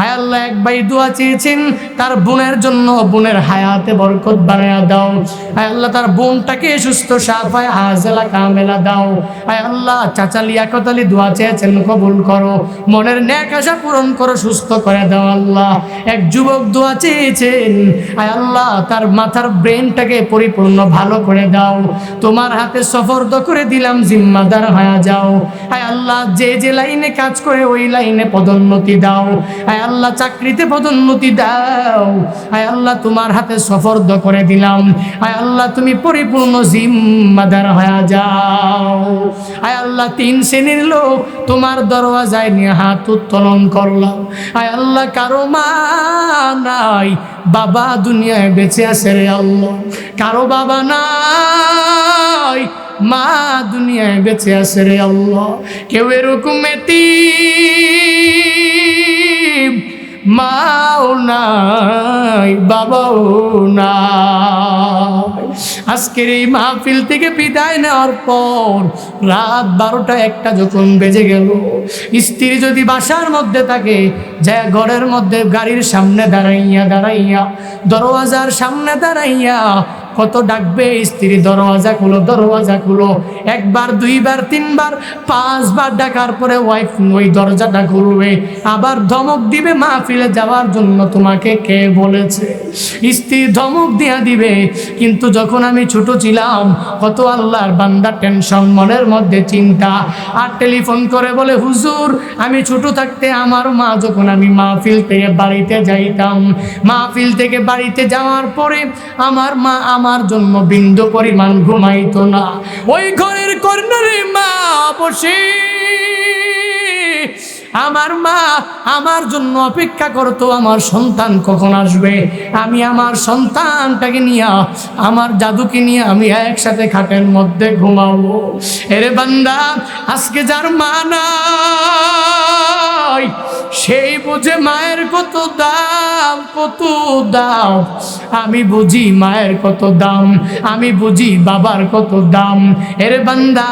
আয় আল্লাহ, এক ভাই দোয়া চেয়েছেন তার বোনের জন্য, বোনের হায়াতে বরকত বাড়াইয়া দাও। আয় আল্লাহ, তার বোনটাকে সুস্থ সাফায় হাজেলা কামেলা দাও। আয় আল্লাহ, চাচা লিয়াকত আলী দোয়া চেয়েছেন, কবুল করো, মনের ন্যাক আশা পূরণ করো, সুস্থ করে দাও আল্লাহ। এক যুবক দোয়া চেয়েছেন, আয় আল্লাহ তার মাথার ব্রেনটাকে পরিপূর্ণ ভালো করে দাও, তোমার হাতে সফর্দ করে দিলাম, জিম্মাদার হয়ে যাও। আয় আল্লাহ যে যে লাইনে কাজ করে ওই লাইনে পদোন্নতি দাও, আয় আল্লাহ চাকরিতে পদোন্নতি দাও, আয় আল্লাহ তোমার হাতে সফর্দ করে দিলাম, আয় আল্লাহ তুমি পরিপূর্ণ জিম্মাদার হয়ে যাও। আয় আল্লাহ 3 শ্রেণীর লোক তোমার দরওয়াজায় নিয়ে হাত উত্তোলন করলাম, আয় আল্লাহ কারো মা নাই, বাবা দুনিয়ায় বেঁচে আছে রে আল্লাহ, কারো বাবা নাই, মা দুনিয়ায় বেঁচে আছে রে আল্লাহ, কেউ এরকম এতিম, মাও নাই, বাবাও নাই। আজকের এই মাহফিল থেকে বিদায় নেওয়ার পর রাত 12টা 1টা যখন বেজে গেল, স্ত্রী যদি বাসার মধ্যে থাকে, যা ঘরের মধ্যে গাড়ির সামনে দাঁড়াইয়া দরওয়াজার সামনে দাঁড়াইয়া কত ডাকবে, স্ত্রী দরওয়াজা খুলো, দরওয়াজা খুলো, 1 বার 2 বার 3 বার 5 বার ডাকার পরে ওয়াইফ ওই দরজাটা খুলবে, আবার ধমক দিবে, মাহফিলে যাওয়ার জন্য তোমাকে কে বলেছে? স্ত্রী ধমক দিয়া দিবে। কিন্তু যখন আমি ছোট ছিলাম, কত আল্লাহর বান্দা টেনশন, মনের মধ্যে চিন্তা, আর টেলিফোন করে বলে, হুজুর আমি ছোট থাকতে আমার মা যখন আমি মাহফিল থেকে বাড়িতে যাইতাম, মাহফিল থেকে বাড়িতে যাওয়ার পরে আমার মা আমার জন্য বিন্দু পরিমাণ ঘুমাইতো না, ওই ঘরের কর্নারে মা বসে, আমার মা আমার জন্য অপেক্ষা করতো, আমার সন্তান কখন আসবে, আমি আমার সন্তানটাকে নিয়ে, আমার জাদুকে নিয়ে আমি একসাথে খাটের মধ্যে ঘুমাবো। এরে বান্দা, আজকে যার মা নাই সেই বুঝে মায়ের কত দাম, কত দাম। আমি বুঝি মায়ের কত দাম, আমি বুঝি বাবার কত দাম। এরে বান্দা,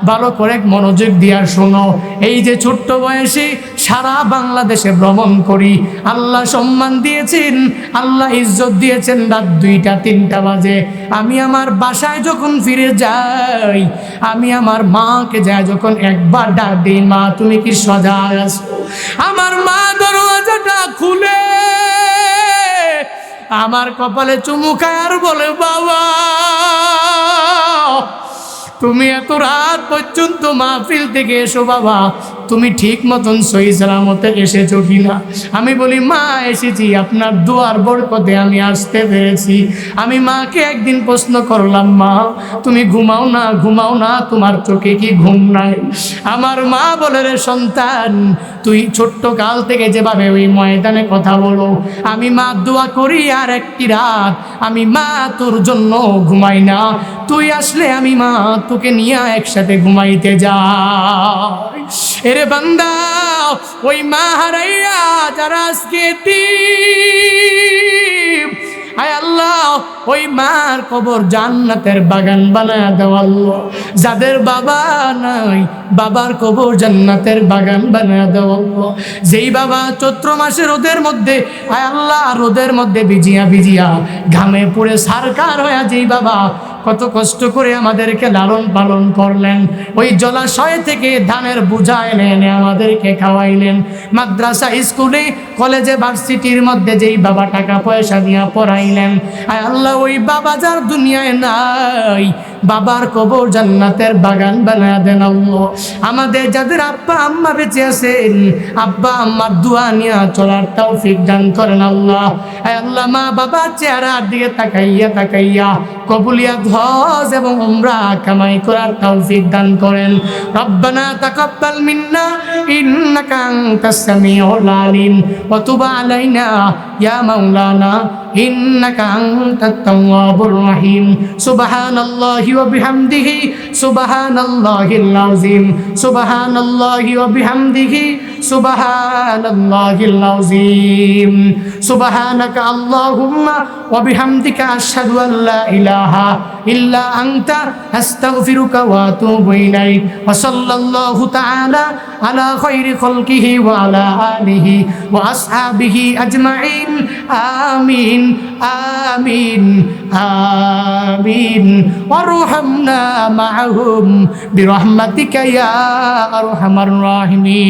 ভালো করে মনোযোগ দিয়া শোনো। এই যে ছোট্ট বয়সে সারা বাংলাদেশে ভ্রমণ করি, আল্লাহ সম্মান দিয়েছেন, আল্লাহ ইজ্জত দিয়েছেন। রাত 2টা 3টা বাজে আমি আমার বাসায় যখন ফিরে যাই, আমি আমার মাকে যাই যখন একবার ডাক দিই, মা তুমি কি সজাগ আছো? আমার মা দরওয়াজাটা খুলে আমার কপালে চুমু খায় আর বলে, বাবা তুমি এত রাত পর্যন্ত মাহফিল থেকে এসো, বাবা তুমি ঠিক মতন সহি সালামতে এসেছো কিনা? আমি বলি, মা এসেছি, আপনার দুয়ার বরকতে আমি আসতে পেরেছি। আমি মাকে একদিন প্রশ্ন করলাম, মা তুমি ঘুমাও না, ঘুমাও না, তোমার চোখে কি ঘুম নাই? আমার মা বলে, রে সন্তান, তুই ছোট্ট কাল থেকে যেভাবে ওই ময়দানে কথা বলো, আমি মা দোয়া করি আর একটি রাত আমি মা তোর জন্য ঘুমাই না, তুই আসলে আমি মা তোকে নিয়ে একসাথে ঘুমাইতে যাই। এরে বান্দা, ওই মা হারাইয়া যারা আজকে এতিম, আয় আল্লাহ ওই মার কবর জান্নাতের বাগান বানায় দাও আল্লাহ। যাদের বাবা নাই, বাবার কবর জান্নাতের বাগান বানায় দাও আল্লাহ। যেই বাবা চৈত্র মাসে রোদের মধ্যে, আয় আল্লাহ রোদের মধ্যে ভিজিয়া ভিজিয়া ঘামে পুড়ে সারকার হয়ে, যেই বাবা কত কষ্ট করে আমাদেরকে লালন পালন করলেন, ওই জলাশয় থেকে ধানের বোঝা এনে এনে আমাদেরকে খাওয়াইলেন, মাদ্রাসা স্কুলে কলেজে ভার্সিটির মধ্যে যেই বাবা টাকা পয়সা দিয়া পড়াইলেন, আয় আল্লাহ ওই বাবা যার দুনিয়ায় নাই, বাবার কবর জান্নাতের বাগান বানায় দেন আল্লাহ। আমাদের যাদের আব্বা আম্মা বেঁচে আছেন, আব্বা আম্মার দোয়া নিয়ে চলার তৌফিক দান করেন আল্লাহ। আয় আল্লাহ মা বাবার চেহারার দিকে তাকাইয়া তাকাইয়া কবুলিয়াত হজ এবং উমরা কামাই করার তৌফিক দান করেন। রব্বানা তাকাব্বাল মিন্না ইন্নাকা আনতাস সামিউল আলিম ওয়া তুব আলাইনা ইয়া মাওলানা ইন্নাকা আনতাত তাওয়াবুর রহিম। সুবহানাল্লাহি ওয়া বিহামদিহি সুবহানাল্লাহিল আযীম সুবহানাল্লাহি ওয়া বিহামদিহি সুবহানাল্লাহিল আযীম সুবহানাকা আল্লাহুম্মা ওয়া বিহামদিকা আশহাদু আল লা ইলাহা ইল্লা আনতা আস্তাগফিরুকা ওয়া আতুবু ইলাইক ওয়া সাল্লাল্লাহু তাআলা আলা খায়রি খালকিহি ওয়া আলা আলিহি ওয়া আসহাবিহি আজমাইন আমিন আমিন আমিন ওয়ারহামনা মা'আহুম বিরহমাতিকা ইয়া আরহামার রাহিমিন।